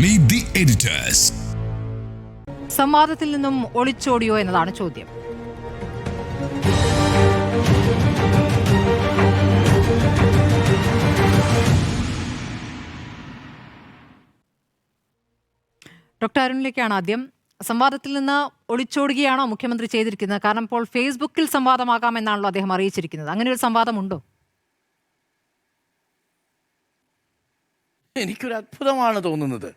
Meet the editors. സംവാദത്തിൽ നിന്നും ഒളിച്ചോടിയോ എന്നതാണ് ചോദ്യം. ഡോക്ടർ അരുണിലേക്കാണ് ആദ്യം. സംവാദത്തിൽ നിന്ന് ഒളിച്ചോടുകയാണോ മുഖ്യമന്ത്രി ചെയ്തിരിക്കുന്നത്? കാരണം ഇപ്പോൾ ഫേസ്ബുക്കിൽ സംവാദമാകാമെന്നാണല്ലോ അദ്ദേഹം അറിയിച്ചിരിക്കുന്നത്. അങ്ങനെ ഒരു സംവാദമുണ്ടോ? എനിക്കൊരു അത്ഭുതമാണ് തോന്നുന്നത്.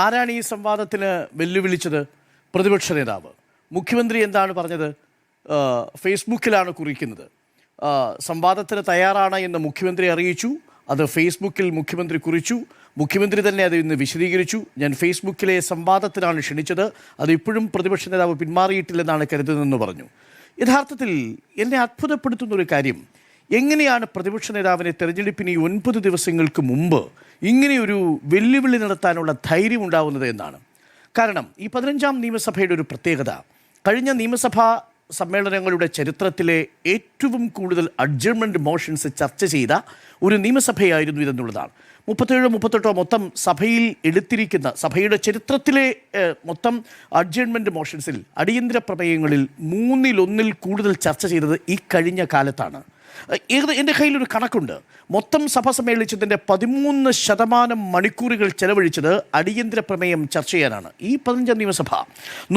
ആരാണ് ഈ സംവാദത്തിന് വെല്ലുവിളിച്ചത്? പ്രതിപക്ഷ നേതാവ്. മുഖ്യമന്ത്രി എന്താണ് പറഞ്ഞത്? ഫേസ്ബുക്കിലാണ് കുറിക്കുന്നത്. സംവാദത്തിന് തയ്യാറാണ് എന്ന് മുഖ്യമന്ത്രി അറിയിച്ചു. അത് ഫേസ്ബുക്കിൽ മുഖ്യമന്ത്രി കുറിച്ചു. മുഖ്യമന്ത്രി തന്നെ അത് ഇന്ന് വിശദീകരിച്ചു. ഞാൻ ഫേസ്ബുക്കിലെ സംവാദത്തിനാണ് ക്ഷണിച്ചത്, അത് ഇപ്പോഴും പ്രതിപക്ഷ നേതാവ് പിന്മാറിയിട്ടില്ലെന്നാണ് കരുതുന്നതെന്ന് പറഞ്ഞു. യഥാർത്ഥത്തിൽ എന്നെ അത്ഭുതപ്പെടുത്തുന്നൊരു കാര്യം, എങ്ങനെയാണ് പ്രതിപക്ഷ നേതാവിനെ തെരഞ്ഞെടുപ്പിന് 9 ദിവസങ്ങൾക്ക് മുമ്പ് ഇങ്ങനെയൊരു വെല്ലുവിളി നടത്താനുള്ള ധൈര്യം ഉണ്ടാവുന്നത് എന്നാണ്. കാരണം ഈ 15ാം നിയമസഭയുടെ ഒരു പ്രത്യേകത, കഴിഞ്ഞ നിയമസഭാ സമ്മേളനങ്ങളുടെ ചരിത്രത്തിലെ ഏറ്റവും കൂടുതൽ അഡ്ജർമെൻറ്റ് മോഷൻസ് ചർച്ച ചെയ്ത ഒരു നിയമസഭയായിരുന്നു ഇതെന്നുള്ളതാണ്. 37-38 മൊത്തം സഭയിൽ എടുത്തിരിക്കുന്ന സഭയുടെ ചരിത്രത്തിലെ മൊത്തം അഡ്ജർമെൻറ്റ് മോഷൻസിൽ, അടിയന്തര പ്രമേയങ്ങളിൽ 1/3 കൂടുതൽ ചർച്ച ചെയ്തത് ഈ കഴിഞ്ഞ കാലത്താണ്. എൻ്റെ കയ്യിലൊരു കണക്കുണ്ട്. മൊത്തം സഭ സമ്മേളിച്ചതിൻ്റെ 13% മണിക്കൂറുകൾ ചെലവഴിച്ചത് അടിയന്തര പ്രമേയം ചർച്ച ചെയ്യാനാണ്. ഈ 15ാം നിയമസഭ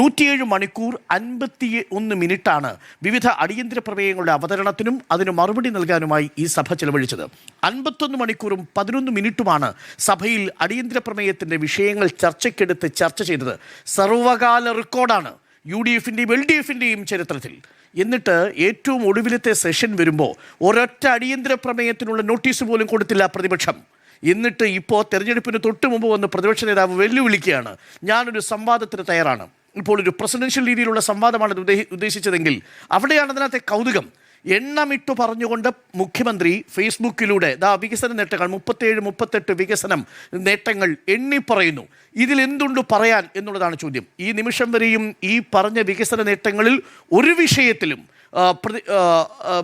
107 മണിക്കൂർ 51 മിനിറ്റാണ് വിവിധ അടിയന്തര പ്രമേയങ്ങളുടെ അവതരണത്തിനും അതിന് മറുപടി നൽകാനുമായി ഈ സഭ ചെലവഴിച്ചത്. 51 മണിക്കൂറും 11 മിനിറ്റുമാണ് സഭയിൽ അടിയന്തര പ്രമേയത്തിൻ്റെ വിഷയങ്ങൾ ചർച്ച ചെയ്തത്. സർവകാല റെക്കോർഡാണ് UDF-ൻ്റെയും LDF-ൻ്റെയും ചരിത്രത്തിൽ. എന്നിട്ട് ഏറ്റവും ഒടുവിലത്തെ സെഷൻ വരുമ്പോൾ ഒരൊറ്റ അടിയന്തര പ്രമേയത്തിനുള്ള നോട്ടീസ് പോലും കൊടുത്തില്ല പ്രതിപക്ഷം. എന്നിട്ട് ഇപ്പോൾ തെരഞ്ഞെടുപ്പിന് തൊട്ട് മുമ്പ് വന്ന് പ്രതിപക്ഷ നേതാവ് വെല്ലുവിളിക്കുകയാണ്, ഞാനൊരു സംവാദത്തിന് തയ്യാറാണ്. ഇപ്പോൾ ഒരു പ്രസിഡൻഷ്യൽ രീതിയിലുള്ള സംവാദമാണ് ഉദ്ദേശിച്ചതെങ്കിൽ അവിടെയാണ് അതിനകത്തെ കൗതുകം. എണ്ണമിട്ടു പറഞ്ഞുകൊണ്ട് മുഖ്യമന്ത്രി ഫേസ്ബുക്കിലൂടെ വികസന നേട്ടങ്ങൾ 37-38 വികസനം നേട്ടങ്ങൾ എണ്ണി പറയുന്നു. ഇതിലെന്തുണ്ട് പറയാൻ എന്നുള്ളതാണ് ചോദ്യം. ഈ നിമിഷം വരെയും ഈ പറഞ്ഞ വികസന നേട്ടങ്ങളിൽ ഒരു വിഷയത്തിലും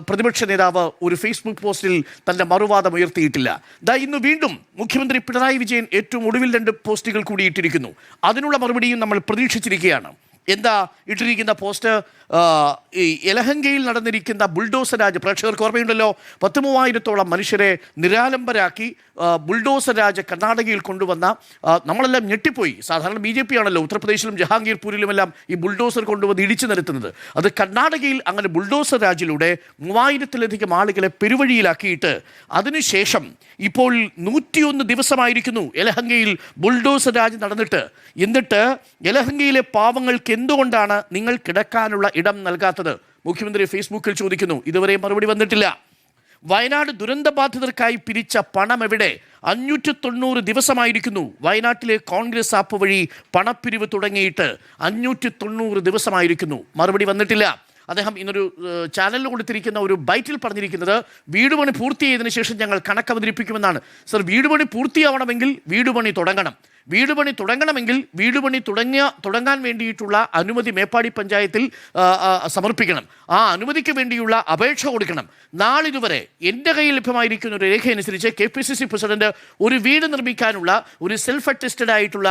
പ്രതിപക്ഷ നേതാവ് ഒരു ഫേസ്ബുക്ക് പോസ്റ്റിൽ തൻ്റെ മറുവാദം ഉയർത്തിയിട്ടില്ല. ഇന്ന് വീണ്ടും മുഖ്യമന്ത്രി പിണറായി വിജയൻ ഏറ്റവും ഒടുവിൽ 2 പോസ്റ്റുകൾ കൂടി ഇട്ടിരിക്കുന്നു. അതിനുള്ള മറുപടിയും നമ്മൾ പ്രതീക്ഷിച്ചിരിക്കുകയാണ്. എന്താ ഇട്ടിരിക്കുന്ന പോസ്റ്റ്? ഈ യലഹങ്കയിൽ നടന്നിരിക്കുന്ന ബുൾഡോസർ രാജ്, പ്രേക്ഷകർക്ക് ഓർമ്മയുണ്ടല്ലോ, 10,000-ഓളം മനുഷ്യരെ നിരാലംബരാക്കി ബുൾഡോസർ രാജ് കർണാടകയിൽ കൊണ്ടുവന്ന, നമ്മളെല്ലാം ഞെട്ടിപ്പോയി. സാധാരണ BJP ആണല്ലോ ഉത്തർപ്രദേശിലും ജഹാംഗീർപൂരിലുമെല്ലാം ഈ ബുൾഡോസർ കൊണ്ടുവന്ന് ഇടിച്ചു നിരത്തുന്നത്. അത് കർണാടകയിൽ അങ്ങനെ ബുൾഡോസർ രാജിലൂടെ 3000-ലധികം ആളുകളെ പെരുവഴിയിലാക്കിയിട്ട് അതിനുശേഷം ഇപ്പോൾ 101 ദിവസമായിരിക്കുന്നു യലഹങ്കയിൽ ബുൾഡോസർ രാജ് നടന്നിട്ട്. എന്നിട്ട് യലഹങ്കയിലെ പാവങ്ങൾക്ക് എന്തുകൊണ്ടാണ് നിങ്ങൾ കിടക്കാനുള്ള ഇടം നൽകാത്തത്? മുഖ്യമന്ത്രി ഫേസ്ബുക്കിൽ ചോദിക്കുന്നു. ഇതുവരെ മറുപടി വന്നിട്ടില്ല. വയനാട് ദുരന്തബാധിതർക്കായി പിരിച്ച പണം എവിടെ? 590 ദിവസമായിരിക്കുന്നു വയനാട്ടിലെ കോൺഗ്രസ് ആപ്പ് വഴി പണപ്പിരിവ് തുടങ്ങിയിട്ട് 590 ദിവസമായിരിക്കുന്നു, മറുപടി വന്നിട്ടില്ല. അദ്ദേഹം ഇന്നൊരു ചാനലിൽ കൊടുത്തിരിക്കുന്ന ഒരു ബൈറ്റിൽ പറഞ്ഞിരിക്കുന്നത്, വീട് പണി പൂർത്തിയായതിനു ശേഷം ഞങ്ങൾ കണക്ക് അവതരിപ്പിക്കുമെന്നാണ്. സർ, വീട് പണി പൂർത്തിയാവണമെങ്കിൽ വീട് പണി തുടങ്ങണം. വീട് പണി തുടങ്ങണമെങ്കിൽ വീട് പണി തുടങ്ങാൻ വേണ്ടിയിട്ടുള്ള അനുമതി മേപ്പാടി പഞ്ചായത്തിൽ സമർപ്പിക്കണം. ആ അനുമതിക്ക് വേണ്ടിയുള്ള അപേക്ഷ കൊടുക്കണം. നാളിതുവരെ എൻ്റെ കയ്യിൽ ലഭ്യമായിരിക്കുന്ന ഒരു രേഖ അനുസരിച്ച് KPCC പ്രസിഡന്റ് ഒരു വീട് നിർമ്മിക്കാനുള്ള ഒരു സെൽഫ് അറ്റസ്റ്റഡ് ആയിട്ടുള്ള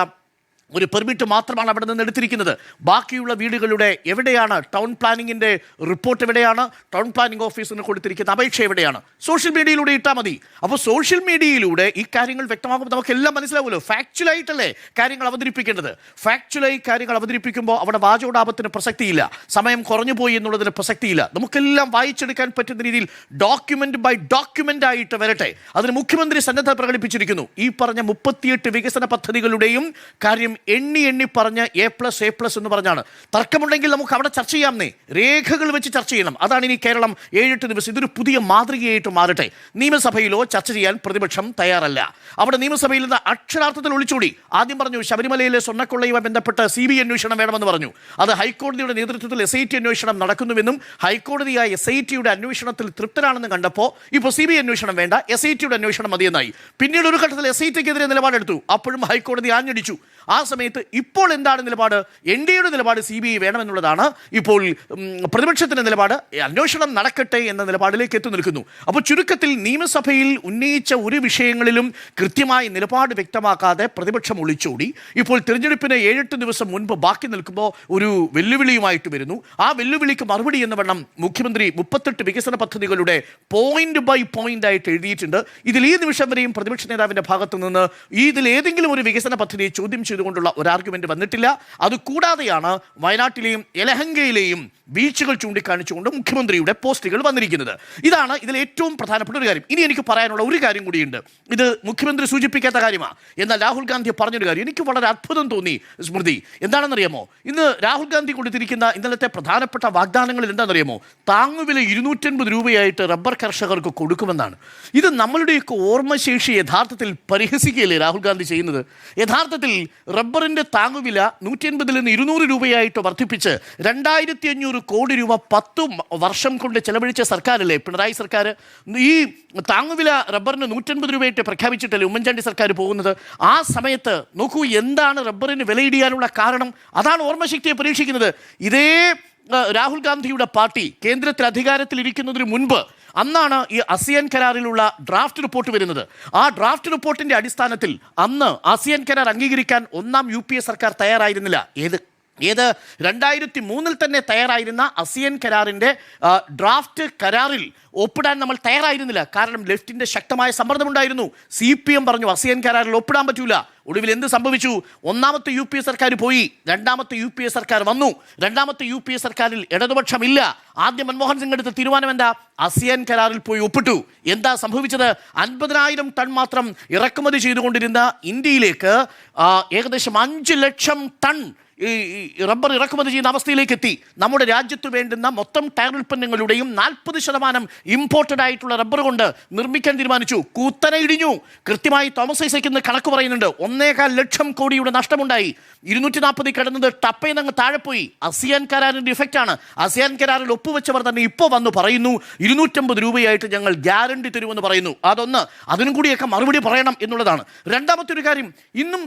ഒരു പെർമിറ്റ് മാത്രമാണ് അവിടെ നിന്ന് എടുത്തിരിക്കുന്നത്. ബാക്കിയുള്ള വീടുകളുടെ എവിടെയാണ്? ടൗൺ പ്ലാനിങ്ങിൻ്റെ റിപ്പോർട്ട് എവിടെയാണ്? ടൗൺ പ്ലാനിംഗ് ഓഫീസിന് കൊടുത്തിരിക്കുന്ന അപേക്ഷ എവിടെയാണ്? സോഷ്യൽ മീഡിയയിലൂടെ ഇട്ടാൽ മതി. അപ്പോൾ സോഷ്യൽ മീഡിയയിലൂടെ ഈ കാര്യങ്ങൾ വ്യക്തമാകുമ്പോൾ നമുക്കെല്ലാം മനസ്സിലാവുമല്ലോ. ഫാക്ച്വലായിട്ടല്ലേ കാര്യങ്ങൾ അവതരിപ്പിക്കേണ്ടത്. ഫാക്ച്വലായി കാര്യങ്ങൾ അവതരിപ്പിക്കുമ്പോൾ അവിടെ വാചോടാപത്തിന് പ്രസക്തിയില്ല, സമയം കുറഞ്ഞു പോയി എന്നുള്ളതിന് പ്രസക്തിയില്ല. നമുക്കെല്ലാം വായിച്ചെടുക്കാൻ പറ്റുന്ന രീതിയിൽ ഡോക്യുമെൻ്റ് ബൈ ഡോക്യുമെൻ്റ് ആയിട്ട് വരട്ടെ. അതിന് മുഖ്യമന്ത്രി സന്നദ്ധത പ്രകടിപ്പിച്ചിരിക്കുന്നു. ഈ പറഞ്ഞ 38 വികസന പദ്ധതികളുടെയും കാര്യം എണ്ണി പറഞ്ഞ് A+ എന്ന് പറഞ്ഞാണ്. തർക്കമുണ്ടെങ്കിൽ നമുക്ക് അവിടെ ചർച്ച ചെയ്യാമെന്നേ, രേഖകൾ വെച്ച് ചർച്ച ചെയ്യണം. അതാണ് ഇനി കേരളം 7-8 ദിവസം ഇതൊരു പുതിയ മാതൃകയായിട്ട് മാറട്ടെ. നിയമസഭയിലോ ചർച്ച ചെയ്യാൻ പ്രതിപക്ഷം തയ്യാറല്ല. അവിടെ നിയമസഭയിൽ നിന്ന് അക്ഷരാർത്ഥത്തിൽ ഒളിച്ചോടി. ആദ്യം പറഞ്ഞു ശബരിമലയിലെ സ്വർണ്ണക്കൊള്ളയുമായി ബന്ധപ്പെട്ട് CBI അന്വേഷണം വേണമെന്ന് പറഞ്ഞു. അത് ഹൈക്കോടതിയുടെ നേതൃത്വത്തിൽ SIT അന്വേഷണം നടക്കുന്നുവെന്നും ഹൈക്കോടതിയായ SITയുടെ അന്വേഷണത്തിൽ തൃപ്തരാണെന്ന് കണ്ടപ്പോൾ ഇപ്പോൾ CBI അന്വേഷണം വേണ്ട, SITയുടെ അന്വേഷണം മതിയെന്നായി. പിന്നീട് ഒരു ഘട്ടത്തിൽ SITക്കെതിരെ നിലപാടെടുത്തു. അപ്പോഴും ഹൈക്കോടതി ആഞ്ഞടിച്ചു. ആ സമയത്ത് ഇപ്പോൾ എന്താണ് നിലപാട്? NDAയുടെ നിലപാട് CBI വേണമെന്നുള്ളതാണ്. ഇപ്പോൾ പ്രതിപക്ഷത്തിൻ്റെ നിലപാട് അന്വേഷണം നടക്കട്ടെ എന്ന നിലപാടിലേക്ക് എത്തി നിൽക്കുന്നു. അപ്പോൾ ചുരുക്കത്തിൽ നിയമസഭയിൽ ഉന്നയിച്ച ഒരു വിഷയങ്ങളിലും കൃത്യമായി നിലപാട് വ്യക്തമാക്കാതെ പ്രതിപക്ഷം ഒളിച്ചോടി ഇപ്പോൾ തിരഞ്ഞെടുപ്പിന് 7-8 ദിവസം മുൻപ് ബാക്കി നിൽക്കുമ്പോൾ ഒരു വെല്ലുവിളിയുമായിട്ട് വരുന്നു. ആ വെല്ലുവിളിക്ക് മറുപടി എന്ന വണ്ണം മുഖ്യമന്ത്രി 38 വികസന പദ്ധതികളുടെ പോയിന്റ് ബൈ പോയിന്റ് ആയിട്ട് എഴുതിയിട്ടുണ്ട്. ഇതിൽ ഈ നിമിഷം വരെയും പ്രതിപക്ഷ നേതാവിൻ്റെ ഭാഗത്തു നിന്ന് ഇതിൽ ഏതെങ്കിലും ഒരു വികസന പദ്ധതിയെ ചോദ്യം ചെയ്തുകൊണ്ടുള്ള ഒരു ആർഗ്യുമെന്റ് വന്നിട്ടില്ല. അതുകൂടാതെയാണ് വയനാട്ടിലെയും യലഹങ്കയിലെയും ബീച്ചുകൾ ചൂണ്ടിക്കാണിച്ചുകൊണ്ട് മുഖ്യമന്ത്രിയുടെ പോസ്റ്റുകൾ വന്നിരിക്കുന്നത്. ഇതാണ് ഇതിൽ ഏറ്റവും പ്രധാനപ്പെട്ട ഒരു കാര്യം. ഇനി എനിക്ക് പറയാനുള്ള ഒരു കാര്യം കൂടിയുണ്ട്. ഇത് മുഖ്യമന്ത്രി സൂചിപ്പിക്കാത്ത കാര്യമാണ്, എന്നാൽ രാഹുൽ ഗാന്ധി പറഞ്ഞൊരു കാര്യം എനിക്ക് വളരെ അത്ഭുതം തോന്നി. സ്മൃതി, എന്താണെന്നറിയാമോ? ഇന്ന് രാഹുൽ ഗാന്ധി കൊടുത്തിരിക്കുന്ന ഇന്നലത്തെ പ്രധാനപ്പെട്ട വാഗ്ദാനങ്ങളിൽ എന്താണെന്നറിയാമോ? താങ്ങുവില 250 രൂപയായിട്ട് റബ്ബർ കർഷകർക്ക് കൊടുക്കുമെന്നാണ്. ഇത് നമ്മളുടെയൊക്കെ ഓർമ്മശേഷി യഥാർത്ഥത്തിൽ പരിഹസിക്കുകയല്ലേ രാഹുൽ ഗാന്ധി ചെയ്യുന്നത്? യഥാർത്ഥത്തിൽ റബ്ബറിൻ്റെ താങ്ങുവില 180 നിന്ന് 200 രൂപയായിട്ട് വർദ്ധിപ്പിച്ച് 2500 കോടി രൂപ 10 വർഷം കൊണ്ട് ചെലവഴിച്ച സർക്കാരല്ലേ പിണറായി സർക്കാർ? ഈ താങ്ങുവില റബ്ബറിന് 180 രൂപയായിട്ട് പ്രഖ്യാപിച്ചിട്ടല്ലേ ഉമ്മൻചാണ്ടി സർക്കാർ പോകുന്നത്? ആ സമയത്ത് നോക്കൂ എന്താണ് റബ്ബറിന് വിലയിടിയാനുള്ള കാരണം. അതാണ് ഓർമ്മശക്തിയെ പരീക്ഷിക്കുന്നത്. ഇതേ രാഹുൽ ഗാന്ധിയുടെ പാർട്ടി കേന്ദ്രത്തിൽ അധികാരത്തിലിരിക്കുന്നതിന് മുൻപ് അന്നാണ് ഈ ASEAN കരാറിലുള്ള ഡ്രാഫ്റ്റ് റിപ്പോർട്ട് വരുന്നത്. ആ ഡ്രാഫ്റ്റ് റിപ്പോർട്ടിൻ്റെ അടിസ്ഥാനത്തിൽ അന്ന് ASEAN കരാർ അംഗീകരിക്കാൻ ഒന്നാം UPA സർക്കാർ തയ്യാറായിരുന്നില്ല. ഏത് 2003 തന്നെ തയ്യാറായിരുന്ന ASEAN കരാറിൻ്റെ ഡ്രാഫ്റ്റ് കരാറിൽ ഒപ്പിടാൻ നമ്മൾ തയ്യാറായിരുന്നില്ല. കാരണം ലെഫ്റ്റിൻ്റെ ശക്തമായ സമ്മർദ്ദമുണ്ടായിരുന്നു. CPM പറഞ്ഞു ASEAN കരാറിൽ ഒപ്പിടാൻ പറ്റൂല. ഒടുവിൽ എന്ത് സംഭവിച്ചു? ഒന്നാമത്തെ UPA സർക്കാർ പോയി, രണ്ടാമത്തെ UPA സർക്കാർ വന്നു. രണ്ടാമത്തെ UPA സർക്കാരിൽ ഇടതുപക്ഷമില്ല. ആദ്യം മൻമോഹൻ സിംഗ് എടുത്ത തീരുമാനം എന്താ? ASEAN കരാറിൽ പോയി ഒപ്പിട്ടു. എന്താ സംഭവിച്ചത്? 50,000 ടൺ മാത്രം ഇറക്കുമതി ചെയ്തുകൊണ്ടിരുന്ന ഇന്ത്യയിലേക്ക് ഏകദേശം 5 ലക്ഷം ടൺ ഈ റബ്ബർ ഇറക്കുമതി ചെയ്യുന്ന അവസ്ഥയിലേക്ക് എത്തി. നമ്മുടെ രാജ്യത്ത് വേണ്ടുന്ന മൊത്തം ടയർ ഉൽപ്പന്നങ്ങളുടെയും 40% ഇമ്പോർട്ടഡ് ആയിട്ടുള്ള റബ്ബർ കൊണ്ട് നിർമ്മിക്കാൻ തീരുമാനിച്ചു. കൂത്തനെ ഇടിഞ്ഞു. കൃത്യമായി തോമസ് ഐസക് ഇന്ന് കണക്ക് പറയുന്നുണ്ട്. 1.25 ലക്ഷം കോടിയുടെ നഷ്ടമുണ്ടായി. 240 കിടന്നത് ടപ്പയെന്നങ്ങ് താഴെ പോയി. ASEAN കരാറിൻ്റെ ഇഫക്റ്റാണ്. ASEAN കരാറിൽ ഒപ്പുവെച്ചവർ തന്നെ ഇപ്പോൾ വന്ന് പറയുന്നു 250 രൂപയായിട്ട് ഞങ്ങൾ ഗ്യാരണ്ടി തരുമെന്ന് പറയുന്നു. അതൊന്ന്, അതിനും കൂടിയൊക്കെ മറുപടി പറയണം എന്നുള്ളതാണ്. രണ്ടാമത്തെ ഒരു കാര്യം, ഇന്നും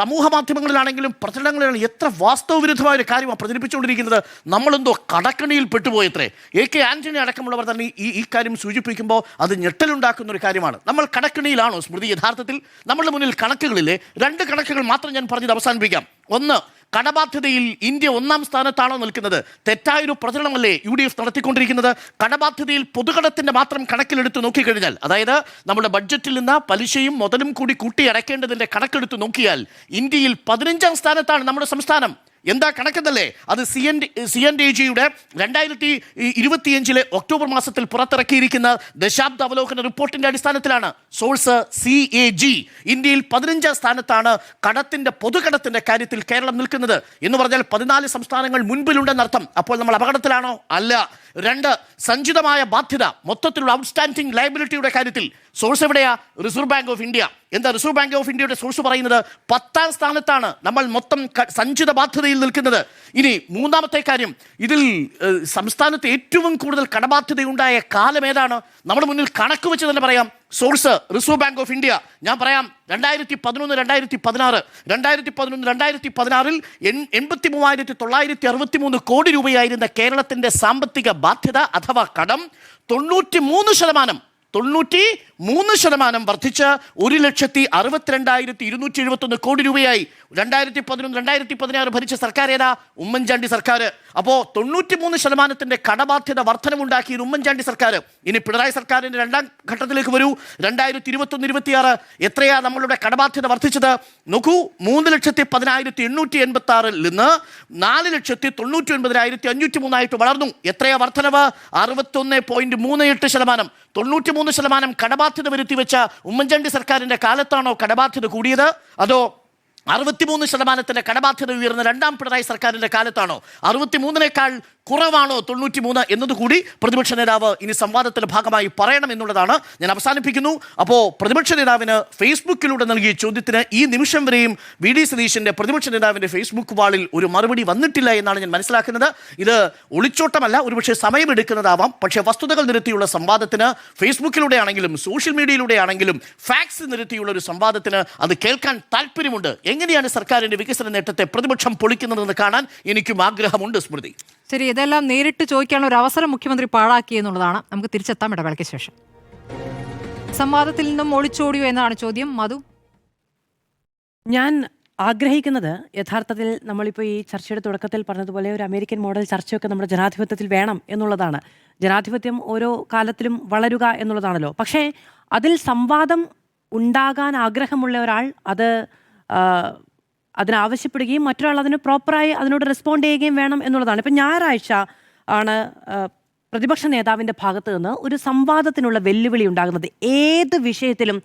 സമൂഹ മാധ്യമങ്ങളിലാണെങ്കിലും പ്രചരണങ്ങളിലാണ് എത്ര വാസ്തവവിരുദ്ധമായ ഒരു കാര്യമാണ് പ്രചരിപ്പിച്ചുകൊണ്ടിരിക്കുന്നത്. നമ്മളെന്തോ കടക്കണിയിൽ പെട്ടുപോയത്രേ. AK ആന്റണി അടക്കമുള്ളവർ തന്നെ ഈ കാര്യം സൂചിപ്പിക്കുമ്പോൾ അത് ഞെട്ടലുണ്ടാക്കുന്ന ഒരു കാര്യമാണ്. നമ്മൾ കടക്കണിയിലാണോ സ്മൃതി? യഥാർത്ഥത്തിൽ നമ്മളുടെ മുന്നിൽ കണക്കുകളില്ലേ? 2 കണക്കുകൾ മാത്രം ഞാൻ പറഞ്ഞത് അവസാനിപ്പിക്കാം. ഒന്ന്, കടബാധ്യതയിൽ ഇന്ത്യ 1-ാം സ്ഥാനത്താണോ നിൽക്കുന്നത്? തെറ്റായൊരു പ്രചരണമല്ലേ UDF നടത്തിക്കൊണ്ടിരിക്കുന്നത്? കടബാധ്യതയിൽ പൊതുകടത്തിൻ്റെ മാത്രം കണക്കിലെടുത്ത് നോക്കിക്കഴിഞ്ഞാൽ, അതായത് നമ്മുടെ ബഡ്ജറ്റിൽ നിന്ന് പലിശയും മുതലും കൂടി കൂട്ടി അടയ്ക്കേണ്ടതിൻ്റെ കണക്കെടുത്ത് നോക്കിയാൽ ഇന്ത്യയിൽ 15-ാം സ്ഥാനത്താണ് നമ്മുടെ സംസ്ഥാനം. എന്താ കണക്കെന്നല്ലേ? അത് CNDAGയുടെ 2025 ഒക്ടോബർ മാസത്തിൽ പുറത്തിറക്കിയിരിക്കുന്ന ദശാബ്ദ അവലോകന റിപ്പോർട്ടിൻ്റെ അടിസ്ഥാനത്തിലാണ്. Source CAG. ഇന്ത്യയിൽ 15-ാം സ്ഥാനത്താണ് കടത്തിൻ്റെ പൊതുകടത്തിൻ്റെ കാര്യത്തിൽ കേരളം നിൽക്കുന്നത്. എന്ന് പറഞ്ഞാൽ 14 സംസ്ഥാനങ്ങൾ മുൻപിലുണ്ടെന്നർത്ഥം. അപ്പോൾ നമ്മൾ അപകടത്തിലാണോ? അല്ല. 2, സഞ്ചിതമായ ബാധ്യത, മൊത്തത്തിലുള്ള ഔട്ട്സ്റ്റാൻഡിംഗ് ലയബിലിറ്റിയുടെ കാര്യത്തിൽ സോഴ്സ് എവിടെയാ? Reserve bank of India. എന്താ റിസർവ് ബാങ്ക് ഓഫ് ഇന്ത്യയുടെ സോഴ്സ് പറയുന്നത്? 10-ാം സ്ഥാനത്താണ് നമ്മൾ മൊത്തം സഞ്ചിത ബാധ്യതയിൽ നിൽക്കുന്നത്. ഇനി മൂന്നാമത്തെ കാര്യം, ഇതിൽ സംസ്ഥാനത്ത് ഏറ്റവും കൂടുതൽ കടബാധ്യതയുണ്ടായ കാലം ഏതാണ്? നമ്മുടെ മുന്നിൽ കണക്ക് വെച്ച് തന്നെ പറയാം. Source reserve bank of India. ഞാൻ പറയാം, 2011-2016 2011-2016 83,963 കോടി രൂപയായിരുന്ന കേരളത്തിൻ്റെ സാമ്പത്തിക ബാധ്യത അഥവാ കടം 93% വർദ്ധിച്ച് 1,62,271 കോടി രൂപയായി. 2011-2016 ഭരിച്ച സർക്കാർ ഏതാ? ഉമ്മൻചാണ്ടി സർക്കാർ. അപ്പോൾ 93% കടബാധ്യത വർധനമുണ്ടാക്കിയ ഉമ്മൻചാണ്ടി സർക്കാർ. ഇനി പിണറായി സർക്കാരിൻ്റെ 2-ാം ഘട്ടത്തിലേക്ക് വരൂ. 2021-26 എത്രയാ നമ്മളുടെ കടബാധ്യത വർദ്ധിച്ചത്? നോക്കൂ, 3,10,886 നിന്ന് 4,99,503 വളർന്നു. എത്രയാ വർധനവ്? 61.38%. 93% കടബാധ്യത വരുത്തി വെച്ച ഉമ്മൻചാണ്ടി സർക്കാരിൻ്റെ കാലത്താണോ കടബാധ്യത കൂടിയത്? അതോ 63% കടബാധ്യത ഉയർന്ന 2-ാം പിണറായി സർക്കാരിൻ്റെ കാലത്താണോ? 63-നേക്കാൾ കുറവാണോ 93 എന്നതുകൂടി പ്രതിപക്ഷ നേതാവ് ഇനി സംവാദത്തിന്റെ ഭാഗമായി പറയണം എന്നുള്ളതാണ്. ഞാൻ അവസാനിപ്പിക്കുന്നു. അപ്പോൾ പ്രതിപക്ഷ നേതാവിന് ഫേസ്ബുക്കിലൂടെ നൽകിയ ചോദ്യത്തിന് ഈ നിമിഷം വരെയും വി ഡി സതീശന്റെ പ്രതിപക്ഷ നേതാവിന്റെ ഫേസ്ബുക്ക് വാളിൽ ഒരു മറുപടി വന്നിട്ടില്ല എന്നാണ് ഞാൻ മനസ്സിലാക്കുന്നത്. ഇത് ഒളിച്ചോട്ടമല്ല, ഒരുപക്ഷെ സമയമെടുക്കുന്നതാവാം. പക്ഷേ വസ്തുതകൾ നിരത്തിയുള്ള സംവാദത്തിന് ഫേസ്ബുക്കിലൂടെ ആണെങ്കിലും സോഷ്യൽ മീഡിയയിലൂടെ ആണെങ്കിലും ഫാക്സ് നിരത്തിയുള്ള ഒരു സംവാദത്തിന് അത് കേൾക്കാൻ താല്പര്യമുണ്ട്. എങ്ങനെയാണ് സർക്കാരിന്റെ വികസന നേട്ടത്തെ പ്രതിപക്ഷം പൊളിക്കുന്നതെന്ന് കാണാൻ എനിക്കും ആഗ്രഹമുണ്ട്. സ്മൃതി, ശരി, ഇതെല്ലാം നേരിട്ട് ചോദിക്കാനുള്ള ഒരു അവസരം മുഖ്യമന്ത്രി പാഴാക്കി എന്നുള്ളതാണ്. നമുക്ക് തിരിച്ചെത്താം ഇടവേളയ്ക്ക് ശേഷം. സംവാദത്തിൽ നിന്നും ഒളിച്ചോടിയോ എന്നാണ് ചോദ്യം. മധു, ഞാൻ ആഗ്രഹിക്കുന്നത് യഥാർത്ഥത്തിൽ നമ്മളിപ്പോൾ ഈ ചർച്ചയുടെ തുടക്കത്തിൽ പറഞ്ഞതുപോലെ ഒരു അമേരിക്കൻ മോഡൽ ചർച്ചയൊക്കെ നമ്മുടെ ജനാധിപത്യത്തിൽ വേണം എന്നുള്ളതാണ്. ജനാധിപത്യം ഓരോ കാലത്തിലും വളരുക എന്നുള്ളതാണല്ലോ. പക്ഷേ അതിൽ സംവാദം ഉണ്ടാകാൻ ആഗ്രഹമുള്ള ഒരാൾ അത് അതിനാവശ്യപ്പെടുകയും മറ്റൊരാൾ അതിന് പ്രോപ്പറായി അതിനോട് റെസ്പോണ്ട് ചെയ്യുകയും വേണം എന്നുള്ളതാണ്. ഇപ്പം ഞായറാഴ്ച ആണ് പ്രതിപക്ഷ നേതാവിൻ്റെ ഭാഗത്ത് നിന്ന് ഒരു സംവാദത്തിനുള്ള വെല്ലുവിളി ഉണ്ടാകുന്നത്. ഏത് വിഷയത്തിലും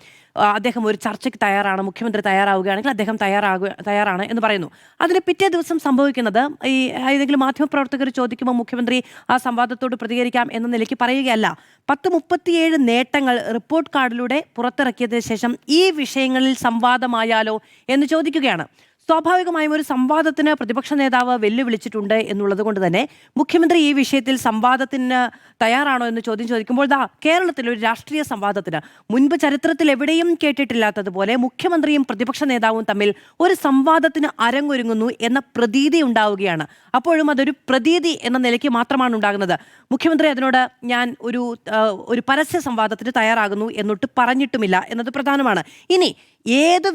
അദ്ദേഹം ഒരു ചർച്ചയ്ക്ക് തയ്യാറാണ്, മുഖ്യമന്ത്രി തയ്യാറാവുകയാണെങ്കിൽ അദ്ദേഹം തയ്യാറാണ് എന്ന് പറയുന്നു. അതിന് പിറ്റേ ദിവസം സംഭവിക്കുന്നത് ഈ ഏതെങ്കിലും മാധ്യമപ്രവർത്തകർ ചോദിക്കുമ്പോൾ മുഖ്യമന്ത്രി ആ സംവാദത്തോട് പ്രതികരിക്കാം എന്ന നിലയ്ക്ക് പറയുകയല്ല. 37 നേട്ടങ്ങൾ റിപ്പോർട്ട് കാർഡിലൂടെ പുറത്തിറക്കിയതിനു ശേഷം ഈ വിഷയങ്ങളിൽ സംവാദമായാലോ എന്ന് ചോദിക്കുകയാണ്. സ്വാഭാവികമായും ഒരു സംവാദത്തിന് പ്രതിപക്ഷ നേതാവ് വെല്ലുവിളിച്ചിട്ടുണ്ട് എന്നുള്ളത് കൊണ്ട് തന്നെ മുഖ്യമന്ത്രി ഈ വിഷയത്തിൽ സംവാദത്തിന് തയ്യാറാണോ എന്ന് ചോദിക്കുമ്പോൾ കേരളത്തിൽ ഒരു രാഷ്ട്രീയ സംവാദത്തിന് മുൻപ് ചരിത്രത്തിൽ എവിടെയും കേട്ടിട്ടില്ലാത്തതുപോലെ മുഖ്യമന്ത്രിയും പ്രതിപക്ഷ നേതാവും തമ്മിൽ ഒരു സംവാദത്തിന് അരങ്ങൊരുങ്ങുന്നു എന്ന പ്രതീതി ഉണ്ടാവുകയാണ്. അപ്പോഴും അതൊരു പ്രതീതി എന്ന നിലയ്ക്ക് മാത്രമാണ് ഉണ്ടാകുന്നത്. മുഖ്യമന്ത്രി അതിനോട് ഞാൻ ഒരു പരസ്യ സംവാദത്തിന് തയ്യാറാകുന്നു എന്നൊട്ട് പറഞ്ഞിട്ടുമില്ല എന്നത് പ്രധാനമാണ്. ഇനി ഏത്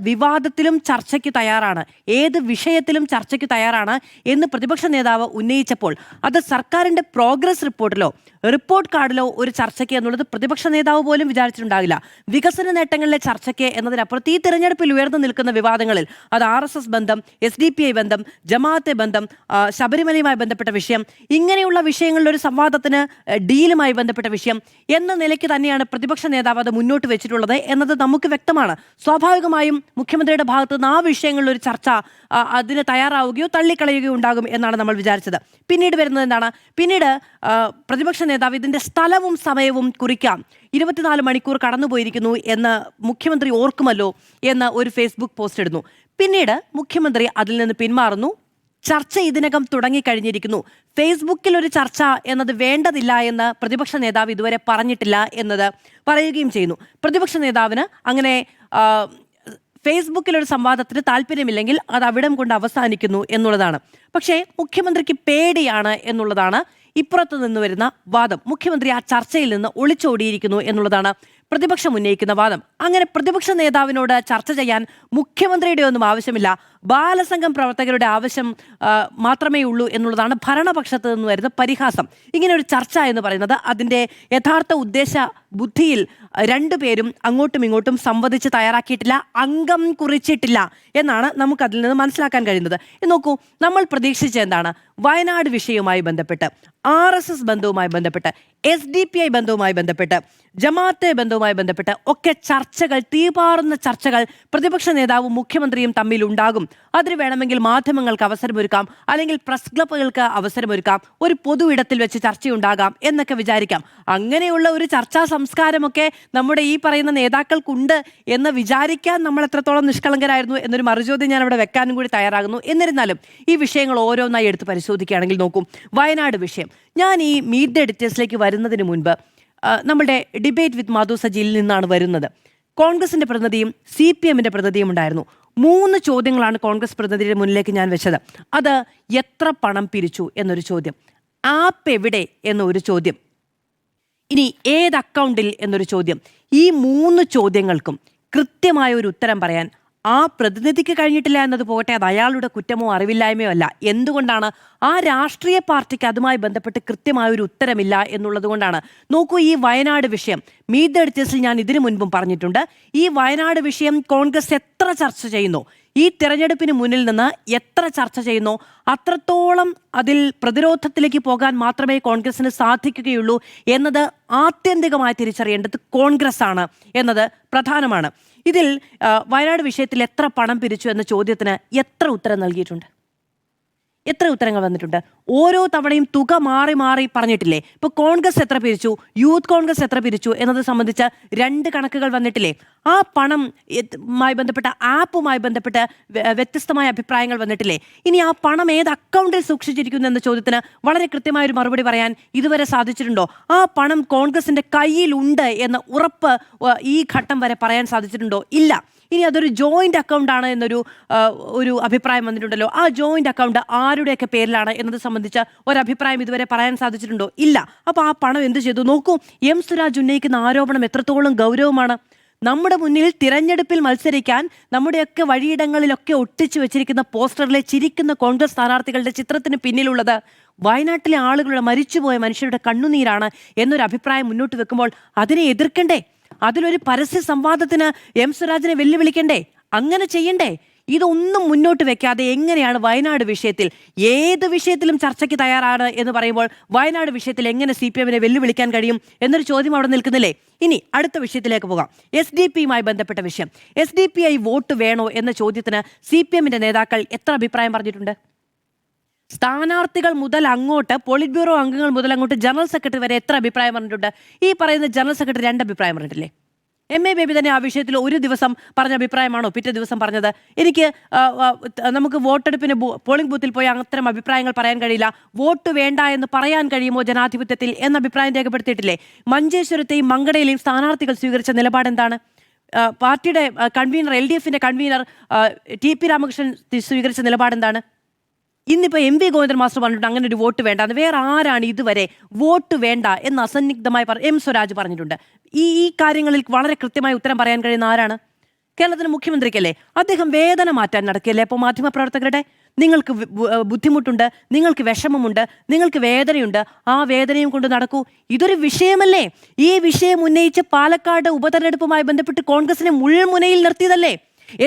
വിവാദത്തിലും ചർച്ചയ്ക്ക് തയ്യാറാണ്, ഏത് വിഷയത്തിലും ചർച്ചയ്ക്ക് തയ്യാറാണ് എന്ന് പ്രതിപക്ഷ നേതാവ് ഉന്നയിച്ചപ്പോൾ അത് സർക്കാരിൻ്റെ പ്രോഗ്രസ് റിപ്പോർട്ട് കാർഡിലോ ഒരു ചർച്ചയ്ക്ക് എന്നുള്ളത് പ്രതിപക്ഷ നേതാവ് പോലും വിചാരിച്ചിട്ടുണ്ടാകില്ല. വികസന നേട്ടങ്ങളിലെ ചർച്ചയ്ക്ക് എന്നതിനപ്പുറത്ത് ഈ തിരഞ്ഞെടുപ്പിൽ ഉയർന്നു നിൽക്കുന്ന വിവാദങ്ങളിൽ അത് RSS ബന്ധം, SDPI ബന്ധം, ജമാഅത്തെ ബന്ധം, ശബരിമലയുമായി ബന്ധപ്പെട്ട വിഷയം, ഇങ്ങനെയുള്ള വിഷയങ്ങളിലൊരു ഒരു സംവാദത്തിന് ഡീലുമായി ബന്ധപ്പെട്ട വിഷയം എന്ന നിലയ്ക്ക് തന്നെയാണ് പ്രതിപക്ഷ നേതാവ് അത് മുന്നോട്ട് വെച്ചിട്ടുള്ളത് എന്നത് നമുക്ക് വ്യക്തമാണ്. സ്വാഭാവികമായും മുഖ്യമന്ത്രിയുടെ ഭാഗത്ത് നിന്ന് ആ വിഷയങ്ങളിൽ ഒരു ചർച്ച അതിന് തയ്യാറാവുകയോ തള്ളിക്കളയുകയോ ഉണ്ടാകും എന്നാണ് നമ്മൾ വിചാരിച്ചത്. പിന്നീട് വരുന്നത് എന്താണ്? പിന്നീട് പ്രതിപക്ഷ നേതാവ് ഇതിൻ്റെ സ്ഥലവും സമയവും കുറിക്കാം, 24 മണിക്കൂർ കടന്നുപോയിരിക്കുന്നു എന്ന് മുഖ്യമന്ത്രി ഓർക്കുമല്ലോ എന്ന് ഒരു ഫേസ്ബുക്ക് പോസ്റ്റ് ഇടുന്നു. പിന്നീട് മുഖ്യമന്ത്രി അതിൽ നിന്ന് പിന്മാറുന്നു. ചർച്ച ഇതിനകം തുടങ്ങിക്കഴിഞ്ഞിരിക്കുന്നു. ഫേസ്ബുക്കിൽ ഒരു ചർച്ച എന്നത് വേണ്ടതില്ല എന്ന് പ്രതിപക്ഷ നേതാവ് ഇതുവരെ പറഞ്ഞിട്ടില്ല എന്നത് പറയുകയും ചെയ്യുന്നു. പ്രതിപക്ഷ നേതാവിന് അങ്ങനെ ഫേസ്ബുക്കിലൊരു സംവാദത്തിന് താല്പര്യമില്ലെങ്കിൽ അത് അവിടം കൊണ്ട് അവസാനിക്കുന്നു എന്നുള്ളതാണ്. പക്ഷേ മുഖ്യമന്ത്രിക്ക് പേടിയാണ് എന്നുള്ളതാണ് ഇപ്പുറത്തു നിന്ന് വരുന്ന വാദം. മുഖ്യമന്ത്രി ആ ചർച്ചയിൽ നിന്ന് ഒളിച്ചോടിയിരിക്കുന്നു എന്നുള്ളതാണ് പ്രതിപക്ഷം ഉന്നയിക്കുന്ന വാദം. അങ്ങനെ പ്രതിപക്ഷ നേതാവിനോട് ചർച്ച ചെയ്യാൻ മുഖ്യമന്ത്രിയുടെ ഒന്നും ആവശ്യമില്ല, ബാലസംഘം പ്രവർത്തകരുടെ ആവശ്യം മാത്രമേ ഉള്ളൂ എന്നുള്ളതാണ് ഭരണപക്ഷത്ത് നിന്ന് വരുന്ന പരിഹാസം. ഇങ്ങനെ ഒരു ചർച്ച എന്ന് പറയുന്നത് അതിൻ്റെ യഥാർത്ഥ ഉദ്ദേശ ബുദ്ധിയിൽ രണ്ടുപേരും അങ്ങോട്ടും ഇങ്ങോട്ടും സംവദിച്ച് തയ്യാറാക്കിയിട്ടില്ല, അംഗം കുറിച്ചിട്ടില്ല എന്നാണ് നമുക്കതിൽ നിന്ന് മനസ്സിലാക്കാൻ കഴിയുന്നത്. നോക്കൂ, നമ്മൾ പ്രതീക്ഷിച്ച എന്താണ്? വയനാട് വിഷയവുമായി ബന്ധപ്പെട്ട്, RSS ബന്ധവുമായി ബന്ധപ്പെട്ട്, SDPI ബന്ധവുമായി ബന്ധപ്പെട്ട്, ജമാഅത്തെ ബന്ധവുമായി ബന്ധപ്പെട്ട് ഒക്കെ ചർച്ചകൾ, തീപാറുന്ന ചർച്ചകൾ പ്രതിപക്ഷ നേതാവും മുഖ്യമന്ത്രിയും തമ്മിൽ ഉണ്ടാകും. അതിന് വേണമെങ്കിൽ മാധ്യമങ്ങൾക്ക് അവസരമൊരുക്കാം, അല്ലെങ്കിൽ പ്രസ് ക്ലബ്ബുകൾക്ക് അവസരമൊരുക്കാം, ഒരു പൊതു ഇടത്തിൽ വെച്ച് ചർച്ചയുണ്ടാകാം എന്നൊക്കെ വിചാരിക്കാം. അങ്ങനെയുള്ള ഒരു ചർച്ചാ സംസ്കാരമൊക്കെ നമ്മുടെ ഈ പറയുന്ന നേതാക്കൾക്കുണ്ട് എന്ന് വിചാരിക്കാൻ നമ്മൾ എത്രത്തോളം നിഷ്കളങ്കരായിരുന്നു എന്നൊരു മറുചോദ്യം ഞാൻ അവിടെ വെക്കാനും കൂടി തയ്യാറാകുന്നു. എന്നിരുന്നാലും ഈ വിഷയങ്ങൾ ഓരോന്നായി എടുത്ത് പരിശോധിക്കുകയാണെങ്കിൽ നോക്കും, വയനാട് വിഷയം. ഞാൻ ഈ മീറ്റ് ദ എഡിറ്റേഴ്സിലേക്ക് വരുന്നതിന് മുൻപ് നമ്മുടെ ഡിബേറ്റ് വിത്ത് മാധു സജിയിൽ നിന്നാണ് വരുന്നത്. കോൺഗ്രസിന്റെ പ്രതിനിധിയും CPMന്റെ പ്രതിനിധിയും ഉണ്ടായിരുന്നു. 3 ചോദ്യങ്ങളാണ് കോൺഗ്രസ് പ്രതിനിധിയുടെ മുന്നിലേക്ക് ഞാൻ വെച്ചത്. അത് എത്ര പണം പിരിച്ചു എന്നൊരു ചോദ്യം, ആപ്പ് എവിടെ എന്നൊരു ചോദ്യം, ഇനി ഏത് അക്കൗണ്ടിൽ എന്നൊരു ചോദ്യം. ഈ 3 ചോദ്യങ്ങൾക്കും കൃത്യമായ ഒരു ഉത്തരം പറയാൻ ആ പ്രതിനിധിക്ക് കഴിഞ്ഞിട്ടില്ല എന്നത് പോകട്ടെ, അത് അയാളുടെ കുറ്റമോ അറിവില്ലായ്മയോ അല്ല. എന്തുകൊണ്ടാണ്? ആ രാഷ്ട്രീയ പാർട്ടിക്ക് അതുമായി ബന്ധപ്പെട്ട് കൃത്യമായ ഒരു ഉത്തരമില്ല എന്നുള്ളത് കൊണ്ടാണ്. നോക്കൂ, ഈ വയനാട് വിഷയം മീറ്റ് ദ എഡിറ്റേഴ്സിൽ ഞാൻ ഇതിനു മുൻപും പറഞ്ഞിട്ടുണ്ട്. ഈ വയനാട് വിഷയം കോൺഗ്രസ് എത്ര ചർച്ച ചെയ്യുന്നു, ഈ തിരഞ്ഞെടുപ്പിന് മുന്നിൽ നിന്ന് എത്ര ചർച്ച ചെയ്യുന്നു, അത്രത്തോളം അതിൽ പ്രതിരോധത്തിലേക്ക് പോകാൻ മാത്രമേ കോൺഗ്രസിന് സാധിക്കുകയുള്ളൂ എന്നത് ആത്യന്തികമായി തിരിച്ചറിയേണ്ടത് കോൺഗ്രസ് ആണ് എന്നത് പ്രധാനമാണ്. ഇതിൽ വയനാട് വിഷയത്തിൽ എത്ര പണം പിരിച്ചു എന്ന ചോദ്യത്തിന് എത്ര ഉത്തരം നൽകിയിട്ടുണ്ട്? എത്ര ഉത്തരങ്ങൾ വന്നിട്ടുണ്ട്? ഓരോ തവണയും തുക മാറി മാറി പറഞ്ഞിട്ടില്ലേ? ഇപ്പൊ കോൺഗ്രസ് എത്ര പിരിച്ചു, യൂത്ത് കോൺഗ്രസ് എത്ര പിരിച്ചു എന്നത് സംബന്ധിച്ച് 2 കണക്കുകൾ വന്നിട്ടില്ലേ? ആ പണം മായി ബന്ധപ്പെട്ട ആപ്പുമായി ബന്ധപ്പെട്ട് വ്യത്യസ്തമായ അഭിപ്രായങ്ങൾ വന്നിട്ടില്ലേ? ഇനി ആ പണം ഏത് അക്കൗണ്ടിൽ സൂക്ഷിച്ചിരിക്കുന്നു എന്ന ചോദ്യത്തിന് വളരെ കൃത്യമായ ഒരു മറുപടി പറയാൻ ഇതുവരെ സാധിച്ചിട്ടുണ്ടോ? ആ പണം കോൺഗ്രസിന്റെ കയ്യിലുണ്ട് എന്ന ഉറപ്പ് ഈ ഘട്ടം വരെ പറയാൻ സാധിച്ചിട്ടുണ്ടോ? ഇല്ല. ഇനി അതൊരു ജോയിന്റ് അക്കൗണ്ട് ആണ് എന്നൊരു ഒരു അഭിപ്രായം വന്നിട്ടുണ്ടല്ലോ. ആ ജോയിന്റ് അക്കൗണ്ട് ആരുടെയൊക്കെ പേരിലാണ് എന്നത് സംബന്ധിച്ച ഒരഭിപ്രായം ഇതുവരെ പറയാൻ സാധിച്ചിട്ടുണ്ടോ? ഇല്ല. അപ്പൊ ആ പണം എന്ത് ചെയ്തു? നോക്കൂ, എം സ്വരാജ് ഉന്നയിക്കുന്ന ആരോപണം എത്രത്തോളം ഗൗരവമാണ്. നമ്മുടെ മുന്നിൽ തിരഞ്ഞെടുപ്പിൽ മത്സരിക്കാൻ നമ്മുടെയൊക്കെ വഴിയിടങ്ങളിലൊക്കെ ഒട്ടിച്ചു വെച്ചിരിക്കുന്ന പോസ്റ്ററിലെ ചിരിക്കുന്ന കോൺഗ്രസ് സ്ഥാനാർത്ഥികളുടെ ചിത്രത്തിന് പിന്നിലുള്ളത് വയനാട്ടിലെ ആളുകളുടെ മരിച്ചുപോയ മനുഷ്യരുടെ കണ്ണുനീരാണ് എന്നൊരു അഭിപ്രായം മുന്നോട്ട് വെക്കുമ്പോൾ അതിനെ എതിർക്കണ്ടേ? അതിലൊരു പരസ്യ സംവാദത്തിന് എം സ്വരാജിനെ വെല്ലുവിളിക്കണ്ടേ? അങ്ങനെ ചെയ്യണ്ടേ? ഇതൊന്നും മുന്നോട്ട് വെക്കാതെ എങ്ങനെയാണ് വയനാട് വിഷയത്തിൽ, ഏത് വിഷയത്തിലും ചർച്ചയ്ക്ക് തയ്യാറാണ് എന്ന് പറയുമ്പോൾ വയനാട് വിഷയത്തിൽ എങ്ങനെ CPM-നെ വെല്ലുവിളിക്കാൻ കഴിയും എന്നൊരു ചോദ്യം അവിടെ നിൽക്കുന്നില്ലേ? ഇനി അടുത്ത വിഷയത്തിലേക്ക് പോകാം. SDP-യുമായി ബന്ധപ്പെട്ട വിഷയം. SDPI വോട്ട് വേണോ എന്ന ചോദ്യത്തിന് CPM-ന്റെ നേതാക്കൾ എത്ര അഭിപ്രായം പറഞ്ഞിട്ടുണ്ട്? സ്ഥാനാർത്ഥികൾ മുതൽ അങ്ങോട്ട്, പോളിറ്റ് ബ്യൂറോ അംഗങ്ങൾ മുതൽ അങ്ങോട്ട്, ജനറൽ സെക്രട്ടറി വരെ എത്ര അഭിപ്രായം പറഞ്ഞിട്ടുണ്ട്? ഈ പറയുന്ന ജനറൽ സെക്രട്ടറി 2 അഭിപ്രായം പറഞ്ഞിട്ടില്ലേ? MA ബേബി തന്നെ ആ വിഷയത്തിൽ ഒരു ദിവസം പറഞ്ഞ അഭിപ്രായമാണോ പിറ്റേ ദിവസം പറഞ്ഞത്? എനിക്ക് നമുക്ക് വോട്ടെടുപ്പിന് പോളിംഗ് ബൂത്തിൽ പോയി അത്തരം അഭിപ്രായങ്ങൾ പറയാൻ കഴിയില്ല, വോട്ട് വേണ്ട എന്ന് പറയാൻ കഴിയുമോ ജനാധിപത്യത്തിൽ എന്ന അഭിപ്രായം രേഖപ്പെടുത്തിയിട്ടില്ലേ? മഞ്ചേശ്വരത്തെയും മങ്കടയിലെയും സ്ഥാനാർത്ഥികൾ സ്വീകരിച്ച നിലപാട് എന്താണ്? പാർട്ടിയുടെ കൺവീനർ, LDF-ന്റെ കൺവീനർ TP രാമകൃഷ്ണൻ സ്വീകരിച്ച നിലപാട് എന്താണ്? ഇന്നിപ്പോൾ MV ഗോവിന്ദൻ മാസ്റ്റർ പറഞ്ഞിട്ടുണ്ട് അങ്ങനെ ഒരു വോട്ട് വേണ്ട. വേറെ ആരാണ് ഇതുവരെ വോട്ട് വേണ്ട എന്ന് അസന്നിഗ്ധമായി എം സ്വരാജ് പറഞ്ഞിട്ടുണ്ട്? ഈ കാര്യങ്ങളിൽ വളരെ കൃത്യമായി ഉത്തരം പറയാൻ കഴിയുന്ന ആരാണ്? കേരളത്തിന് മുഖ്യമന്ത്രിക്കല്ലേ? അദ്ദേഹം വേദന മാറ്റാൻ നടക്കുകയല്ലേ? അപ്പോൾ മാധ്യമപ്രവർത്തകരുടെ നിങ്ങൾക്ക് ബുദ്ധിമുട്ടുണ്ട്, നിങ്ങൾക്ക് വിഷമമുണ്ട്, നിങ്ങൾക്ക് വേദനയുണ്ട്, ആ വേദനയും കൊണ്ട് നടക്കൂ. ഇതൊരു വിഷയമല്ലേ? ഈ വിഷയം ഉന്നയിച്ച് പാലക്കാട് ഉപതെരഞ്ഞെടുപ്പുമായി ബന്ധപ്പെട്ട് കോൺഗ്രസിനെ മുൾമുനയിൽ നിർത്തിയതല്ലേ?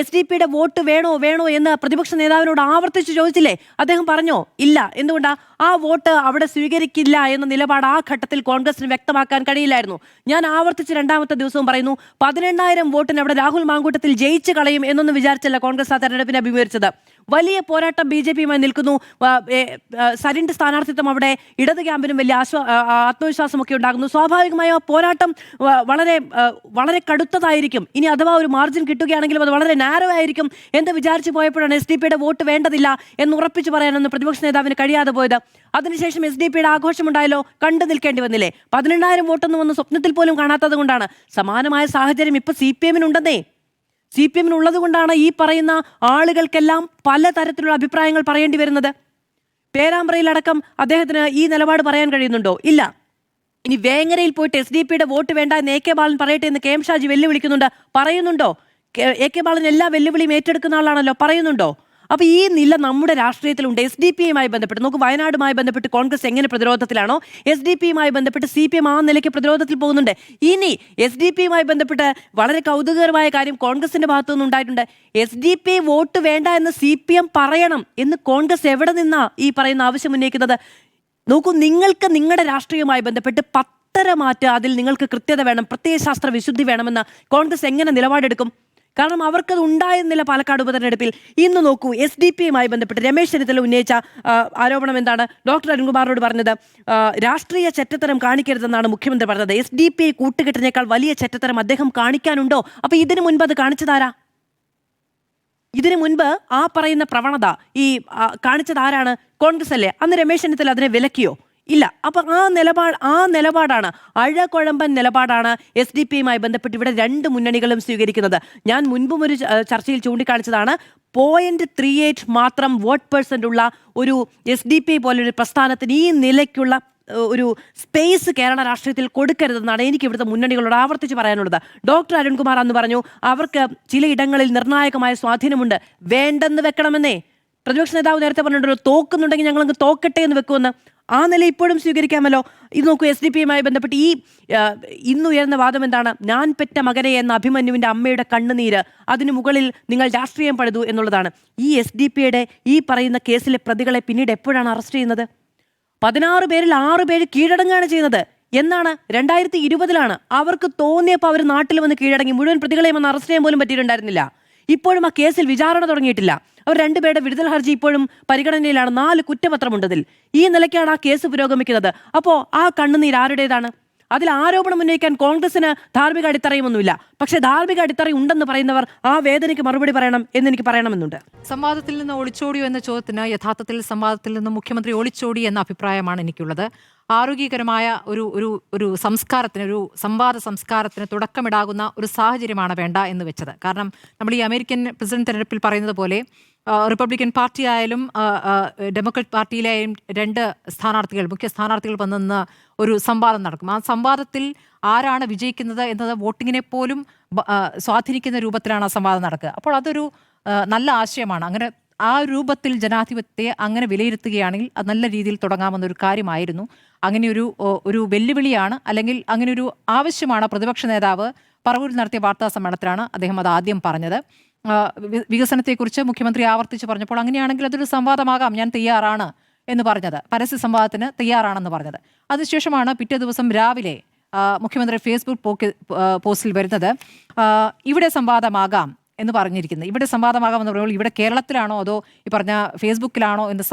SDP-യുടെ വോട്ട് വേണോ വേണോ എന്ന് പ്രതിപക്ഷ നേതാവിനോട് ആവർത്തിച്ച് ചോദിച്ചില്ലേ? അദ്ദേഹം പറഞ്ഞോ? ഇല്ല. എന്തുകൊണ്ടാ? ആ വോട്ട് അവിടെ സ്വീകരിക്കില്ല എന്ന നിലപാട് ആ ഘട്ടത്തിൽ കോൺഗ്രസിന് വ്യക്തമാക്കാൻ കഴിയില്ലായിരുന്നു. ഞാൻ ആവർത്തിച്ച് 2ാമത്തെ ദിവസവും പറയുന്നു, 18,000 വോട്ടിന് അവിടെ രാഹുൽ മാങ്കൂട്ടത്തിൽ ജയിച്ചു കളയും എന്നൊന്നും വിചാരിച്ചല്ല കോൺഗ്രസ് ആ തെരഞ്ഞെടുപ്പിനെ അഭിമുഖീകരിച്ചത്. വലിയ പോരാട്ടം BJP-യുമായി നിൽക്കുന്നു. സരിന്റെ സ്ഥാനാർത്ഥിത്വം അവിടെ ഇടത് ക്യാമ്പിനും വലിയ ആത്മവിശ്വാസമൊക്കെ ഉണ്ടാകുന്നു. സ്വാഭാവികമായും ആ പോരാട്ടം വളരെ വളരെ കടുത്തതായിരിക്കും. ഇനി അഥവാ ഒരു മാർജിൻ കിട്ടുകയാണെങ്കിലും അത് വളരെ നാരോ ആയിരിക്കും എന്ന് വിചാരിച്ചു പോയപ്പോഴാണ് SDP-യുടെ വോട്ട് വേണ്ടതില്ല എന്ന് ഉറപ്പിച്ചു പറയാനൊന്നും പ്രതിപക്ഷ നേതാവിന് കഴിയാതെ പോയത്. അതിനുശേഷം SDP-യുടെ ആഘോഷമുണ്ടായല്ലോ, കണ്ടു നിൽക്കേണ്ടി വന്നില്ലേ? 18,000 വോട്ടൊന്നും ഒന്ന് സ്വപ്നത്തിൽ പോലും കാണാത്തത് കൊണ്ടാണ്. സമാനമായ സാഹചര്യം ഇപ്പൊ CPM-നുണ്ടെന്നേ. CPM-നുള്ളത് കൊണ്ടാണ് ഈ പറയുന്ന ആളുകൾക്കെല്ലാം പലതരത്തിലുള്ള അഭിപ്രായങ്ങൾ പറയേണ്ടി വരുന്നത്. പേരാമ്പ്രയിലടക്കം അദ്ദേഹത്തിന് ഈ നിലപാട് പറയാൻ കഴിയുന്നുണ്ടോ? ഇല്ല. ഇനി വേങ്ങരയിൽ പോയിട്ട് SDP-യുടെ വോട്ട് വേണ്ട എന്ന് AK ബാലൻ പറയട്ടെ എന്ന് KM ഷാജി വെല്ലുവിളിക്കുന്നുണ്ട്. പറയുന്നുണ്ടോ? AK ബാലൻ എല്ലാ വെല്ലുവിളിയും ഏറ്റെടുക്കുന്ന ആളാണല്ലോ. പറയുന്നുണ്ടോ? അപ്പൊ ഈ നില നമ്മുടെ രാഷ്ട്രീയത്തിലുണ്ട്. SDP-യുമായി ബന്ധപ്പെട്ട് നമുക്ക് വയനാടുമായി ബന്ധപ്പെട്ട് കോൺഗ്രസ് എങ്ങനെ പ്രതിരോധത്തിലാണോ, SDP-യുമായി ബന്ധപ്പെട്ട് CPM ആ നിലയ്ക്ക് പ്രതിരോധത്തിൽ പോകുന്നുണ്ട്. ഇനി SDP-യുമായി ബന്ധപ്പെട്ട് വളരെ കൗതുകകരമായ കാര്യം കോൺഗ്രസിന്റെ ഭാഗത്തു നിന്നുണ്ടായിട്ടുണ്ട്. SDP വോട്ട് വേണ്ട എന്ന് CPM പറയണം എന്ന് കോൺഗ്രസ് എവിടെ നിന്നാ ഈ പറയുന്ന ആവശ്യം ഉന്നയിക്കുന്നത്? നോക്കൂ, നിങ്ങൾക്ക് നിങ്ങളുടെ രാഷ്ട്രീയവുമായി ബന്ധപ്പെട്ട് പത്തരമാറ്റ്, അതിൽ നിങ്ങൾക്ക് കൃത്യത വേണം, പ്രത്യയശാസ്ത്ര വിശുദ്ധി വേണമെന്ന് കോൺഗ്രസ് എങ്ങനെ നിലപാടെടുക്കും? കാരണം അവർക്കത് ഉണ്ടായിരുന്നില്ല പാലക്കാട് ഉപതെരഞ്ഞെടുപ്പിൽ. ഇന്ന് നോക്കൂ, SDP-യുമായി ബന്ധപ്പെട്ട് രമേശ് ചെന്നിത്തല ഉന്നയിച്ച ആരോപണം എന്താണ്? ഡോക്ടർ അരുൺകുമാറിനോട് പറഞ്ഞത് രാഷ്ട്രീയ ചെറ്റത്തരം കാണിക്കരുതെന്നാണ് മുഖ്യമന്ത്രി പറഞ്ഞത്. SDP കൂട്ടുകെട്ടിനേക്കാൾ വലിയ ചെറ്റത്തരം അദ്ദേഹം കാണിക്കാനുണ്ടോ? അപ്പൊ ഇതിനു മുൻപ് അത് കാണിച്ചതാരാ? ഇതിനു മുൻപ് ആ പറയുന്ന പ്രവണത കാണിച്ചത് ആരാണ്? കോൺഗ്രസ് അല്ലേ? അന്ന് രമേശ് ചെന്നിത്തല അതിനെ വിലക്കിയോ? ഇല്ല. അപ്പൊ ആ നിലപാടാണ്, അഴകുഴമ്പൻ നിലപാടാണ് SDP-യുമായി ബന്ധപ്പെട്ട് ഇവിടെ 2 മുന്നണികളും സ്വീകരിക്കുന്നത്. ഞാൻ മുൻപും ഒരു ചർച്ചയിൽ ചൂണ്ടിക്കാണിച്ചതാണ്, 0.38 മാത്രം വോട്ട് % ഉള്ള ഒരു SDP പോലൊരു പ്രസ്ഥാനത്തിന് ഈ നിലയ്ക്കുള്ള ഒരു സ്പേസ് കേരള രാഷ്ട്രീയത്തിൽ കൊടുക്കരുതെന്നാണ് എനിക്ക് ഇവിടുത്തെ മുന്നണികളോട് ആവർത്തിച്ച് പറയാനുള്ളത്. ഡോക്ടർ അരുൺകുമാർ അന്ന് പറഞ്ഞു അവർക്ക് ചിലയിടങ്ങളിൽ നിർണായകമായ സ്വാധീനമുണ്ട്, വേണ്ടെന്ന് വെക്കണമെന്നേ. പ്രതിപക്ഷ നേതാവ് നേരത്തെ പറഞ്ഞിട്ടുണ്ടല്ലോ, തോക്കുന്നുണ്ടെങ്കിൽ ഞങ്ങളങ്ങ് തോക്കട്ടെ എന്ന് വെക്കുമെന്ന്. ആ നില ഇപ്പോഴും സ്വീകരിക്കാമല്ലോ. ഇത് നോക്കൂ, SDP-യുമായി ബന്ധപ്പെട്ട് ഇന്നുയർന്ന വാദം എന്താണ്? ഞാൻ പെറ്റ മകനെ എന്ന അഭിമന്യുവിന്റെ അമ്മയുടെ കണ്ണുനീര്, അതിനു മുകളിൽ നിങ്ങൾ രാഷ്ട്രീയം പഴുതു എന്നുള്ളതാണ്. ഈ SDP-യുടെ ഈ പറയുന്ന കേസിലെ പ്രതികളെ പിന്നീട് എപ്പോഴാണ് അറസ്റ്റ് ചെയ്യുന്നത്? 16 പേരിൽ 6 പേര് കീഴടങ്ങുകയാണ് ചെയ്യുന്നത്. എന്നാണ്? 2020-ലാണ്. അവർക്ക് തോന്നിയപ്പോൾ അവർ നാട്ടിൽ വന്ന് കീഴടങ്ങി. മുഴുവൻ പ്രതികളെയും വന്ന് അറസ്റ്റ് ചെയ്യാൻ പോലും പറ്റിയിട്ടുണ്ടായിരുന്നില്ല. ഇപ്പോഴും ആ കേസിൽ വിചാരണ തുടങ്ങിയിട്ടില്ല. അവർ രണ്ടുപേരുടെ വിടുതൽ ഹർജി ഇപ്പോഴും പരിഗണനയിലാണ്. 4 കുറ്റപത്രമുണ്ടതിൽ. ഈ നിലയ്ക്കാണ് ആ കേസ് പുരോഗമിക്കുന്നത്. അപ്പോൾ ആ കണ്ണുനീർ ആരുടേതാണ്? അതിൽ ആരോപണം ഉന്നയിക്കാൻ കോൺഗ്രസിന് ധാർമ്മിക അടിത്തറയുമൊന്നുമില്ല. പക്ഷേ ധാർമ്മിക അടിത്തറ ഉണ്ടെന്ന് പറയുന്നവർ ആ വേദനയ്ക്ക് മറുപടി പറയണം എന്നെനിക്ക് പറയണമെന്നുണ്ട്. സംവാദത്തിൽ നിന്ന് ഒളിച്ചോടിയോ എന്ന ചോദ്യത്തിന് യഥാർത്ഥത്തിൽ സംവാദത്തിൽ നിന്ന് മുഖ്യമന്ത്രി ഒളിച്ചോടി എന്ന അഭിപ്രായമാണ് എനിക്കുള്ളത്. ആരോഗ്യകരമായ ഒരു സംസ്കാരത്തിന്, ഒരു സംവാദ സംസ്കാരത്തിന് തുടക്കമിടാകുന്ന ഒരു സാഹചര്യമാണ് വേണ്ട എന്ന് വെച്ചത്. കാരണം നമ്മൾ ഈ അമേരിക്കൻ പ്രസിഡന്റ് തെരഞ്ഞെടുപ്പിൽ പറയുന്നത് പോലെ റിപ്പബ്ലിക്കൻ പാർട്ടി ആയാലും ഡെമോക്രാറ്റ് പാർട്ടിയിലെയും 2 സ്ഥാനാർത്ഥികൾ, മുഖ്യ സ്ഥാനാർത്ഥികൾ വന്നെന്ന് ഒരു സംവാദം നടക്കും. ആ സംവാദത്തിൽ ആരാണ് വിജയിക്കുന്നത് എന്നത് വോട്ടിങ്ങിനെ പോലും സ്വാധീനിക്കുന്ന രൂപത്തിലാണ് ആ സംവാദം നടക്കുക. അപ്പോൾ അതൊരു നല്ല ആശയമാണ്. അങ്ങനെ ആ രൂപത്തിൽ ജനാധിപത്യത്തെ അങ്ങനെ വിലയിരുത്തുകയാണെങ്കിൽ അത് നല്ല രീതിയിൽ തുടങ്ങാമെന്നൊരു കാര്യമായിരുന്നു. അങ്ങനെയൊരു വെല്ലുവിളിയാണ്, അല്ലെങ്കിൽ അങ്ങനെയൊരു ആവശ്യമാണ് പ്രതിപക്ഷ നേതാവ് പറവൂരിൽ നടത്തിയ വാർത്താ സമ്മേളനത്തിലാണ് അദ്ദേഹം അത് ആദ്യം പറഞ്ഞത്. വികസനത്തെക്കുറിച്ച് മുഖ്യമന്ത്രി ആവർത്തിച്ച് പറഞ്ഞപ്പോൾ അങ്ങനെയാണെങ്കിൽ അതൊരു സംവാദമാകാം, ഞാൻ തയ്യാറാണ് എന്ന് പറഞ്ഞത്, പരസ്യ സംവാദത്തിന് തയ്യാറാണെന്ന് പറഞ്ഞത്. അതിനുശേഷമാണ് പിറ്റേ ദിവസം രാവിലെ മുഖ്യമന്ത്രി ഫേസ്ബുക്ക് പോസ്റ്റിൽ വരുന്നത് ഇവിടെ സംവാദമാകാം എന്ന് പറഞ്ഞിരിക്കുന്നത്. ഇവിടെ സംവാദമാകാമെന്ന് പറയുമ്പോൾ ഇവിടെ കേരളത്തിലാണോ അതോ ഈ പറഞ്ഞ ഫേസ്ബുക്കിലാണോ എന്ന്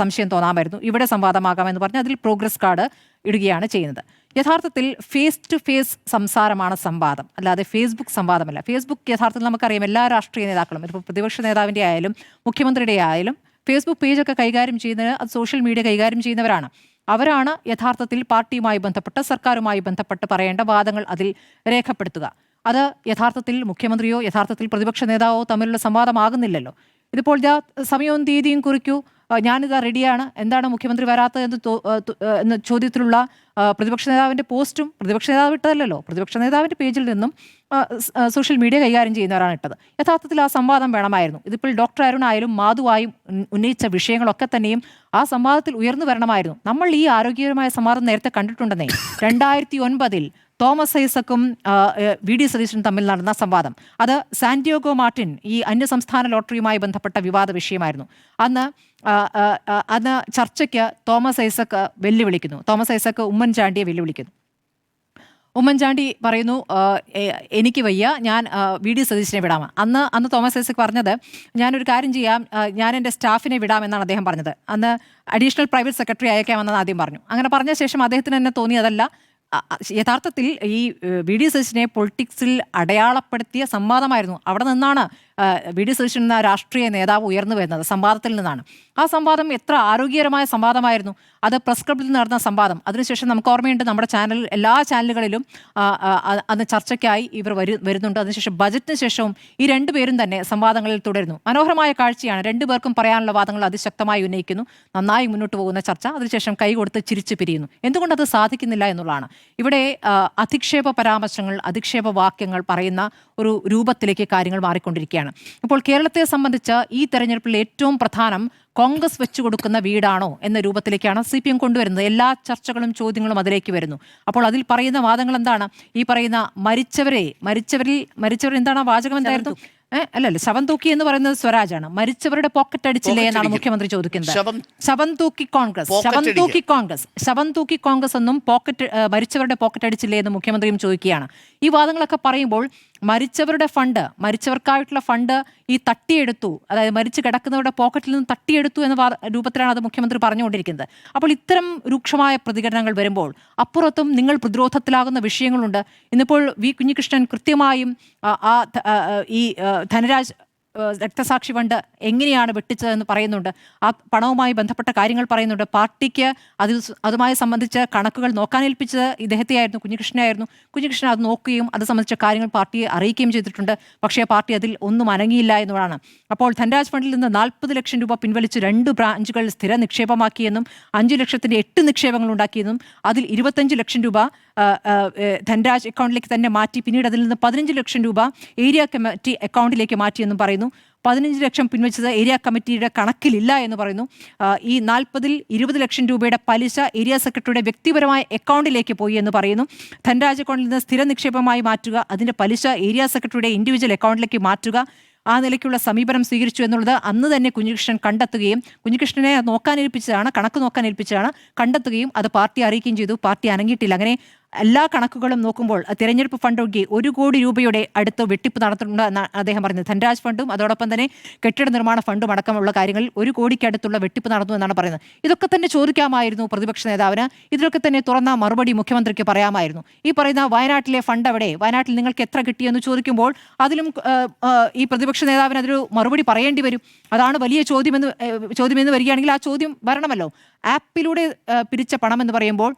സംശയം തോന്നാമായിരുന്നു. ഇവിടെ സംവാദമാകാമെന്ന് പറഞ്ഞ് അതിൽ പ്രോഗ്രസ് കാർഡ് ഇടുകയാണ് ചെയ്യുന്നത്. യഥാർത്ഥത്തിൽ ഫേസ് ടു ഫേസ് സംസാരമാണ് സംവാദം, അല്ലാതെ ഫേസ്ബുക്ക് സംവാദമല്ല. ഫേസ്ബുക്ക് യഥാർത്ഥത്തിൽ നമുക്കറിയാം എല്ലാ രാഷ്ട്രീയ നേതാക്കളും, ഇപ്പോൾ പ്രതിപക്ഷ നേതാവിൻ്റെ ആയാലും മുഖ്യമന്ത്രിയുടെ ആയാലും ഫേസ്ബുക്ക് പേജൊക്കെ കൈകാര്യം ചെയ്യുന്നത്, അത് സോഷ്യൽ മീഡിയ കൈകാര്യം ചെയ്യുന്നവരാണ്. അവരാണ് യഥാർത്ഥത്തിൽ പാർട്ടിയുമായി ബന്ധപ്പെട്ട്, സർക്കാരുമായി ബന്ധപ്പെട്ട് പറയേണ്ട വാദങ്ങൾ അതിൽ രേഖപ്പെടുത്തുക. അത് യഥാർത്ഥത്തിൽ മുഖ്യമന്ത്രിയോ യഥാർത്ഥത്തിൽ പ്രതിപക്ഷ നേതാവോ തമ്മിലുള്ള സംവാദമാകുന്നില്ലല്ലോ. ഇതിപ്പോൾ സമയവും തീയതിയും കുറിക്കൂ, ഞാനിതാ റെഡിയാണ്, എന്താണ് മുഖ്യമന്ത്രി വരാത്തത് എന്ന ചോദ്യത്തിലുള്ള പ്രതിപക്ഷ നേതാവിൻ്റെ പോസ്റ്റും പ്രതിപക്ഷ നേതാവ് ഇട്ടതല്ലോ, പ്രതിപക്ഷ നേതാവിൻ്റെ പേജിൽ നിന്നും സോഷ്യൽ മീഡിയ കൈകാര്യം ചെയ്യുന്നവരാണ് ഇട്ടത്. യഥാർത്ഥത്തിൽ ആ സംവാദം വേണമായിരുന്നു. ഇതിപ്പോൾ ഡോക്ടർ അരുണായാലും മാധുവായും ഉന്നയിച്ച വിഷയങ്ങളൊക്കെ തന്നെയും ആ സംവാദത്തിൽ ഉയർന്നു വരണമായിരുന്നു. നമ്മൾ ഈ ആരോഗ്യകരമായ സംവാദം നേരത്തെ കണ്ടിട്ടുണ്ടെന്നേ. 2009 തോമസ് ഐസക്കും വി.ഡി. സതീശനും തമ്മിൽ നടന്ന സംവാദം, അത് സാന്റിയാഗോ മാർട്ടിൻ ഈ അന്യസംസ്ഥാന ലോട്ടറിയുമായി ബന്ധപ്പെട്ട വിവാദ വിഷയമായിരുന്നു. അന്ന് ചർച്ചയ്ക്ക് തോമസ് ഐസക് വെല്ലുവിളിക്കുന്നു. തോമസ് ഐസക് ഉമ്മൻചാണ്ടിയെ വെല്ലുവിളിക്കുന്നു. ഉമ്മൻചാണ്ടി പറയുന്നു എനിക്ക് വയ്യ, ഞാൻ വി.ഡി. സതീശനെ വിടാം. അന്ന് തോമസ് ഐസക് പറഞ്ഞത് ഞാനൊരു കാര്യം ചെയ്യാം, ഞാൻ എൻ്റെ സ്റ്റാഫിനെ വിടാമെന്നാണ് അദ്ദേഹം പറഞ്ഞത്. അന്ന് അഡീഷണൽ പ്രൈവറ്റ് സെക്രട്ടറി അയക്കാമെന്നാണ് ആദ്യം പറഞ്ഞു. അങ്ങനെ പറഞ്ഞ ശേഷം അദ്ദേഹത്തിന് തന്നെ തോന്നി അതല്ല, യഥാർത്ഥത്തിൽ ഈ വി.ഡി. സതീശനെ പൊളിറ്റിക്സിൽ അടയാളപ്പെടുത്തിയ സംവാദമായിരുന്നു. അവിടെ നിന്നാണ് വി.ഡി. സതീശൻ എന്ന രാഷ്ട്രീയ നേതാവ് ഉയർന്നു വരുന്നത്, സംവാദത്തിൽ നിന്നാണ്. ആ സംവാദം എത്ര ആരോഗ്യകരമായ സംവാദമായിരുന്നു. അത് പ്രസ് ക്ലബ്ബിൽ നടന്ന സംവാദം. അതിനുശേഷം നമുക്ക് ഓർമ്മയുണ്ട്, നമ്മുടെ ചാനൽ, എല്ലാ ചാനലുകളിലും അന്ന് ചർച്ചയ്ക്കായി ഇവർ വരുന്നുണ്ട്. അതിനുശേഷം ബജറ്റിന് ശേഷവും ഈ 2 പേരും തന്നെ സംവാദങ്ങളിൽ തുടരുന്നു. മനോഹരമായ കാഴ്ചയാണ്. 2 പേർക്കും പറയാനുള്ള വാദങ്ങൾ അതിശക്തമായി ഉന്നയിക്കുന്നു. നന്നായി മുന്നോട്ട് പോകുന്ന ചർച്ച. അതിനുശേഷം കൈകൊടുത്ത് ചിരിച്ചു പിരിയുന്നു. എന്തുകൊണ്ടത് സാധിക്കുന്നില്ല എന്നുള്ളതാണ്. ഇവിടെ അധിക്ഷേപ പരാമർശങ്ങൾ, അധിക്ഷേപ വാക്യങ്ങൾ പറയുന്ന ഒരു രൂപത്തിലേക്ക് കാര്യങ്ങൾ മാറിക്കൊണ്ടിരിക്കുകയാണ്. ഇപ്പോൾ കേരളത്തെ സംബന്ധിച്ച് ഈ തെരഞ്ഞെടുപ്പിൽ ഏറ്റവും പ്രധാനം കോൺഗ്രസ് വെച്ചു കൊടുക്കുന്ന വീടാണോ എന്ന രൂപത്തിലേക്കാണ് CPM കൊണ്ടുവരുന്നത്. എല്ലാ ചർച്ചകളും ചോദ്യങ്ങളും അതിലേക്ക് വരുന്നു. അപ്പോൾ അതിൽ പറയുന്ന വാദങ്ങൾ എന്താണ്? ഈ പറയുന്ന മരിച്ചവരിൽ എന്താണ് ആ വാചകം എന്തായിരുന്നു? അല്ലല്ല, ശവം തൂക്കി എന്ന് പറയുന്നത് സ്വരാജാണ്. മരിച്ചവരുടെ പോക്കറ്റ് അടിച്ചില്ലേ എന്നാണ് മുഖ്യമന്ത്രി ചോദിക്കുന്നത്. ശവം തൂക്കി കോൺഗ്രസ് എന്നും മരിച്ചവരുടെ പോക്കറ്റ് അടിച്ചില്ലേ എന്ന് മുഖ്യമന്ത്രിയും ചോദിക്കുകയാണ്. ഈ വാദങ്ങളൊക്കെ പറയുമ്പോൾ മരിച്ചവരുടെ ഫണ്ട്, മരിച്ചവർക്കായിട്ടുള്ള ഫണ്ട് ഈ തട്ടിയെടുത്തു, അതായത് മരിച്ചു കിടക്കുന്നവരുടെ പോക്കറ്റിൽ നിന്ന് തട്ടിയെടുത്തു എന്ന രൂപത്തിലാണ് അത് മുഖ്യമന്ത്രി പറഞ്ഞുകൊണ്ടിരിക്കുന്നത്. അപ്പോൾ ഇത്തരം രൂക്ഷമായ പ്രതികരണങ്ങൾ വരുമ്പോൾ അപ്പുറത്തും നിങ്ങൾ പ്രതിരോധത്തിലാകുന്ന വിഷയങ്ങളുണ്ട്. ഇന്നിപ്പോൾ വി കുഞ്ഞികൃഷ്ണൻ കൃത്യമായും ഈ ധനരാജ് രക്തസാക്ഷി ഫണ്ട് എങ്ങനെയാണ് വെട്ടിച്ചതെന്ന് പറയുന്നുണ്ട്. ആ പണവുമായി ബന്ധപ്പെട്ട കാര്യങ്ങൾ പറയുന്നുണ്ട്. പാർട്ടിക്ക് അതുമായി സംബന്ധിച്ച് കണക്കുകൾ നോക്കാനേൽപ്പിച്ചത് ഇദ്ദേഹത്തെയായിരുന്നു, കുഞ്ഞികൃഷ്ണനായിരുന്നു. കുഞ്ഞികൃഷ്ണൻ അത് നോക്കുകയും അത് സംബന്ധിച്ച കാര്യങ്ങൾ പാർട്ടിയെ അറിയിക്കുകയും ചെയ്തിട്ടുണ്ട്. പക്ഷേ പാർട്ടി അതിൽ ഒന്നും അനങ്ങിയില്ല എന്നതാണ്. അപ്പോൾ ധനരാജ് ഫണ്ടിൽ നിന്ന് 40 ലക്ഷം രൂപ പിൻവലിച്ച് 2 ബ്രാഞ്ചുകൾ സ്ഥിര നിക്ഷേപമാക്കിയെന്നും 5 ലക്ഷത്തിൻ്റെ 8 നിക്ഷേപങ്ങൾ ഉണ്ടാക്കിയെന്നും അതിൽ 25 ലക്ഷം രൂപ ധനരാജ് അക്കൗണ്ടിലേക്ക് തന്നെ മാറ്റി, പിന്നീട് അതിൽ നിന്ന് 15 ലക്ഷം രൂപ ഏരിയ കമ്മിറ്റി അക്കൗണ്ടിലേക്ക് മാറ്റിയെന്നും പറയുന്നു. 15 ലക്ഷം പിൻവലിച്ചത് ഏരിയ കമ്മിറ്റിയുടെ കണക്കിലില്ല എന്ന് പറയുന്നു. ഈ 40-ൽ 20 ലക്ഷം രൂപയുടെ പലിശ ഏരിയ സെക്രട്ടറിയുടെ വ്യക്തിപരമായ അക്കൗണ്ടിലേക്ക് പോയി എന്ന് പറയുന്നു. ധനരാജ് അക്കൗണ്ടിൽ നിന്ന് സ്ഥിര നിക്ഷേപമായി മാറ്റുക, അതിൻ്റെ പലിശ ഏരിയ സെക്രട്ടറിയുടെ ഇൻഡിവിജ്വൽ അക്കൗണ്ടിലേക്ക് മാറ്റുക, ആ നിലയ്ക്കുള്ള സമീപനം സ്വീകരിച്ചു എന്നുള്ളത് അന്ന് തന്നെ കുഞ്ഞികൃഷ്ണൻ കണ്ടെത്തുകയും, കുഞ്ഞികൃഷ്ണനെ കണക്ക് നോക്കാനേൽപ്പിച്ചതാണ്, കണ്ടെത്തുകയും അത് പാർട്ടി അറിയിക്കുകയും ചെയ്തു. പാർട്ടി അനങ്ങിയിട്ടില്ല. അങ്ങനെ എല്ലാ കണക്കുകളും നോക്കുമ്പോൾ തിരഞ്ഞെടുപ്പ് ഫണ്ട് ഒഴികെ 1 കോടി രൂപയുടെ അടുത്ത് വെട്ടിപ്പ് നടത്തുന്നുണ്ട് എന്നാണ് അദ്ദേഹം പറഞ്ഞത്. ധനരാജ് ഫണ്ടും അതോടൊപ്പം തന്നെ കെട്ടിട നിർമ്മാണ ഫണ്ടും അടക്കമുള്ള കാര്യങ്ങളിൽ 1 കോടിക്കടുത്തുള്ള വെട്ടിപ്പ് നടന്നു എന്നാണ് പറയുന്നത്. ഇതൊക്കെ തന്നെ ചോദിക്കാമായിരുന്നു പ്രതിപക്ഷ നേതാവിന്. ഇതിലൊക്കെ തന്നെ തുറന്ന മറുപടി മുഖ്യമന്ത്രിക്ക് പറയാമായിരുന്നു. ഈ പറയുന്ന വയനാട്ടിലെ ഫണ്ട് എവിടെ, വയനാട്ടിൽ നിങ്ങൾക്ക് എത്ര കിട്ടിയെന്ന് ചോദിക്കുമ്പോൾ അതിലും ഈ പ്രതിപക്ഷ നേതാവിന് അതൊരു മറുപടി പറയേണ്ടി വരും. അതാണ് വലിയ ചോദ്യമെന്ന് വരികയാണെങ്കിൽ ആ ചോദ്യം വരണമല്ലോ. ആപ്പിലൂടെ പിരിച്ച പണം എന്ന് പറയുമ്പോൾ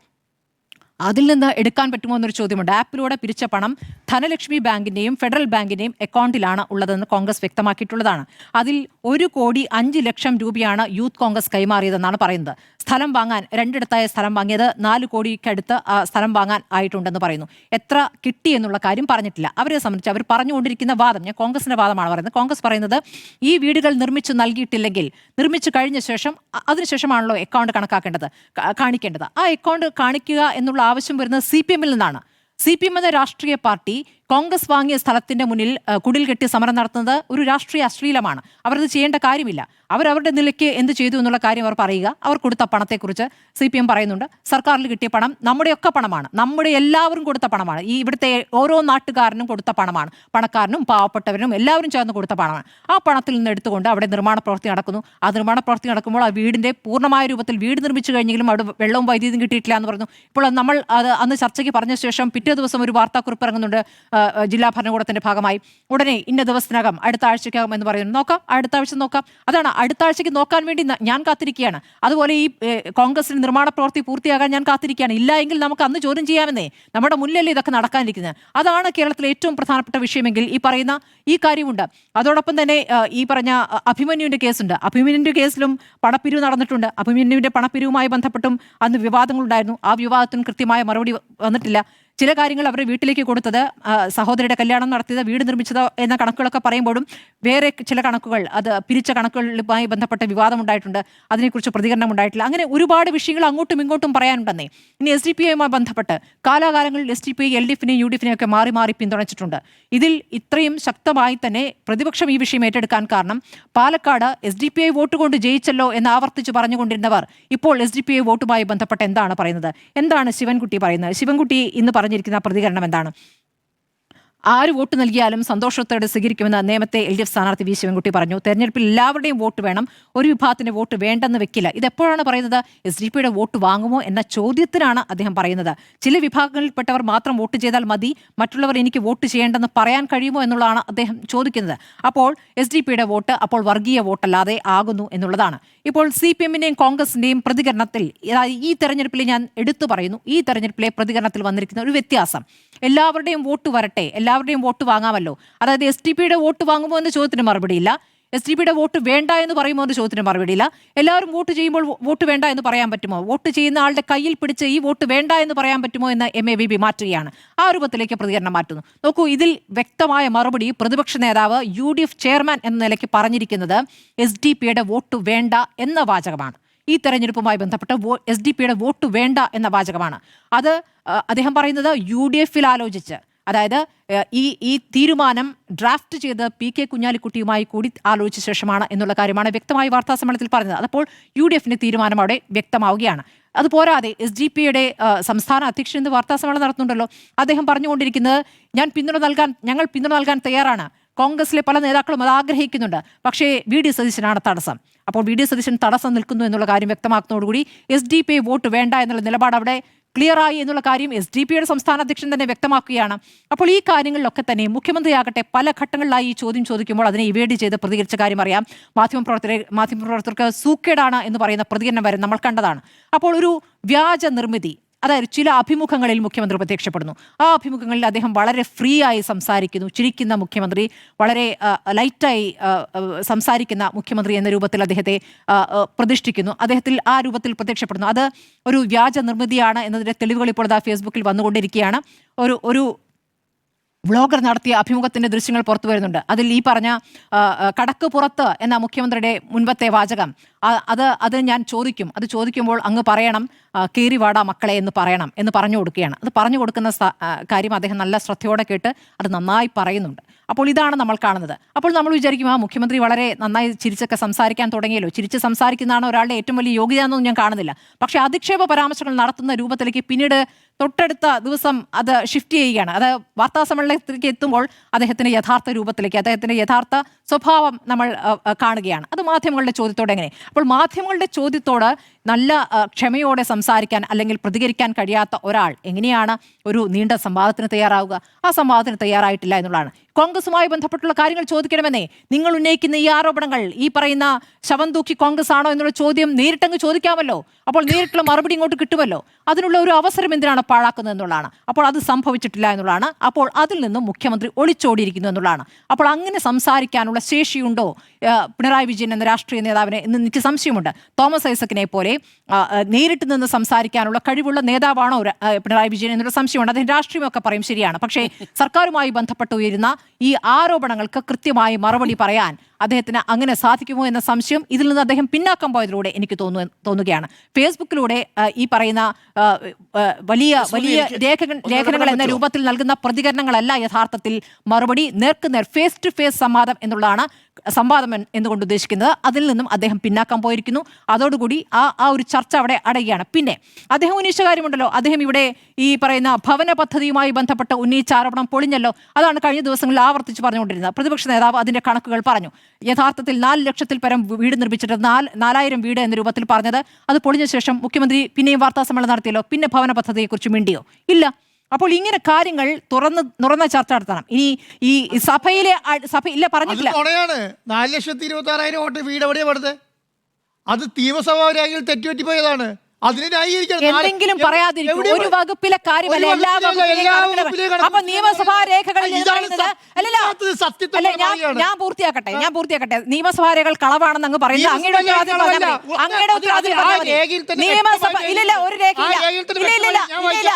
അതിൽ നിന്ന് എടുക്കാൻ പറ്റുമോ എന്നൊരു ചോദ്യമുണ്ട്. ആപ്പിലൂടെ പിരിച്ച പണം ധനലക്ഷ്മി ബാങ്കിന്റെയും ഫെഡറൽ ബാങ്കിന്റെയും അക്കൗണ്ടിലാണ് ഉള്ളതെന്ന് കോൺഗ്രസ് വ്യക്തമാക്കിയിട്ടുള്ളതാണ്. അതിൽ 1,05,00,000 രൂപയാണ് യൂത്ത് കോൺഗ്രസ് കൈമാറിയതെന്നാണ് പറയുന്നത്. സ്ഥലം വാങ്ങാൻ 2 സ്ഥലം വാങ്ങിയത് 4 കോടിക്കടുത്ത് സ്ഥലം വാങ്ങാൻ ആയിട്ടുണ്ടെന്ന് പറയുന്നു. എത്ര കിട്ടി എന്നുള്ള കാര്യം പറഞ്ഞിട്ടില്ല. അവരെ സംബന്ധിച്ച് അവർ പറഞ്ഞുകൊണ്ടിരിക്കുന്ന വാദം, ഞാൻ കോൺഗ്രസിന്റെ വാദമാണ് പറയുന്നത്. കോൺഗ്രസ് പറയുന്നത് ഈ വീടുകൾ നിർമ്മിച്ചു നൽകിയിട്ടില്ലെങ്കിൽ നിർമ്മിച്ചു കഴിഞ്ഞ ശേഷം അതിനുശേഷമാണല്ലോ അക്കൗണ്ട് കാണിക്കേണ്ടത്. ആ അക്കൗണ്ട് കാണിക്കുക എന്നുള്ള ആവശ്യം വരുന്നത് CPM-ൽ നിന്നാണ്. CPM എന്ന രാഷ്ട്രീയ പാർട്ടി കോൺഗ്രസ് വാങ്ങിയ സ്ഥലത്തിന്റെ മുന്നിൽ കുടിൽ കെട്ടി സമരം നടത്തുന്നത് ഒരു രാഷ്ട്രീയ അശ്ലീലമാണ്. അവരത് ചെയ്യേണ്ട കാര്യമില്ല. അവരവരുടെ നിലയ്ക്ക് എന്ത് ചെയ്തു എന്നുള്ള കാര്യം അവർ പറയുക. അവർ കൊടുത്ത പണത്തെക്കുറിച്ച് CPM പറയുന്നുണ്ട്. സർക്കാരിൽ കിട്ടിയ പണം നമ്മുടെയൊക്കെ പണമാണ്, നമ്മുടെ എല്ലാവരും കൊടുത്ത പണമാണ്. ഈ ഇവിടുത്തെ ഓരോ നാട്ടുകാരനും കൊടുത്ത പണമാണ്. പണക്കാരനും പാവപ്പെട്ടവരും എല്ലാവരും ചേർന്ന് കൊടുത്ത പണമാണ്. ആ പണത്തിൽ നിന്ന് എടുത്തുകൊണ്ട് അവിടെ നിർമ്മാണ പ്രവൃത്തി നടക്കുന്നു. ആ നിർമ്മാണ പ്രവൃത്തി നടക്കുമ്പോൾ ആ വീടിന്റെ പൂർണ്ണമായ രൂപത്തിൽ വീട് നിർമ്മിച്ചു കഴിഞ്ഞെങ്കിലും അവിടെ വെള്ളവും വൈദ്യുതിയും കിട്ടിയിട്ടില്ല എന്ന് പറഞ്ഞു. ഇപ്പോൾ നമ്മൾ അത് അന്ന് ചർച്ചയ്ക്ക് പറഞ്ഞ ശേഷം പിറ്റേ ദിവസം ഒരു വാർത്താക്കുറിപ്പ് ഇറങ്ങുന്നുണ്ട് ജില്ലാ ഭരണകൂടത്തിന്റെ ഭാഗമായി. ഉടനെ ഇന്ന ദിവസത്തിനകം അടുത്ത ആഴ്ചക്കകം എന്ന് പറയുന്നു. നോക്കാം, അടുത്ത ആഴ്ച നോക്കാം. അതാണ് അടുത്ത ആഴ്ചയ്ക്ക് നോക്കാൻ വേണ്ടി ഞാൻ കാത്തിരിക്കുകയാണ്. അതുപോലെ ഈ കോൺഗ്രസിന് നിർമ്മാണ പ്രവൃത്തി പൂർത്തിയാകാൻ ഞാൻ കാത്തിരിക്കുകയാണ്. ഇല്ല എങ്കിൽ നമുക്ക് അന്ന് ചോദ്യം ചെയ്യാമെന്നേ. നമ്മുടെ മുന്നിലല്ലേ ഇതൊക്കെ നടക്കാനിരിക്കുന്നത്. അതാണ് കേരളത്തിലെ ഏറ്റവും പ്രധാനപ്പെട്ട വിഷയമെങ്കിൽ ഈ പറയുന്ന ഈ കാര്യമുണ്ട്. അതോടൊപ്പം തന്നെ ഈ പറഞ്ഞ അഭിമന്യുവിന്റെ കേസുണ്ട്. അഭിമന്യുവിന്റെ കേസിലും പണപ്പിരിവ് നടന്നിട്ടുണ്ട്. അഭിമന്യുവിന്റെ പണപ്പിരിവുമായി ബന്ധപ്പെട്ടും അന്ന് വിവാദങ്ങളുണ്ടായിരുന്നു. ആ വിവാദത്തിനും കൃത്യമായ മറുപടി വന്നിട്ടില്ല. ചില കാര്യങ്ങൾ അവരുടെ വീട്ടിലേക്ക് കൊടുത്തത്, സഹോദരിയുടെ കല്യാണം നടത്തിയത്, വീട് നിർമ്മിച്ചത് എന്ന കണക്കുകളൊക്കെ പറയുമ്പോഴും വേറെ ചില കണക്കുകൾ, അത് പിരിച്ച കണക്കുകളുമായി ബന്ധപ്പെട്ട വിവാദമുണ്ടായിട്ടുണ്ട്. അതിനെക്കുറിച്ച് പ്രതികരണം ഉണ്ടായിട്ടില്ല. അങ്ങനെ ഒരുപാട് വിഷയങ്ങൾ അങ്ങോട്ടും ഇങ്ങോട്ടും പറയാനുണ്ടെന്നേ. ഇനി SDPI-യുമായി ബന്ധപ്പെട്ട് കാലാകാലങ്ങളിൽ SDPI LDF-നെയും UDF-നെയും ഒക്കെ മാറി മാറി പിന്തുണച്ചിട്ടുണ്ട്. ഇതിൽ ഇത്രയും ശക്തമായി തന്നെ പ്രതിപക്ഷം ഈ വിഷയം ഏറ്റെടുക്കാൻ കാരണം പാലക്കാട് SDPI വോട്ട് കൊണ്ട് ജയിച്ചല്ലോ എന്ന് ആവർത്തിച്ച് പറഞ്ഞുകൊണ്ടിരുന്നവർ ഇപ്പോൾ SDPI വോട്ടുമായി ബന്ധപ്പെട്ട് എന്താണ് പറയുന്നത്? എന്താണ് ശിവൻകുട്ടി പറയുന്നത്? ശിവൻകുട്ടി ഇന്ന് പറഞ്ഞിരിക്കുന്ന പ്രതികരണം എന്താണ്? ആര് വോട്ട് നൽകിയാലും സന്തോഷത്തോടെ സ്വീകരിക്കുമെന്ന് നേമത്തെ LDF സ്ഥാനാർത്ഥി വി ശിവൻകുട്ടി പറഞ്ഞു. തെരഞ്ഞെടുപ്പിൽ എല്ലാവരുടെയും വോട്ട് വേണം, ഒരു വിഭാഗത്തിന്റെ വോട്ട് വേണ്ടെന്ന് വെക്കില്ല. ഇതെപ്പോഴാണ് പറയുന്നത്? SDPയുടെ വോട്ട് വാങ്ങുമോ എന്ന ചോദ്യത്തിനാണ് അദ്ദേഹം പറയുന്നത്. ചില വിഭാഗങ്ങളിൽപ്പെട്ടവർ മാത്രം വോട്ട് ചെയ്താൽ മതി, മറ്റുള്ളവർ എനിക്ക് വോട്ട് ചെയ്യേണ്ടെന്ന് പറയാൻ കഴിയുമോ എന്നുള്ളതാണ് അദ്ദേഹം ചോദിക്കുന്നത്. അപ്പോൾ SDPയുടെ വോട്ട് അപ്പോൾ വർഗീയ വോട്ടല്ലാതെ ആകുന്നു എന്നുള്ളതാണ്. ഇപ്പോൾ CPM-ന്റെയും കോൺഗ്രസിന്റെയും പ്രതികരണത്തിൽ, ഈ തെരഞ്ഞെടുപ്പിൽ ഞാൻ എടുത്തു പറയുന്നു, ഈ തെരഞ്ഞെടുപ്പിലെ പ്രതികരണത്തിൽ വന്നിരിക്കുന്ന ഒരു വ്യത്യാസം, എല്ലാവരുടെയും വോട്ട് വരട്ടെ, എല്ലാവരുടെയും വോട്ട് വാങ്ങാമല്ലോ. അതായത് SDPയുടെ വോട്ട് വാങ്ങുമോ എന്ന ചോദ്യത്തിന് മറുപടിയില്ല. SDPയുടെ വോട്ട് വേണ്ട എന്ന് പറയുമോ എന്ന ചോദ്യത്തിന് മറുപടിയില്ല. എല്ലാവരും വോട്ട് ചെയ്യുമ്പോൾ വോട്ട് വേണ്ട എന്ന് പറയാൻ പറ്റുമോ? വോട്ട് ചെയ്യുന്ന ആളുടെ കയ്യിൽ പിടിച്ച് ഈ വോട്ട് വേണ്ട എന്ന് പറയാൻ പറ്റുമോ എന്ന് MABB മാറ്റുകയാണ്. ആ രൂപത്തിലേക്ക് പ്രതികരണം മാറ്റുന്നു. നോക്കൂ, ഇതിൽ വ്യക്തമായ മറുപടി പ്രതിപക്ഷ നേതാവ് UDF ചെയർമാൻ എന്ന നിലയ്ക്ക് പറഞ്ഞിരിക്കുന്നത് SDPയുടെ വോട്ട് വേണ്ട എന്ന വാചകമാണ്. ഈ തെരഞ്ഞെടുപ്പുമായി ബന്ധപ്പെട്ട് SDPയുടെ വോട്ട് വേണ്ട എന്ന വാചകമാണ്. അത് അദ്ദേഹം പറയുന്നത് UDF-ൽ ആലോചിച്ച്, അതായത് ഈ തീരുമാനം ഡ്രാഫ്റ്റ് ചെയ്ത് PK കുഞ്ഞാലിക്കുട്ടിയുമായി കൂടി ആലോചിച്ച ശേഷമാണ് എന്നുള്ള കാര്യമാണ് വ്യക്തമായി വാർത്താ സമ്മേളനത്തിൽ പറഞ്ഞത്. അപ്പോൾ UDF-ന്റെ തീരുമാനം അവിടെ വ്യക്തമാവുകയാണ്. അതുപോരാതെ SDPയുടെ സംസ്ഥാന അധ്യക്ഷൻ ഇന്ന് വാർത്താ സമ്മേളനം നടത്തുന്നുണ്ടല്ലോ. അദ്ദേഹം പറഞ്ഞുകൊണ്ടിരിക്കുന്നത് ഞങ്ങൾ പിന്തുണ നൽകാൻ തയ്യാറാണ്. കോൺഗ്രസിലെ പല നേതാക്കളും അത് ആഗ്രഹിക്കുന്നുണ്ട്. പക്ഷേ VD സതീശനാണ് തടസ്സം. അപ്പോൾ VD സതീശൻ തടസ്സം നിൽക്കുന്നു എന്നുള്ള കാര്യം വ്യക്തമാക്കുന്നതോടുകൂടി SDPI വോട്ട് വേണ്ട എന്നുള്ള നിലപാട് അവിടെ ക്ലിയറായി എന്നുള്ള കാര്യം SDPയുടെ സംസ്ഥാന അധ്യക്ഷൻ തന്നെ വ്യക്തമാക്കുകയാണ്. അപ്പോൾ ഈ കാര്യങ്ങളിലൊക്കെ തന്നെ മുഖ്യമന്ത്രിയാകട്ടെ പല ഘട്ടങ്ങളിലായി ഈ ചോദ്യം ചോദിക്കുമ്പോൾ അതിനെ ഇവേഡ് ചെയ്ത് പ്രതികരിച്ച കാര്യം അറിയാം. മാധ്യമപ്രവർത്തകർക്ക് സൂക്കേടാണ് എന്ന് പറയുന്ന പ്രതികരണം വരെ നമ്മൾ കണ്ടതാണ്. അപ്പോൾ ഒരു വ്യാജ നിർമ്മിതി, അതായത് ചില അഭിമുഖങ്ങളിൽ മുഖ്യമന്ത്രി പ്രത്യക്ഷപ്പെടുന്നു. ആ അഭിമുഖങ്ങളിൽ അദ്ദേഹം വളരെ ഫ്രീ ആയി സംസാരിക്കുന്നു. ചിരിക്കുന്ന മുഖ്യമന്ത്രി, വളരെ ലൈറ്റായി സംസാരിക്കുന്ന മുഖ്യമന്ത്രി എന്ന രൂപത്തിൽ അദ്ദേഹത്തെ പ്രതിഷ്ഠിക്കുന്നു. അദ്ദേഹത്തിൽ ആ രൂപത്തിൽ പ്രത്യക്ഷപ്പെടുന്നു. അത് ഒരു വ്യാജ നിർമ്മിതിയാണ് എന്നതിന്റെ തെളിവുകൾ ഇപ്പോൾ ഫേസ്ബുക്കിൽ വന്നുകൊണ്ടിരിക്കുകയാണ്. ഒരു വ്ളോഗർ നടത്തിയ അഭിമുഖത്തിന്റെ ദൃശ്യങ്ങൾ പുറത്തു വരുന്നുണ്ട്. അതിൽ ഈ പറഞ്ഞ കടക്ക് പുറത്ത് എന്ന മുഖ്യമന്ത്രിയുടെ മുൻപത്തെ വാചകം, അത് ഞാൻ ചോദിക്കും. അത് ചോദിക്കുമ്പോൾ അങ്ങ് പറയണം കീറിവാടാ മക്കളെ എന്ന് പറയണം എന്ന് പറഞ്ഞു കൊടുക്കുകയാണ്. അത് പറഞ്ഞു കൊടുക്കുന്ന കാര്യം അദ്ദേഹം നല്ല ശ്രദ്ധയോടെ കേട്ട് അത് നന്നായി പറയുന്നുണ്ട്. അപ്പോൾ ഇതാണ് നമ്മൾ കാണുന്നത്. അപ്പോൾ നമ്മൾ വിചാരിക്കും മുഖ്യമന്ത്രി വളരെ നന്നായി ചിരിച്ചൊക്കെ സംസാരിക്കാൻ തുടങ്ങിയല്ലോ, ചിരിച്ച് സംസാരിക്കുന്നതാണ് ഒരാളുടെ ഏറ്റവും വലിയ യോഗ്യത എന്നൊന്നും ഞാൻ കാണുന്നില്ല. പക്ഷേ അധിക്ഷേപ പരാമർശങ്ങൾ നടത്തുന്ന രൂപത്തിലേക്ക് പിന്നീട് തൊട്ടടുത്ത ദിവസം അത് ഷിഫ്റ്റ് ചെയ്യുകയാണ്. അത് വാർത്താ സമ്മേളനത്തിലേക്ക് എത്തുമ്പോൾ അദ്ദേഹത്തിന്റെ യഥാർത്ഥ രൂപത്തിലേക്ക്, അദ്ദേഹത്തിന്റെ യഥാർത്ഥ സ്വഭാവം നമ്മൾ കാണുകയാണ്. അത് മാധ്യമങ്ങളുടെ ചോദ്യത്തോടെ എങ്ങനെ? അപ്പോൾ മാധ്യമങ്ങളുടെ ചോദ്യത്തോട് നല്ല ക്ഷമയോടെ സംസാരിക്കാൻ അല്ലെങ്കിൽ പ്രതികരിക്കാൻ കഴിയാത്ത ഒരാൾ എങ്ങനെയാണ് ഒരു നീണ്ട സംവാദത്തിന് തയ്യാറാവുക? ആ സംവാദത്തിന് തയ്യാറായിട്ടില്ല എന്നുള്ളതാണ്. കോൺഗ്രസുമായി ബന്ധപ്പെട്ടുള്ള കാര്യങ്ങൾ ചോദിക്കണമെന്നേ. നിങ്ങൾ ഉന്നയിക്കുന്ന ഈ ആരോപണങ്ങൾ ഈ പറയുന്ന ശവം തൂക്കി കോൺഗ്രസ് ആണോ എന്നുള്ള ചോദ്യം നേരിട്ടങ്ങ് ചോദിക്കാമല്ലോ. അപ്പോൾ നേരിട്ടുള്ള മറുപടി ഇങ്ങോട്ട് കിട്ടുമല്ലോ. അതിനുള്ള ഒരു അവസരം എന്തിനാണ് പാഴാക്കുന്നത് എന്നുള്ളതാണ്. അപ്പോൾ അത് സംഭവിച്ചിട്ടില്ല എന്നുള്ളതാണ്. അപ്പോൾ അതിൽ നിന്നും മുഖ്യമന്ത്രി ഒളിച്ചോടിയിരിക്കുന്നു എന്നുള്ളതാണ്. അപ്പോൾ അങ്ങനെ സംസാരിക്കാനുള്ള ശേഷിയുണ്ടോ പിണറായി വിജയൻ എന്ന രാഷ്ട്രീയ നേതാവിനെ എന്ന് എനിക്ക് സംശയമുണ്ട്. തോമസ് ഐസക്കിനെ പോലെ നേരിട്ട് നിന്ന് സംസാരിക്കാനുള്ള കഴിവുള്ള നേതാവാണോ പിണറായി വിജയൻ എന്നൊരു സംശയമുണ്ട്. അദ്ദേഹം രാഷ്ട്രീയമൊക്കെ പറയും, ശരിയാണ്. പക്ഷേ സർക്കാരുമായി ബന്ധപ്പെട്ട് ഉയരുന്ന ഈ ആരോപണങ്ങൾക്ക് കൃത്യമായി മറുപടി പറയാൻ അദ്ദേഹത്തിന് അങ്ങനെ സാധിക്കുമോ എന്ന സംശയം ഇതിൽ നിന്ന് അദ്ദേഹം പിന്നാക്കം പോയതിലൂടെ എനിക്ക് തോന്നുകയാണ്. ഫേസ്ബുക്കിലൂടെ ഈ പറയുന്ന വലിയ വലിയ ലേഖനങ്ങൾ എന്ന രൂപത്തിൽ നൽകുന്ന പ്രതികരണങ്ങളല്ല യഥാർത്ഥത്തിൽ മറുപടി. നേർക്കുനേർ ഫേസ് ടു ഫേസ് സംവാദം എന്നുകൊണ്ട് ഉദ്ദേശിക്കുന്നത്. അതിൽ നിന്നും അദ്ദേഹം പിന്നാക്കം പോയിരിക്കുന്നു. അതോടുകൂടി ആ ഒരു ചർച്ച അവിടെ അടയുകയാണ്. പിന്നെ അദ്ദേഹം ഉന്നയിച്ച കാര്യമുണ്ടല്ലോ, അദ്ദേഹം ഇവിടെ ഈ പറയുന്ന ഭവന പദ്ധതിയുമായി ബന്ധപ്പെട്ട് ഉന്നയിച്ച ആരോപണം പൊളിഞ്ഞല്ലോ. അതാണ് കഴിഞ്ഞ ദിവസങ്ങളിൽ ആവർത്തിച്ച് പറഞ്ഞുകൊണ്ടിരുന്നത്. പ്രതിപക്ഷ നേതാവ് അതിന്റെ കണക്കുകൾ പറഞ്ഞു. യഥാർത്ഥത്തിൽ 4 ലക്ഷത്തിൽ പരം വീട് നിർമ്മിച്ചിട്ട് 4000 വീട് എന്ന രൂപത്തിൽ പറഞ്ഞത് അത് പൊളിഞ്ഞ ശേഷം മുഖ്യമന്ത്രി പിന്നെയും വാർത്താ സമ്മേളനം നടത്തിയല്ലോ. പിന്നെ ഭവന പദ്ധതിയെക്കുറിച്ച് മിണ്ടിയോ? ഇല്ല. അപ്പോൾ ഇങ്ങനെ കാര്യങ്ങൾ തുറന്ന ചർച്ച നടത്തണം. ഇനി ഈ സഭ ഇല്ല പറഞ്ഞിട്ടില്ല. 4,26,000 വോട്ട് വീട് എവിടെയാ പെടുന്നത്? അത് നിയമസഭാ രേഖയിൽ തെറ്റുപറ്റിപ്പോയതാണ്. എന്തെങ്കിലും പറയാതിരിക്കും. ഒരു വകുപ്പിലെ കാര്യമല്ല, എല്ലാ വകുപ്പിലും. അപ്പൊ നിയമസഭാ രേഖകളിൽ ഞാൻ പൂർത്തിയാക്കട്ടെ. നിയമസഭാ രേഖകൾ കളവാണെന്ന് അങ്ങ് പറയുന്നത് അങ്ങയുടെ നിയമസഭ ഇല്ല, ഒരു രേഖയില്ല.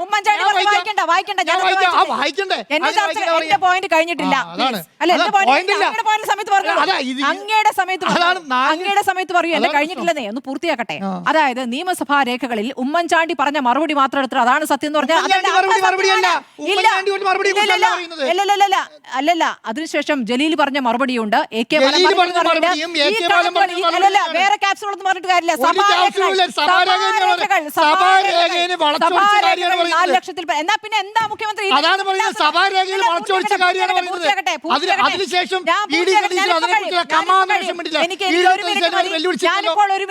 ഉമ്മൻചാണ്ടി വായിക്കണ്ട. എന്റെ പോയിന്റ് കഴിഞ്ഞിട്ടില്ല. അല്ല, എന്റെ പോയിന്റ് സമയത്ത് പറഞ്ഞു. അങ്ങയുടെ സമയത്ത് പറയൂ, എന്റെ കഴിഞ്ഞിട്ടില്ലെന്നേ. ഒന്ന് പൂർത്തിയാക്കട്ടെ. അതായത് നിയമസഭാ രേഖകളിൽ ഉമ്മൻചാണ്ടി പറഞ്ഞ മറുപടി മാത്രം എടുത്തിട്ട് അതാണ് സത്യം എന്ന് പറഞ്ഞാൽ അല്ലല്ല. അതിനുശേഷം ജലീൽ പറഞ്ഞ മറുപടിയുണ്ട്. വേറെ ക്യാപ്സുകളൊന്നും പറഞ്ഞിട്ട് കാര്യമില്ല. 4 ലക്ഷത്തിൽ എന്നാ പിന്നെ എന്താ മുഖ്യമന്ത്രി ഞാനിപ്പോൾ ഒരു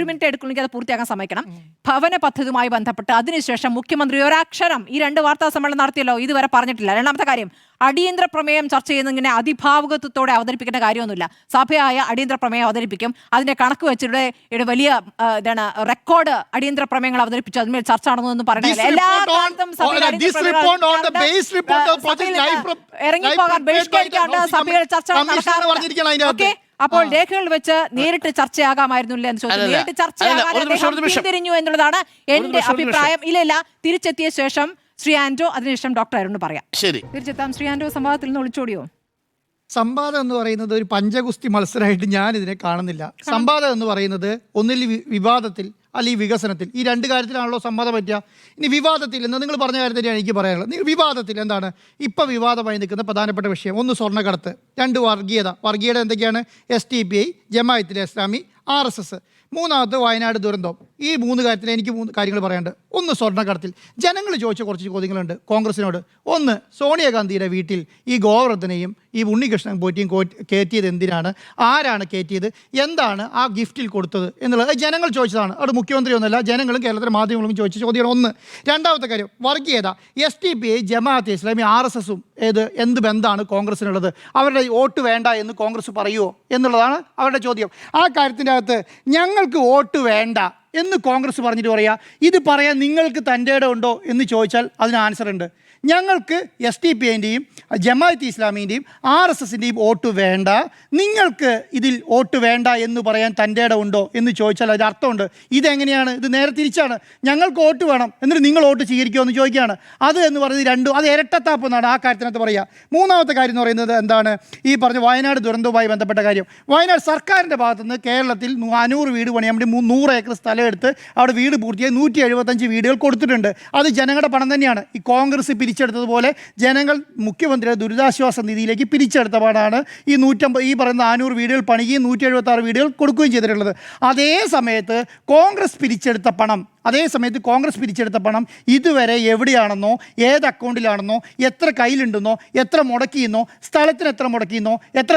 മിനിറ്റ് എടുക്കുന്നെങ്കിൽ അത് പൂർത്തിയാക്കാൻ സമ്മതിക്കണം. ഭവന പദ്ധതിയുമായി ബന്ധപ്പെട്ട് അതിനുശേഷം മുഖ്യമന്ത്രി ഒരക്ഷരം ഈ 2 വാർത്താ സമ്മേളനം നടത്തിയല്ലോ, ഇതുവരെ പറഞ്ഞിട്ടില്ല. രണ്ടാമത്തെ കാര്യം, അടിയന്തര പ്രമേയം ചർച്ച ചെയ്യുന്നതിനെ അതിഭാവുകത്വത്തോടെ അവതരിപ്പിക്കേണ്ട കാര്യമൊന്നുമില്ല. സഭയായ അടിയന്തര പ്രമേയം അവതരിപ്പിക്കും. അതിന്റെ കണക്ക് വെച്ചിട്ട് വലിയ റെക്കോർഡ് അടിയന്തര പ്രമേയങ്ങൾ അവതരിപ്പിച്ചു അതിന്മേൽ ചർച്ച നടന്നതെന്ന് പറയുന്നില്ല. എല്ലാ കാലത്തും ഇറങ്ങിപ്പോകാൻ ബഹിഷ്കരിക്കാണ്ട് സഭയിൽ ചർച്ച നടക്കാറുണ്ട്. അപ്പോൾ രേഖകൾ വെച്ച് നേരിട്ട് ചർച്ചയാകാമായിരുന്നില്ല എന്ന് ചോദിച്ചു. നേരിട്ട് ചർച്ചയാകാൻ തിരിഞ്ഞു എന്നുള്ളതാണ് എന്റെ അഭിപ്രായം. ഇല്ല, തിരിച്ചെത്തിയ ശേഷം ശ്രീ ആന്റോ, അതിനുശേഷം ഡോക്ടർ അരുൺ പറയാം. ശരി, തിരിച്ചെത്താം. ശ്രീ ആന്റോ, സംവാദത്തിൽ നിന്ന് ഒളിച്ചോടിയോ? സംവാദം എന്ന് പറയുന്നത് ഒരു പഞ്ചഗുസ്തി മത്സരമായിട്ട് ഞാൻ ഇതിനെ കാണുന്നില്ല. സംവാദം എന്ന് പറയുന്നത് ഒന്നിൽ വിവാദത്തിൽ അല്ലെങ്കിൽ വികസനത്തിൽ, ഈ 2 കാര്യത്തിലാണല്ലോ സംവാദം പറ്റുക. ഇനി വിവാദത്തിൽ എന്ന് നിങ്ങൾ പറഞ്ഞ കാര്യം തന്നെയാണ് എനിക്ക് പറയാനുള്ളത്. നിങ്ങൾ വിവാദത്തിൽ എന്താണ് ഇപ്പം വിവാദമായി നിൽക്കുന്ന പ്രധാനപ്പെട്ട വിഷയം? 1 സ്വർണ്ണക്കടത്ത്, 2 വർഗീയത എന്തൊക്കെയാണ്? STPI, ജമാഅത്തിലെ ഇസ്ലാമി, RSS, 3ാമത്തെ വയനാട് ദുരന്തം. ഈ 3 കാര്യത്തിൽ എനിക്ക് 3 കാര്യങ്ങൾ പറയാനുണ്ട്. 1 സ്വർണ്ണക്കടത്തിൽ ജനങ്ങൾ ചോദിച്ച കുറച്ച് ചോദ്യങ്ങളുണ്ട് കോൺഗ്രസിനോട്. 1, സോണിയാഗാന്ധിയുടെ വീട്ടിൽ ഈ ഗോവർദ്ധനെയും ഈ ഉണ്ണികൃഷ്ണൻ പോറ്റിയും കയറ്റിയത് എന്തിനാണ്? ആരാണ് കയറ്റിയത്? എന്താണ് ആ ഗിഫ്റ്റിൽ കൊടുത്തത് എന്നുള്ളത് ജനങ്ങൾ ചോദിച്ചതാണ്. അത് മുഖ്യമന്ത്രി ഒന്നുമല്ല, ജനങ്ങളും കേരളത്തിലെ മാധ്യമങ്ങളും ചോദിച്ച ചോദ്യമാണ് 1. രണ്ടാമത്തെ കാര്യം, വർഗീയത. STPI, ജമാഅത്തെ ഇസ്ലാമി, RSSും എന്ത് ബന്ധമാണ് കോൺഗ്രസിനുള്ളത്? അവരുടെ വോട്ട് വേണ്ട എന്ന് കോൺഗ്രസ് പറയുമോ എന്നുള്ളതാണ് അവരുടെ ചോദ്യം. ആ കാര്യത്തിൻ്റെ അകത്ത് ഞങ്ങൾക്ക് വോട്ട് വേണ്ട എന്ന് കോൺഗ്രസ് പറഞ്ഞിട്ട് പറയാം. ഇത് പറയാൻ നിങ്ങൾക്ക് തൻ്റെ ഇടം ഉണ്ടോ എന്ന് ചോദിച്ചാൽ അതിന് ആൻസർ ഉണ്ട്. ഞങ്ങൾക്ക് SDPIൻ്റെയും ജമാഅത്ത് ഇസ്ലാമിൻ്റെയും RSSൻ്റെയും വോട്ട് വേണ്ട, നിങ്ങൾക്ക് ഇതിൽ വോട്ട് വേണ്ട എന്ന് പറയാൻ തൻ്റെ ഇടമുണ്ടോ എന്ന് ചോദിച്ചാൽ അതിൻ്റെ അർത്ഥമുണ്ട്. ഇതെങ്ങനെയാണ്? ഇത് നേരെ തിരിച്ചാണ്. ഞങ്ങൾക്ക് വോട്ട് വേണം എന്നിട്ട് നിങ്ങൾ വോട്ട് സ്വീകരിക്കുമോ എന്ന് ചോദിക്കുകയാണ്. അത് എന്ന് പറയുന്നത് രണ്ടും അത് ഇരട്ടത്താപ്പ് എന്നാണ് ആ കാര്യത്തിനകത്ത് പറയുക. മൂന്നാമത്തെ കാര്യം എന്ന് പറയുന്നത് എന്താണ്? ഈ പറഞ്ഞ വയനാട് ദുരന്തവുമായി ബന്ധപ്പെട്ട കാര്യം. വയനാട് സർക്കാരിൻ്റെ ഭാഗത്തുനിന്ന് കേരളത്തിൽ 500 വീട് പണിയാൻ വേണ്ടി 100 ഏക്കർ സ്ഥലം എടുത്ത് അവിടെ വീട് പൂർത്തിയായി 175 വീടുകൾ കൊടുത്തിട്ടുണ്ട്. അത് ജനങ്ങളുടെ പണം തന്നെയാണ്. ഈ കോൺഗ്രസ് പിരിച്ചെടുത്തതുപോലെ ജനങ്ങൾ മുഖ്യമന്ത്രിയുടെ ദുരിതാശ്വാസ നിധിയിലേക്ക് പിരിച്ചെടുത്ത പണമാണ് ഈ പറയുന്ന 400 വീടുകൾ പണിയുകയും 176 വീടുകൾ കൊടുക്കുകയും ചെയ്തിട്ടുള്ളത്. അതേ സമയത്ത് കോൺഗ്രസ് പിരിച്ചെടുത്ത പണം ഇതുവരെ എവിടെയാണെന്നോ ഏത് അക്കൗണ്ടിലാണെന്നോ എത്ര കയ്യിലുണ്ടെന്നോ എത്ര മുടക്കിയെന്നോ സ്ഥലത്തിന് എത്ര മുടക്കിയെന്നോ എത്ര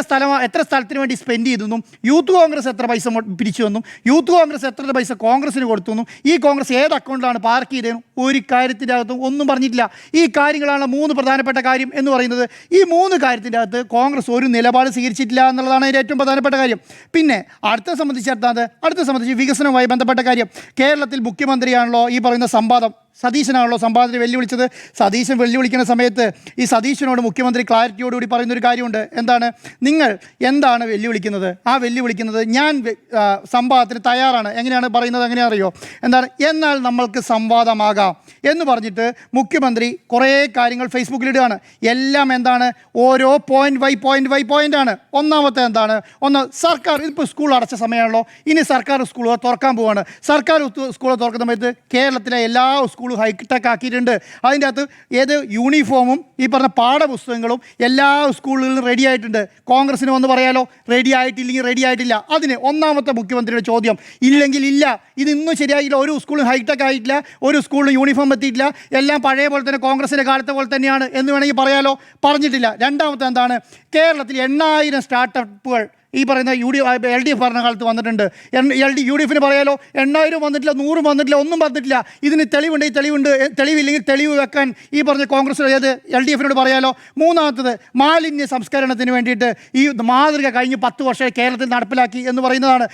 സ്ഥലത്തിന് വേണ്ടി സ്പെൻഡ് ചെയ്തെന്നും യൂത്ത് കോൺഗ്രസ് എത്ര പൈസ പിരിച്ചു എന്നും യൂത്ത് കോൺഗ്രസ് എത്ര പൈസ കോൺഗ്രസിന് കൊടുത്തു എന്നും ഈ കോൺഗ്രസ് ഏത് അക്കൗണ്ടിലാണ് പാർക്ക് ചെയ്തതെന്നും ഒരു കാര്യത്തിൻ്റെ അകത്തും ഒന്നും പറഞ്ഞിട്ടില്ല. ഈ കാര്യങ്ങളാണ് 3 പ്രധാനപ്പെട്ട കാര്യം എന്ന് പറയുന്നത്. ഈ 3 കാര്യത്തിൻ്റെ അകത്ത് കോൺഗ്രസ് ഒരു നിലപാട് സ്വീകരിച്ചിട്ടില്ല എന്നുള്ളതാണ് അതിൻ്റെ ഏറ്റവും പ്രധാനപ്പെട്ട കാര്യം. പിന്നെ അടുത്ത സംബന്ധിച്ച് വികസനവുമായി ബന്ധപ്പെട്ട കാര്യം. കേരളത്തിൽ മുഖ്യമന്ത്രിയാണല്ലോ ഈ പറയുന്ന സതീശനാണല്ലോ സംവാദത്തിന് വെല്ലുവിളിച്ചത്. സതീശൻ വെല്ലുവിളിക്കുന്ന സമയത്ത് ഈ സതീശനോട് മുഖ്യമന്ത്രി ക്ലാരിറ്റിയോടുകൂടി പറയുന്നൊരു കാര്യമുണ്ട്. എന്താണ്? നിങ്ങൾ എന്താണ് വെല്ലുവിളിക്കുന്നത്? ആ വെല്ലുവിളിക്കുന്നത് ഞാൻ സംവാദത്തിന് തയ്യാറാണ്. എങ്ങനെയാണ് പറയുന്നത്? എങ്ങനെയാ അറിയോ? എന്താണ്? എന്നാൽ നമ്മൾക്ക് സംവാദമാകാം എന്ന് പറഞ്ഞിട്ട് മുഖ്യമന്ത്രി കുറേ കാര്യങ്ങൾ ഫേസ്ബുക്കിലിടുകയാണ്. എല്ലാം എന്താണ്? ഓരോ പോയിൻ്റാണ്. ഒന്നാമത്തെ എന്താണ്? സർക്കാർ ഇപ്പോൾ സ്കൂൾ അടച്ച സമയമാണല്ലോ, ഇനി സർക്കാർ സ്കൂളുകൾ തുറക്കാൻ പോവുകയാണ്. സർക്കാർ സ്കൂളുകൾ തുറക്കുന്ന സമയത്ത് കേരളത്തിലെ എല്ലാ സ്കൂളും ഹൈടെക് ആക്കിയിട്ടുണ്ട്. അതിൻ്റെ അകത്ത് യൂണിഫോമും ഈ പറഞ്ഞ പാഠപുസ്തകങ്ങളും എല്ലാ സ്കൂളുകളിലും റെഡി ആയിട്ടുണ്ട്. കോൺഗ്രസിന് വന്ന് പറയാലോ റെഡി ആയിട്ടില്ലെങ്കിൽ റെഡി ആയിട്ടില്ല. അതിന് ഒന്നാമത്തെ മുഖ്യമന്ത്രിയുടെ ചോദ്യം ഇല്ലെങ്കിൽ ഇല്ല. ഇത് ഇന്നും ശരിയായില്ല. ഒരു സ്കൂളും ഹൈടെക് ആയിട്ടില്ല, ഒരു സ്കൂളിൽ യൂണിഫോം എത്തിയിട്ടില്ല, എല്ലാം പഴയ പോലെ തന്നെ കോൺഗ്രസിൻ്റെ കാലത്തെ പോലെ തന്നെയാണ് എന്ന് വേണമെങ്കിൽ പറയാലോ. പറഞ്ഞിട്ടില്ല. രണ്ടാമത്തെ എന്താണ്? കേരളത്തിൽ 8000 സ്റ്റാർട്ടപ്പുകൾ ഈ പറയുന്ന LDF ഭരണകാലത്ത് വന്നിട്ടുണ്ട്. UDFിന് പറയാലോ 8000 വന്നിട്ടില്ല, 100 വന്നിട്ടില്ല, ഒന്നും വന്നിട്ടില്ല. ഇതിന് തെളിവുണ്ട്, തെളിവില്ലെങ്കിൽ തെളിവ് വെക്കാൻ ഈ പറഞ്ഞ കോൺഗ്രസ് LDFിനോട് പറയാലോ. മൂന്നാമത്തത് മാലിന്യ സംസ്കരണത്തിന് വേണ്ടിയിട്ട് ഈ മാതൃക കഴിഞ്ഞ് 10 വർഷം കേരളത്തിൽ നടപ്പിലാക്കി എന്ന് പറയുന്നതാണ്.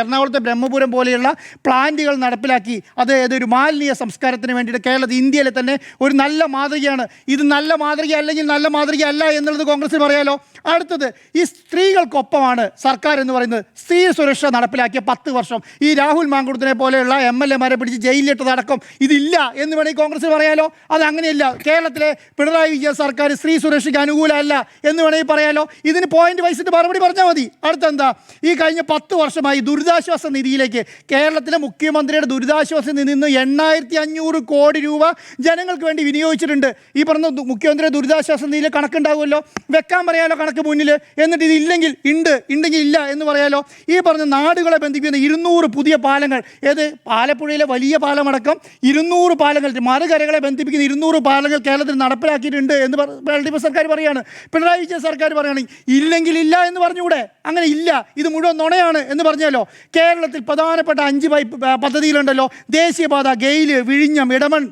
എറണാകുളത്തെ ബ്രഹ്മപുരം പോലെയുള്ള പ്ലാന്റുകൾ നടപ്പിലാക്കി. അത് ഏതൊരു മാലിന്യ സംസ്കാരത്തിന് വേണ്ടിയിട്ട് കേരളത്തിൽ ഇന്ത്യയിലെ തന്നെ ഒരു നല്ല മാതൃകയാണ്. ഇത് നല്ല മാതൃക അല്ലെങ്കിൽ നല്ല മാതൃക അല്ല എന്നുള്ളത് കോൺഗ്രസിന് പറയാലോ. അടുത്തത് ഈ സ്ത്രീകൾക്കൊപ്പമാണ് സർക്കാർ എന്ന് പറയുന്നത്. സ്ത്രീ സുരക്ഷ നടപ്പിലാക്കിയ 10 വർഷം ഈ രാഹുൽ മാങ്കുടത്തിനെ പോലെയുള്ള MLA-മാരെ പിടിച്ച് ജയിലിലിട്ടതടക്കം ഇതില്ല എന്ന് വേണമെങ്കിൽ കോൺഗ്രസ് പറയാലോ. അത് അങ്ങനെയല്ല. കേരളത്തിലെ പിണറായി വിജയൻ സർക്കാർ സ്ത്രീ സുരക്ഷയ്ക്ക് അനുകൂലമല്ല എന്ന് വേണമെങ്കിൽ പറയാലോ. ഇതിന് പോയിന്റ് വൈസിട്ട് മറുപടി പറഞ്ഞാൽ മതി. അടുത്തെന്താ? ഈ കഴിഞ്ഞ 10 വർഷമായി ദുരിതാശ്വാസ നിധിയിലേക്ക് കേരളത്തിലെ മുഖ്യമന്ത്രിയുടെ ദുരിതാശ്വാസ നിധിയിൽ നിന്ന് 8500 കോടി രൂപ ജനങ്ങൾക്ക് വേണ്ടി വിനിയോഗിച്ചിട്ടുണ്ട്. ഈ പറഞ്ഞ മുഖ്യമന്ത്രിയുടെ ദുരിതാശ്വാസ നിധിയിലെ കണക്കുണ്ടാവുമല്ലോ, വെക്കാൻ പറയാലോ കണക്ക് മുന്നിൽ. എന്നിട്ട് ഇതില്ലെങ്കിൽ ഉണ്ടെങ്കിൽ ഇല്ല എന്ന് പറയാലോ. ഈ പറഞ്ഞ നാടുകളെ ബന്ധിപ്പിക്കുന്ന 200 പുതിയ പാലങ്ങൾ, ആലപ്പുഴയിലെ വലിയ പാലമടക്കം 200 പാലങ്ങൾ, മറുകരകളെ ബന്ധിപ്പിക്കുന്ന 200 പാലങ്ങൾ കേരളത്തിൽ നടപ്പിലാക്കിയിട്ടുണ്ട് എന്ന് LDF സർക്കാർ പറയുകയാണ്. പിണറായി വിജയൻ സർക്കാർ പറയുകയാണെങ്കിൽ ഇല്ലെങ്കിൽ ഇല്ല എന്ന് പറഞ്ഞുകൂടെ? അങ്ങനെ ഇല്ല, ഇത് മുഴുവൻ നുണയാണ് എന്ന് പറഞ്ഞാലോ. കേരളത്തിൽ പ്രധാനപ്പെട്ട 5 പദ്ധതികളുണ്ടല്ലോ. ദേശീയപാത, ഗെയില്, വിഴിഞ്ഞം, ഇടമൺ,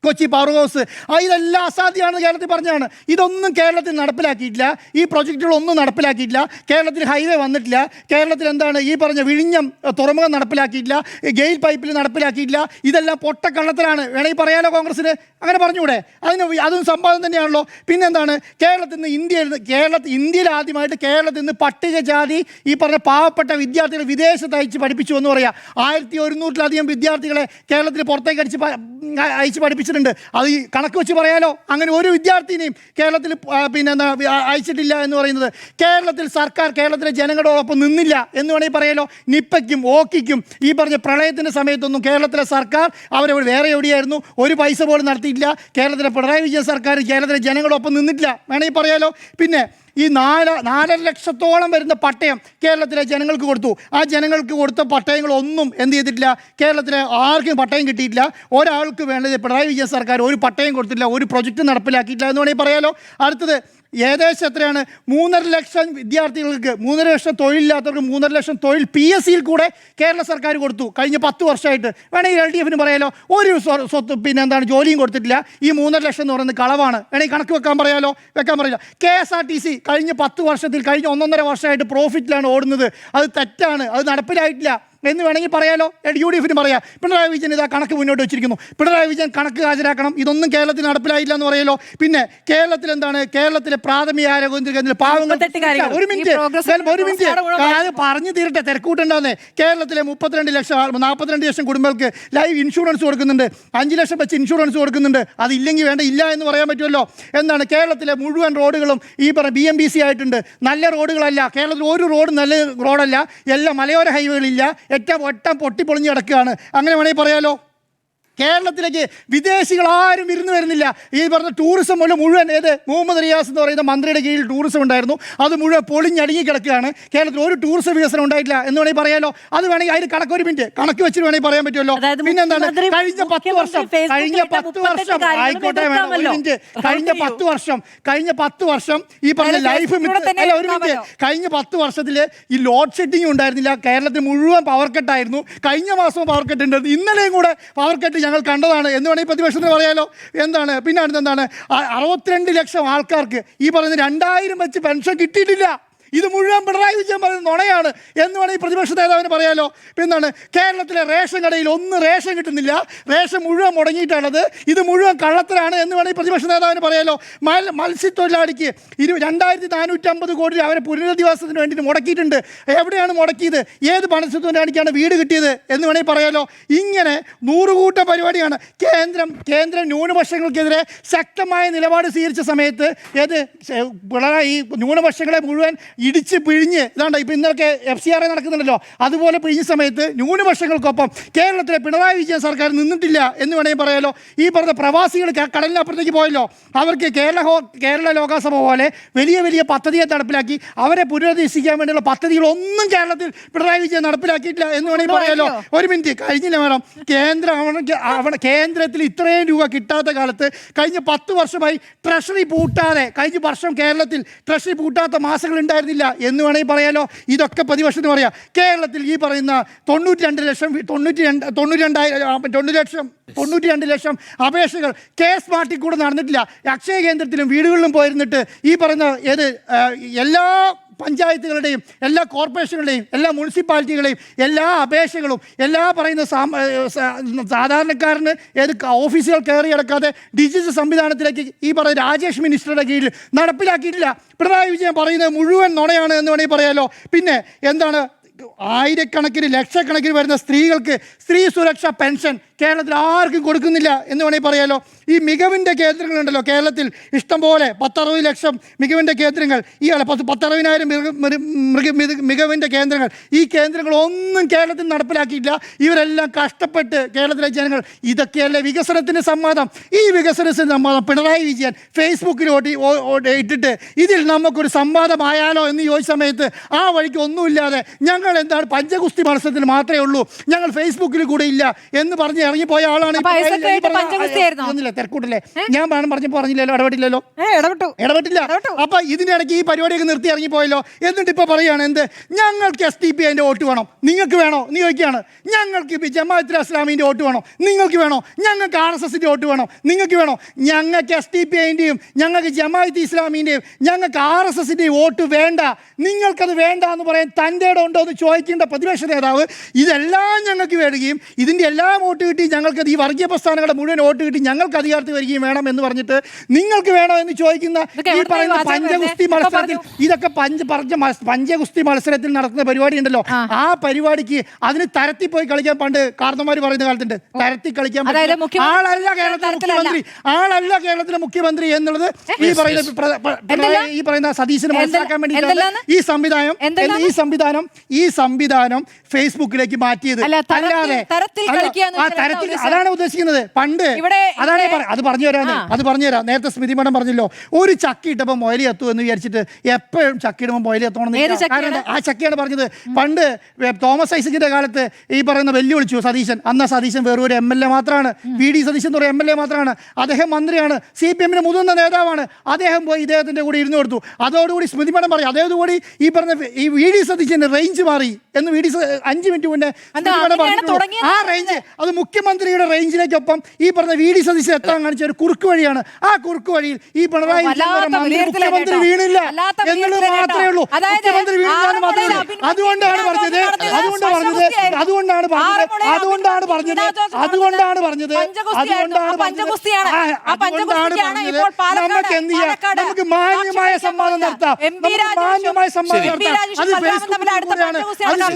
കൊച്ചി പവർ ഹൗസ്, ഇതെല്ലാം അസാധ്യമാണെന്ന് കേരളത്തിൽ പറഞ്ഞാണ്. ഇതൊന്നും കേരളത്തിൽ നടപ്പിലാക്കിയിട്ടില്ല. ഈ പ്രൊജക്റ്റുകളൊന്നും നടപ്പിലാക്കിയിട്ടില്ല. കേരളത്തിൽ ഹൈവേ വന്നിട്ടില്ല. കേരളത്തിൽ എന്താണ് ഈ പറഞ്ഞ വിഴിഞ്ഞം തുറമുഖം നടപ്പിലാക്കിയിട്ടില്ല, ഗെയിൽ പൈപ്പിൽ നടപ്പിലാക്കിയിട്ടില്ല. ഇതെല്ലാം പൊട്ടക്കള്ളത്തിലാണ് വേണമെങ്കിൽ പറയാലോ കോൺഗ്രസിന്. അങ്ങനെ പറഞ്ഞുകൂടെ? അതും സംവാദം തന്നെയാണല്ലോ. പിന്നെന്താണ്? ഇന്ത്യയിൽ ആദ്യമായിട്ട് കേരളത്തിൽ നിന്ന് പട്ടികജാതി ഈ പറഞ്ഞ പാവപ്പെട്ട വിദ്യാർത്ഥികളെ വിദേശത്ത് അയച്ച് പഠിപ്പിച്ചു എന്ന് പറയാം. 1100-ലധികം വിദ്യാർത്ഥികളെ കേരളത്തിൽ പുറത്തേക്ക് അയച്ച് പഠിപ്പിച്ചിട്ടുണ്ട്. അത് ഈ കണക്ക് വെച്ച് പറയാലോ. അങ്ങനെ ഒരു വിദ്യാർത്ഥിനെയും കേരളത്തിൽ അയച്ചിട്ടില്ല എന്ന് പറയുന്നത്. കേരളത്തിൽ സർക്കാർ കേരളത്തിലെ ജനങ്ങളോടൊപ്പം നിന്നില്ല എന്ന് വേണമെങ്കിൽ പറയാലോ. നിപ്പയ്ക്കും ഓക്കിക്കും ഈ പറഞ്ഞ പ്രളയത്തിൻ്റെ സമയത്തൊന്നും കേരളത്തിലെ സർക്കാർ വേറെ എവിടെയായിരുന്നു, ഒരു പൈസ പോലും നടത്തിയിട്ടില്ല. കേരളത്തിലെ പിണറായി വിജയൻ സർക്കാർ കേരളത്തിലെ ജനങ്ങളോടൊപ്പം നിന്നിട്ടില്ല വേണമെങ്കിൽ പറയാലോ. പിന്നെ ഈ 4.5 ലക്ഷത്തോളം വരുന്ന പട്ടയം കേരളത്തിലെ ജനങ്ങൾക്ക് കൊടുത്തു. ആ ജനങ്ങൾക്ക് കൊടുത്ത പട്ടയങ്ങളൊന്നും എന്ത് ചെയ്തിട്ടില്ല? കേരളത്തിലെ ആർക്കും പട്ടയം കിട്ടിയിട്ടില്ല. ഒരാൾക്ക് വേണ്ടത് പിണറായി വിജയൻ സർക്കാർ ഒരു പട്ടയം കൊടുത്തില്ല, ഒരു പ്രൊജക്റ്റ് നടപ്പിലാക്കിയിട്ടില്ല എന്ന് വേണമെങ്കിൽ പറയാലോ. അടുത്തത് ഏകദേശം എത്രയാണ്? 3.5 ലക്ഷം വിദ്യാർത്ഥികൾക്ക്, 3.5 ലക്ഷം തൊഴിലില്ലാത്തവർക്ക് 3.5 ലക്ഷം തൊഴിൽ PSCയിൽ കൂടെ കേരള സർക്കാർ കൊടുത്തു കഴിഞ്ഞ 10 വർഷമായിട്ട്. വേണമെങ്കിൽ LDFിന് പറയാലോ. ഒരു ജോലിയും കൊടുത്തിട്ടില്ല. ഈ 3.5 ലക്ഷം എന്ന് പറയുന്നത് കളവാണ്. വേണമെങ്കിൽ കണക്ക് വെക്കാൻ പറയാലോ. KSRTC കഴിഞ്ഞ 10 വർഷത്തിൽ, കഴിഞ്ഞ 1.5 വർഷമായിട്ട് പ്രോഫിറ്റിലാണ് ഓടുന്നത്. അത് തെറ്റാണ്, അത് നടപ്പിലായിട്ടില്ല. എന്ന് വേണമെങ്കിൽ പറയാലോ. UDF പറയാം പിണറായി വിജയൻ ഇതാ കണക്ക് മുന്നോട്ട് വെച്ചിരിക്കുന്നു, പിണറായി വിജയൻ കണക്ക് ഹാജരാക്കണം, ഇതൊന്നും കേരളത്തിൽ നടപ്പിലായില്ല എന്ന് പറയാലോ. പിന്നെ കേരളത്തിൽ എന്താണ്, കേരളത്തിലെ പ്രാഥമിക ആരോഗ്യ കേന്ദ്രത്തിൽ പാവങ്ങൾ ഒരു മിനിറ്റ് അത് പറഞ്ഞു തീരട്ടെ, തിരക്കൂട്ടുണ്ടാവുന്നേ. കേരളത്തിലെ 42 ലക്ഷം കുടുംബങ്ങൾക്ക് ലൈഫ് ഇൻഷുറൻസ് കൊടുക്കുന്നുണ്ട്, 5 ലക്ഷം വെച്ച് ഇൻഷുറൻസ് കൊടുക്കുന്നുണ്ട്. അതില്ലെങ്കിൽ വേണ്ട, ഇല്ല എന്ന് പറയാൻ പറ്റുമല്ലോ. എന്താണ് കേരളത്തിലെ മുഴുവൻ റോഡുകളും ഈ പറഞ്ഞ BMBC ആയിട്ടുണ്ട്, നല്ല റോഡുകളല്ല. കേരളത്തിൽ ഒരു റോഡ് നല്ല റോഡല്ല, എല്ലാം മലയോര ഹൈവേകളില്ല, ഒറ്റം പൊട്ടിപ്പൊളിഞ്ഞ് കിടക്കുകയാണ്. അങ്ങനെ വേണമെങ്കിൽ പറയാലോ. കേരളത്തിലേക്ക് വിദേശികൾ ആരും ഇരുന്ന് വരുന്നില്ല. ഈ പറഞ്ഞ ടൂറിസം മുഴുവൻ മുഹമ്മദ് റിയാസ് എന്ന് പറയുന്ന മന്ത്രിയുടെ കീഴിൽ ടൂറിസം ഉണ്ടായിരുന്നു, അത് മുഴുവൻ പൊളിഞ്ഞടുങ്ങി കിടക്കുകയാണ്. കേരളത്തിൽ ഒരു ടൂറിസം വികസനം ഉണ്ടായിട്ടില്ല എന്ന് വേണമെങ്കിൽ പറയാലോ. അത് വേണമെങ്കിൽ അതിന് കണക്ക് കണക്ക് വെച്ചിട്ട് വേണമെങ്കിൽ പറയാൻ പറ്റുമല്ലോ. പിന്നെന്താണ് കഴിഞ്ഞ 10 വർഷം ആയിക്കോട്ടെ വേണം ഒരു മിനിറ്റ് കഴിഞ്ഞ 10 വർഷം ഈ പറഞ്ഞ ലൈഫ് ഒരു മിനിറ്റ് കഴിഞ്ഞ 10 വർഷത്തിൽ ഈ ലോഡ് ഷെഡിങ് ഉണ്ടായിരുന്നില്ല. കേരളത്തിൽ മുഴുവൻ പവർ കട്ടായിരുന്നു. കഴിഞ്ഞ മാസവും പവർ കട്ട് ഉണ്ടായിരുന്നു, ഇന്നലെയും കൂടെ പവർ കട്ട് ഞങ്ങൾ കണ്ടതാണ് എന്ന് വേണമെങ്കിൽ പ്രതിപക്ഷത്തിന് പറയാലോ. എന്താണ് പിന്നെ അടുത്തെന്താണ് 62 ലക്ഷം ആൾക്കാർക്ക് ഈ പറയുന്ന 2000 വെച്ച് പെൻഷൻ കിട്ടിയിട്ടില്ല. ഇത് മുഴുവൻ പിണറായി വിജയൻ പറയുന്നത് നുണയാണ് എന്ന് വേണമെങ്കിൽ പ്രതിപക്ഷ നേതാവിന് പറയാലോ. പിന്നാണ് കേരളത്തിലെ റേഷൻ കടയിൽ റേഷൻ കിട്ടുന്നില്ല, റേഷൻ മുഴുവൻ മുടങ്ങിയിട്ടാണത്, ഇത് മുഴുവൻ കള്ളത്തരാണ് എന്ന് വേണമെങ്കിൽ പ്രതിപക്ഷ നേതാവിന് പറയാലോ. മത്സ്യത്തൊഴിലാളിക്ക് 2450 കോടി അവരെ പുനരധിവാസത്തിന് വേണ്ടി മുടക്കിയിട്ടുണ്ട്. എവിടെയാണ് മുടക്കിയത്? ഏത് മത്സ്യത്തൊഴിലാളിക്കാണ് വീട് കിട്ടിയത് എന്ന് വേണമെങ്കിൽ പറയാലോ. ഇങ്ങനെ 100 കൂട്ടം പരിപാടിയാണ്. കേന്ദ്രം ന്യൂനപക്ഷങ്ങൾക്കെതിരെ ശക്തമായ നിലപാട് സ്വീകരിച്ച സമയത്ത് പിണറായി ന്യൂനപക്ഷങ്ങളെ മുഴുവൻ ഇടിച്ച് പിഴിഞ്ഞ് ഇതാണ്ട് ഇപ്പം ഇന്നലൊക്കെ FCRA നടക്കുന്നുണ്ടല്ലോ, അതുപോലെ പിഴിഞ്ഞ സമയത്ത് ന്യൂനപക്ഷങ്ങൾക്കൊപ്പം കേരളത്തിലെ പിണറായി വിജയൻ സർക്കാർ നിന്നിട്ടില്ല എന്ന് വേണമെങ്കിൽ പറയാലോ. ഈ പറഞ്ഞ പ്രവാസികൾ കടലിനപ്പുറത്തേക്ക് പോയല്ലോ, അവർക്ക് കേരള ലോകസഭ പോലെ വലിയ പദ്ധതിയെ നടപ്പിലാക്കി അവരെ പുനരധിവസിക്കാൻ വേണ്ടിയുള്ള പദ്ധതികളൊന്നും കേരളത്തിൽ പിണറായി വിജയൻ നടപ്പിലാക്കിയിട്ടില്ല എന്ന് വേണമെങ്കിൽ പറയാലോ. ഒരു മിനിറ്റ് കഴിഞ്ഞില്ല മേഡം, കേന്ദ്രത്തിൽ ഇത്രയും രൂപ കിട്ടാത്ത കാലത്ത് കഴിഞ്ഞ 10 വർഷമായി ട്രഷറി പൂട്ടാതെ കഴിഞ്ഞ വർഷം കേരളത്തിൽ ട്രഷറി പൂട്ടാത്ത മാസങ്ങൾ ഉണ്ടായിരുന്നില്ല എന്ന് വേണമെങ്കിൽ പറയാലോ. ഇതൊക്കെ പ്രതിപക്ഷത്തിന് പറയാം. കേരളത്തിൽ ഈ പറയുന്ന 92 ലക്ഷം അപേക്ഷകൾ സ്മാർട്ടിൽ കൂടെ നടന്നിട്ടില്ല. അക്ഷയ കേന്ദ്രത്തിലും വീടുകളിലും പോയിരുന്നിട്ട് ഈ പറയുന്ന എല്ലാ പഞ്ചായത്തുകളുടെയും എല്ലാ കോർപ്പറേഷനുകളുടെയും എല്ലാ മുനിസിപ്പാലിറ്റികളുടെയും എല്ലാ അപേക്ഷകളും എല്ലാ പറയുന്ന സാധാരണക്കാരന് ഓഫീസുകൾ കയറി കിടക്കാതെ ഡിജിറ്റൽ സംവിധാനത്തിലേക്ക് ഈ പറയുന്ന രാജേഷ് മിനിസ്റ്ററുടെ കീഴിൽ നടപ്പിലാക്കിയിട്ടില്ല. പിണറായി വിജയൻ പറയുന്നത് മുഴുവൻ നുണയാണ് എന്ന് വേണമെങ്കിൽ പറയാലോ. പിന്നെ എന്താണ് ആയിരക്കണക്കിന് ലക്ഷക്കണക്കിന് വരുന്ന സ്ത്രീകൾക്ക് സ്ത്രീ സുരക്ഷാ പെൻഷൻ കേരളത്തിൽ ആർക്കും കൊടുക്കുന്നില്ല എന്ന് വേണമെങ്കിൽ പറയാലോ. ഈ മികവിൻ്റെ കേന്ദ്രങ്ങളുണ്ടല്ലോ കേരളത്തിൽ ഇഷ്ടംപോലെ 10-60 ലക്ഷം മികവിൻ്റെ കേന്ദ്രങ്ങൾ, ഈ 10-60,000 മികവിൻ്റെ കേന്ദ്രങ്ങൾ, ഈ കേന്ദ്രങ്ങളൊന്നും കേരളത്തിൽ നടപ്പിലാക്കിയിട്ടില്ല. ഇവരെല്ലാം കഷ്ടപ്പെട്ട് കേരളത്തിലെ ജനങ്ങൾ ഇതൊക്കെയല്ലേ വികസനത്തിൻ്റെ സംവാദം. ഈ വികസനത്തിൻ്റെ സംവാദം പിണറായി വിജയൻ ഫേസ്ബുക്കിൽ ഇട്ടിട്ട് ഇതിൽ നമുക്കൊരു സംവാദമായാലോ എന്ന് ചോദിച്ച സമയത്ത് ആ വഴിക്ക് ഒന്നുമില്ലാതെ ഞങ്ങൾ എന്താണ് പഞ്ചഗുസ്തി മത്സരത്തിൽ മാത്രമേ ഉള്ളൂ, ഞങ്ങൾ ഫേസ്ബുക്കിൽ കൂടെ ഇല്ല എന്ന് പറഞ്ഞ് ഇറങ്ങിപ്പോയ ആളാണ്. തിരക്കൂട്ടല്ലേ ഞാൻ പറഞ്ഞില്ലല്ലോ, ഇടപെട്ടില്ല. അപ്പൊ ഇതിന്റെ ഇടയ്ക്ക് ഈ പരിപാടിയൊക്കെ നിർത്തി ഇറങ്ങിപ്പോയല്ലോ. എന്നിട്ട് ഇപ്പൊ പറയാണ് എന്ത് ഞങ്ങൾക്ക് SDP അതിന്റെ വോട്ട് വേണം, നിങ്ങൾക്ക് വേണോ എന്ന് ചോദിക്കുകയാണ്. ഞങ്ങൾക്ക് ജമാഅത്ത് ഇസ്ലാമിന്റെ വോട്ട് വേണോ, നിങ്ങൾക്ക് വേണോ? ഞങ്ങൾക്ക് RSSന്റെ വോട്ട് വേണോ, നിങ്ങൾക്ക് വേണോ? ഞങ്ങൾക്ക് SDP അതിന്റെയും ഞങ്ങൾക്ക് ജമാഅത്ത് ഇസ്ലാമിന്റെയും ഞങ്ങൾക്ക് RSSന്റെയും വോട്ട് വേണ്ട, നിങ്ങൾക്കത് വേണ്ട എന്ന് പറയാൻ തൻ്റെ ഇടം ഉണ്ടോ എന്ന് ചോദിക്കേണ്ട പ്രതിപക്ഷ നേതാവ് ഇതെല്ലാം ഞങ്ങൾക്ക് വേടുകയും ഇതിന്റെ എല്ലാം വോട്ട് കിട്ടി ഞങ്ങൾക്ക് ഈ വർഗീയ പ്രസ്ഥാനങ്ങളുടെ മുഴുവൻ വോട്ട് കിട്ടി ഞങ്ങൾക്ക് അധികാരത്തിൽ വരികയും വേണം എന്ന് പറഞ്ഞിട്ട് നിങ്ങൾക്ക് വേണോ എന്ന് ചോദിക്കുന്ന ഈ പറയുന്ന പഞ്ചഗുസ്തി മത്സരത്തിൽ ഇതൊക്കെ പഞ്ചഗുസ്തി മത്സരത്തിൽ നടക്കുന്ന പരിപാടി ഉണ്ടല്ലോ, ആ പരിപാടിക്ക് അതിന് തരത്തിൽ പോയി കളിക്കാൻ പണ്ട് കാരണന്മാർ പറയുന്ന കാലത്തുണ്ട്, തരത്തിൽ കളിക്കാൻ ആളല്ല കേരളത്തിലെ മുഖ്യമന്ത്രി എന്നുള്ളത് ഈ പറയുന്ന സതീശന് മനസ്സിലാക്കാൻ വേണ്ടി ഈ സംവിധാനം ഫേസ്ബുക്കിലേക്ക് മാറ്റിയത്. അല്ലാതെ അതാണ് ഉദ്ദേശിക്കുന്നത്. പണ്ട് അതാണ് അത് പറഞ്ഞുതരാം. നേരത്തെ സ്മൃതി മേഡം പറഞ്ഞല്ലോ, ഒരു ചക്കി ഇട്ടപ്പോൾ മൊയലി എത്തും എന്ന് വിചാരിച്ചിട്ട് എപ്പോഴും ചക്കി ഇടുമ്പോൾ മൊയലി എത്തണമെന്ന്. കാരണം ആ ചക്കിയാണ് പറഞ്ഞത്. പണ്ട് തോമസ് ഐസക്കിന്റെ കാലത്ത് ഈ പറയുന്ന വെല്ലുവിളിച്ചു സതീശൻ. അന്ന് സതീശൻ വേറൊരു MLA മാത്രമാണ്, VD സതീശൻ എന്ന് പറയുന്ന MLA മാത്രമാണ്. അദ്ദേഹം മന്ത്രിയാണ്, CPM-ന്റെ മുതിർന്ന നേതാവാണ്. അദ്ദേഹം പോയി ഇദ്ദേഹത്തിന്റെ കൂടെ ഇരുന്ന് കൊടുത്തു. അതോടുകൂടി സ്മൃതി മേഡം പറയും അതോടുകൂടി ഈ പറഞ്ഞ ഈ VD സതീശന്റെ റേഞ്ച് മാറി എന്ന് വി ഡി 5 മിനിറ്റ് മുന്നേ ആ റേഞ്ച് അത് മുഖ്യമന്ത്രിയുടെ റേഞ്ചിലേക്കൊപ്പം ഈ പറഞ്ഞ വി ഡി സതീശൻ എത്താൻ കാണിച്ച ഒരു കുറുക്ക് വഴിയാണ്. ആ കുറുക്ക് വഴിയിൽ ഈ പിണറായി മുഖ്യമന്ത്രി വീണില്ല എന്നുള്ളത് മാത്രമേ ഉള്ളൂ. മുഖ്യമന്ത്രി വീണില്ല മാത്രമേ ഉള്ളൂ. അതുകൊണ്ടാണ് പറഞ്ഞത് നമുക്ക് എന്ത് ചെയ്യാം, നമുക്ക് മാന്യമായ സംവാദം നടത്താം. അത്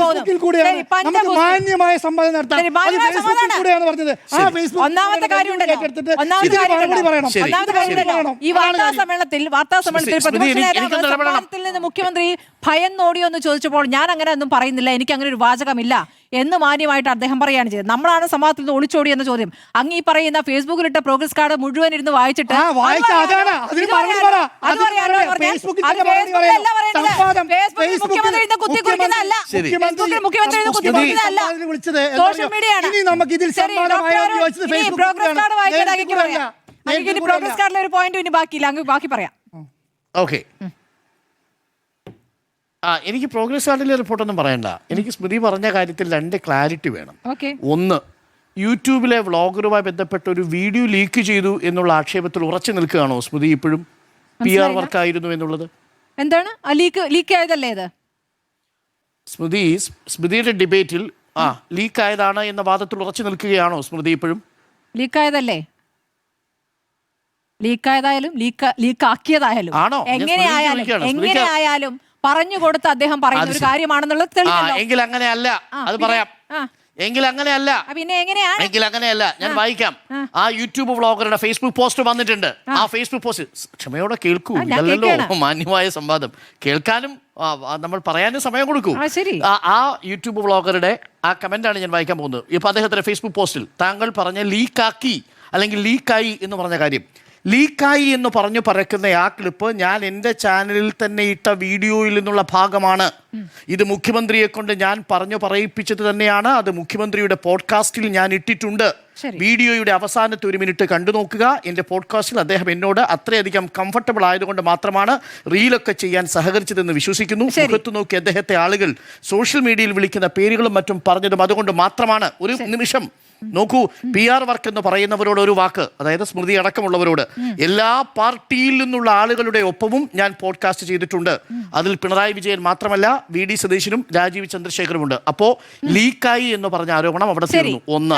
ഫേസ്ബുക്കിൽ കൂടെയാണ് നമുക്ക് മാന്യമായ സംവാദം നടത്താം. അത് ഫേസ്ബുക്കിൽ കൂടെയാണ് പറഞ്ഞത്. ആ ഫേസ്ബുക്ക് ഒന്നാമത്തെ കാര്യം ഈ വാർത്താ സമ്മേളനത്തിൽ പ്രതിപക്ഷത്തിൽ നിന്ന് മുഖ്യമന്ത്രി ഭയന്നോടിയോ എന്ന് ചോദിച്ചപ്പോൾ ഞാൻ അങ്ങനെ ഒന്നും പറയുന്നില്ല, എനിക്ക് അങ്ങനെ ഒരു വാചകമില്ല എന്ന് മാന്യമായിട്ട് അദ്ദേഹം പറയുകയാണ് ചെയ്തത്. നമ്മളാണ് സംവാദത്തിൽ നിന്ന് ഒളിച്ചോടി എന്ന ചോദ്യം അങ്ങ് ഈ പറയുന്ന ഫേസ്ബുക്കിലിട്ട പ്രോഗ്രസ് കാർഡ് മുഴുവൻ ഇരുന്ന് വായിച്ചിട്ട് സോഷ്യൽ മീഡിയയാണ്. പ്രോഗ്രസ് കാർഡിലെ ഒരു പോയിന്റ് ഇനി ബാക്കിയില്ല, അങ്ങ് ബാക്കി പറയാം. ഓക്കെ, എനിക്ക് പ്രോഗ്രസ് കാർഡിലെ റിപ്പോർട്ടൊന്നും പറയണ്ട. എനിക്ക് സ്മൃതി പറഞ്ഞ കാര്യത്തിൽ 2 ക്ലാരിറ്റി വേണം. ഒന്ന്, യൂട്യൂബിലെ വ്ളോഗറുമായി ബന്ധപ്പെട്ട ഒരു വീഡിയോ ലീക്ക് ചെയ്തു എന്നുള്ള ആക്ഷേപത്തിൽ ഉറച്ചു നിൽക്കുകയാണോ സ്മൃതി ഇപ്പോഴും? PR വർക്കായിരുന്നു എന്നുള്ളത് എന്താണ് ലീക്ക് ആയതല്ലേ ഇത്? സ്മൃതിയുടെ ഡിബേറ്റിൽ ലീക്ക് ആയതാണ് എന്ന വാദത്തിൽ ഉറച്ചു നിൽക്കുകയാണോ സ്മൃതി ഇപ്പോഴും? ലീക്കായതല്ലേ? ലീക്കായതായാലും ലീക്കാക്കിയതായാലും എങ്ങനെയായാലും പറഞ്ഞു കൊടുത്ത് അദ്ദേഹം പറയുന്ന ഒരു കാര്യമാണെന്നുള്ളത് തെളിഞ്ഞല്ലോ. എങ്കിൽ അങ്ങനെയല്ല, അത് പറയാം. എങ്കിൽ അങ്ങനെയല്ല, പിന്നെ എങ്ങനെയാണ്? എങ്കിൽ അങ്ങനെയല്ല, ഞാൻ വായിക്കാം. ആ യൂട്യൂബ് വ്ളോഗറുടെ ഫേസ്ബുക്ക് പോസ്റ്റ് വന്നിട്ടുണ്ട്. ആ ഫേസ്ബുക്ക് പോസ്റ്റ് ക്ഷമയോടെ കേൾക്കൂ, ഇതല്ലല്ലോ മാന്യമായ സംവാദം. കേൾക്കാനും നമ്മൾ പറയാനും സമയം കൊടുക്കൂ. ആ യൂട്യൂബ് വ്ളോഗറുടെ ആ കമന്റാണ് ഞാൻ വായിക്കാൻ പോകുന്നത്. ഇപ്പൊ അദ്ദേഹത്തിന്റെ ഫേസ്ബുക്ക് പോസ്റ്റിൽ താങ്കൾ പറഞ്ഞ ലീക്കാക്കി അല്ലെങ്കിൽ ലീക്കായി എന്ന് പറഞ്ഞ കാര്യം, ലീക്കായി എന്ന് പറഞ്ഞു പറക്കുന്ന ആ ക്ലിപ്പ് ഞാൻ എൻ്റെ ചാനലിൽ തന്നെ ഇട്ട വീഡിയോയിൽ നിന്നുള്ള ഭാഗമാണ്. ഇത് മുഖ്യമന്ത്രിയെ കൊണ്ട് ഞാൻ പറഞ്ഞു പറയിപ്പിച്ചത് തന്നെയാണ്. അത് മുഖ്യമന്ത്രിയുടെ പോഡ്കാസ്റ്റിൽ ഞാൻ ഇട്ടിട്ടുണ്ട്. വീഡിയോയുടെ അവസാനത്തെ 1 മിനിറ്റ് കണ്ടു നോക്കുക. എൻ്റെ പോഡ്കാസ്റ്റിൽ അദ്ദേഹം എന്നോട് അത്രയധികം കംഫർട്ടബിൾ ആയതുകൊണ്ട് മാത്രമാണ് റീലൊക്കെ ചെയ്യാൻ സഹകരിച്ചതെന്ന് വിശ്വസിക്കുന്നു. മുഖത്ത് നോക്കി അദ്ദേഹത്തെ ആളുകൾ സോഷ്യൽ മീഡിയയിൽ വിളിക്കുന്ന പേരുകളും മറ്റും പറഞ്ഞതും അതുകൊണ്ട് മാത്രമാണ്. ഒരു നിമിഷം നോക്കൂ, PR വർക്ക് എന്ന് പറയുന്നവരോട് ഒരു വാക്ക്, അതായത് സ്മൃതി അടക്കമുള്ളവരോട്, എല്ലാ പാർട്ടിയിൽ നിന്നുള്ള ആളുകളുടെ ഒപ്പവും ഞാൻ പോഡ്കാസ്റ്റ് ചെയ്തിട്ടുണ്ട്. അതിൽ പിണറായി വിജയൻ മാത്രമല്ല VD സതീശനും രാജീവ് ചന്ദ്രശേഖരും ഉണ്ട്. അപ്പോ ലീക്കായി എന്ന് പറഞ്ഞ ആരോപണം അവിടെ തീർന്നു. ഒന്ന്.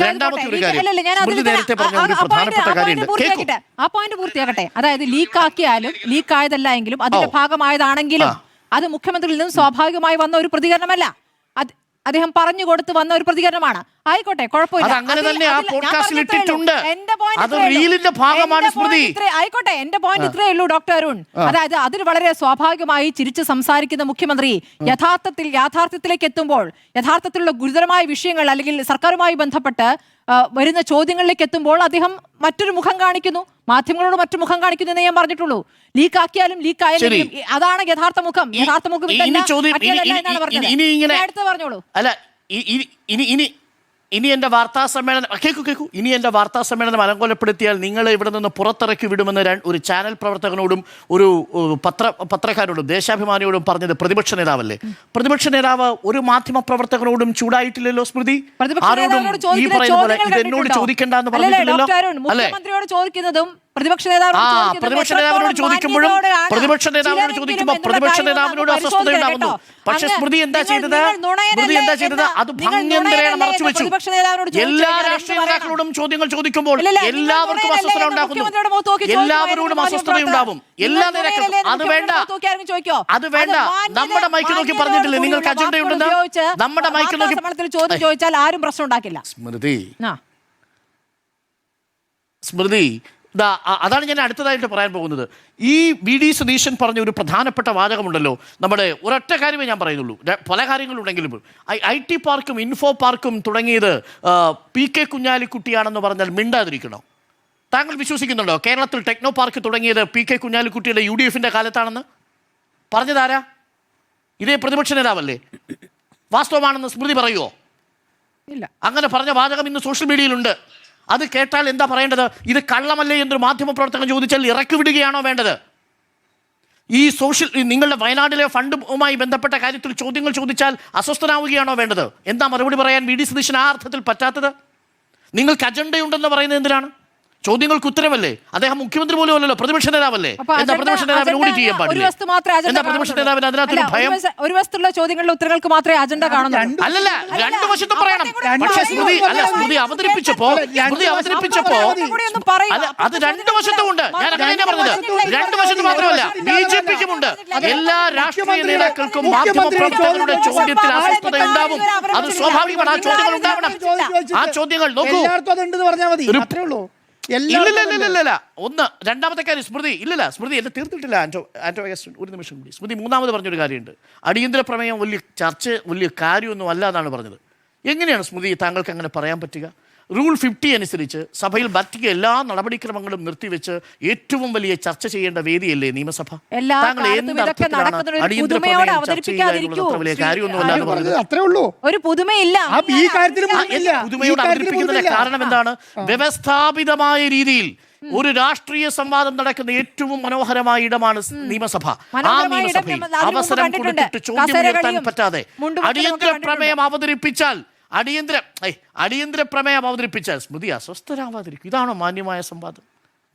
രണ്ടാമത്തെ ഒരു കാര്യം, സ്മൃതി നേരത്തെ പറഞ്ഞ ഒരു പ്രധാനപ്പെട്ട കാര്യമുണ്ട്. ആ പോയിന്റ് പൂർത്തിയാക്കട്ടെ. അതായത് ലീക്കാക്കിയാലും ലീക്കായതല്ല എങ്കിലും അതിന്റെ ഭാഗമായതാണെങ്കിലും അത് മുഖ്യമന്ത്രിയിൽ നിന്നും സ്വാഭാവികമായി വന്ന ഒരു പ്രതികരണമല്ല, അദ്ദേഹം പറഞ്ഞു കൊടുത്ത് വന്ന ഒരു പ്രതികരണമാണ്. ആയിക്കോട്ടെ, കുഴപ്പമില്ല. ആയിക്കോട്ടെ, എന്റെ പോയിന്റ് ഇത്രയേ ഉള്ളൂ ഡോക്ടർ അരുൺ. അതായത് അതിൽ വളരെ സ്വാഭാവികമായി ചിരിച്ച് സംസാരിക്കുന്ന മുഖ്യമന്ത്രി യാഥാർത്ഥ്യത്തിലേക്ക് എത്തുമ്പോൾ, യഥാർത്ഥത്തിലുള്ള ഗുരുതരമായ വിഷയങ്ങൾ അല്ലെങ്കിൽ സർക്കാരുമായി ബന്ധപ്പെട്ട് വരുന്ന ചോദ്യങ്ങളിലേക്ക് എത്തുമ്പോൾ അദ്ദേഹം മറ്റൊരു മുഖം കാണിക്കുന്നു, മാധ്യമങ്ങളോട് മറ്റു മുഖം കാണിക്കുന്നു എന്ന് ഞാൻ പറഞ്ഞിട്ടുള്ളൂ. ലീക്കാക്കിയാലും ലീക്കായാലും അതാണ് യഥാർത്ഥ മുഖം. യഥാർത്ഥ മുഖം അടുത്ത് പറഞ്ഞോളൂ. അല്ല, ഇനി എൻ്റെ വാർത്താ സമ്മേളനം കേൾക്കൂ. ഇനി എൻ്റെ വാർത്താ സമ്മേളനം അലങ്കോലപ്പെടുത്തിയാൽ നിങ്ങളെ ഇവിടെ നിന്ന് പുറത്തിറക്കി വിടുമെന്ന് ഒരു ചാനൽ പ്രവർത്തകനോടും ഒരു പത്രക്കാരോടും ദേശാഭിമാനിയോടും പറഞ്ഞത് പ്രതിപക്ഷ നേതാവല്ലേ? പ്രതിപക്ഷ നേതാവ് ഒരു മാധ്യമ പ്രവർത്തകനോടും ചൂടായിട്ടില്ലല്ലോ സ്മൃതി. ആരോടും ഈ പറയുന്ന പോലെ ഇത് എന്നോട് ചോദിക്കേണ്ടെന്ന് പറഞ്ഞിട്ടില്ലല്ലോ അല്ലേ? പ്രതിപക്ഷ നേതാവിനോട് ചോദിക്കുമ്പോഴും പ്രതിപക്ഷ നേതാവിനോട് ചോദിക്കുമ്പോൾ പ്രതിപക്ഷ നേതാവിനോട് അസ്വസ്ഥത ഉണ്ടാകുന്നു. പക്ഷെ സ്മൃതി എന്താ ചെയ്തത്? അത് ഭംഗ്യന്തരേണ മറച്ചു വെച്ചു. എല്ലാ രാഷ്ട്രീയ നേതാക്കളോടും ചോദ്യങ്ങൾ ചോദിക്കുമ്പോൾ എല്ലാവർക്കും അസ്വസ്ഥത ഉണ്ടാക്കുന്നു. എല്ലാവരോടും അസ്വസ്ഥത ഉണ്ടാവും. എല്ലാ നേതാക്കളും അത് വേണ്ട. നമ്മുടെ മൈക്ക് നോക്കി പറഞ്ഞിട്ടില്ലേ നിങ്ങൾക്ക് അജണ്ടയുണ്ടെന്ന്? നമ്മുടെ മൈക്ക് നോക്കി ചോദ്യം ചോദിച്ചാൽ ആരും പ്രശ്നം ഉണ്ടാക്കില്ല. സ്മൃതി അതാണ് ഞാൻ അടുത്തതായിട്ട് പറയാൻ പോകുന്നത്. ഈ VD സതീശൻ പറഞ്ഞ ഒരു പ്രധാനപ്പെട്ട വാചകമുണ്ടല്ലോ. നമ്മുടെ ഒരൊറ്റ കാര്യമേ ഞാൻ പറയുന്നുള്ളൂ, പല കാര്യങ്ങളുണ്ടെങ്കിലും IT പാർക്കും ഇൻഫോ പാർക്കും തുടങ്ങിയത് PK കുഞ്ഞാലിക്കുട്ടിയാണെന്ന് പറഞ്ഞാൽ മിണ്ടാതിരിക്കണോ? താങ്കൾ വിശ്വസിക്കുന്നുണ്ടോ കേരളത്തിൽ ടെക്നോ പാർക്ക് തുടങ്ങിയത് PK കുഞ്ഞാലിക്കുട്ടിയുടെ UDFന്റെ കാലത്താണെന്ന്? പറഞ്ഞതാരാ? ഇതേ പ്രതിപക്ഷ നേതാവല്ലേ? വാസ്തവമാണെന്ന് സ്മൃതി പറയുമോ? ഇല്ല. അങ്ങനെ പറഞ്ഞ വാചകം ഇന്ന് സോഷ്യൽ മീഡിയയിലുണ്ട്. അത് കേട്ടാൽ എന്താ പറയേണ്ടത്? ഇത് കള്ളമല്ലേ എന്നൊരു മാധ്യമ പ്രവർത്തകൻ ചോദിച്ചാൽ ഇറക്കി വിടുകയാണോ വേണ്ടത്? നിങ്ങളുടെ വയനാട്ടിലെ ഫണ്ടുമായി ബന്ധപ്പെട്ട കാര്യത്തിൽ ചോദ്യങ്ങൾ ചോദിച്ചാൽ അസ്വസ്ഥനാവുകയാണോ വേണ്ടത്? എന്താ മറുപടി പറയാൻ വി ഡി സതീശൻ ആ അർത്ഥത്തിൽ പറ്റാത്തത്? നിങ്ങൾക്ക് അജണ്ടയുണ്ടെന്ന് പറയുന്നത് എന്തിനാണ്? ചോദ്യങ്ങൾക്ക് ഉത്തരമല്ലേ? അദ്ദേഹം മുഖ്യമന്ത്രി പോലും അല്ലല്ലോ, പ്രതിപക്ഷ നേതാവല്ലേ? എന്താ പ്രതിപക്ഷ നേതാവിനെ ഓഡിറ്റ് ചെയ്യാൻ പാടില്ല? എന്താ പ്രതിപക്ഷ നേതാവിന് അതിനകത്തൊരു ഭയം? ഒരു വശത്തുള്ള ചോദ്യങ്ങളുടെ ഉത്തരങ്ങൾക്ക് മാത്രമേ അജണ്ട കാണുന്നുള്ളൂ. അല്ലല്ല, രണ്ടു വശത്തും പറയണം. പക്ഷേ സ്മൃതി അവതരിപ്പിച്ചപ്പോ അത് രണ്ടു വശത്തും ഉണ്ട്. ഞാൻ അങ്ങനെ പറഞ്ഞത് രണ്ടു വശത്ത് മാത്രമല്ല, BJP-ക്കുമുണ്ട്. എല്ലാ രാഷ്ട്രീയ നേതാക്കൾക്കും മാധ്യമപ്രവർത്തകരുടെ ചോദ്യത്തിൽ അസ്വസ്ഥത ഉണ്ടാവും. അത് സ്വാഭാവികമാണ്. ആ ചോദ്യങ്ങൾ ഉണ്ടാവണം. ആ ചോദ്യങ്ങൾ നോക്കൂ. ഇല്ല. ഒന്ന് രണ്ടാമത്തെ കാര്യം സ്മൃതി എന്നെ തീർത്തിട്ടില്ല. ആന്റോ ഒരു നിമിഷം കൂടി. സ്മൃതി മൂന്നാമത് പറഞ്ഞൊരു കാര്യമുണ്ട്. അടിയന്തര പ്രമേയം വലിയ കാര്യമൊന്നും അല്ല എന്നാണ് പറഞ്ഞത്. എങ്ങനെയാണ് സ്മൃതി താങ്കൾക്ക് അങ്ങനെ പറയാൻ പറ്റുക? റൂൾ 50 അനുസരിച്ച് സഭയിൽ മറ്റ് എല്ലാ നടപടിക്രമങ്ങളും നിർത്തിവെച്ച് ഏറ്റവും വലിയ ചർച്ച ചെയ്യേണ്ട വേദിയല്ലേ നിയമസഭ? താങ്കൾ എന്ത് അർത്ഥത്തിലാണ് അടിയന്തര പ്രമേയം ചർച്ച ചെയ്യുക എന്നുള്ളത് അത്ര വലിയ കാര്യമൊന്നും അല്ലാന്ന് പറഞ്ഞത്? അത്രേ ഉള്ളൂ. ഒരു പുതുമയില്ല. പുതുമയോട് അവതരിപ്പിക്കുന്നതിന്റെ കാരണം എന്താണ്? വ്യവസ്ഥാപിതമായ രീതിയിൽ ഒരു രാഷ്ട്രീയ സംവാദം നടക്കുന്ന ഏറ്റവും മനോഹരമായ ഇടമാണ് നിയമസഭ. ആ നിയമസഭയിൽ അവസരം കൊടുത്തിട്ട് ചോദ്യം ഉയർത്താൻ പറ്റാതെ അടിയന്തര പ്രമേയം അവതരിപ്പിച്ചാൽ സ്മൃതി അസ്വസ്ഥരാവാതിരിക്കും. ഇതാണോ മാന്യമായ സംവാദം?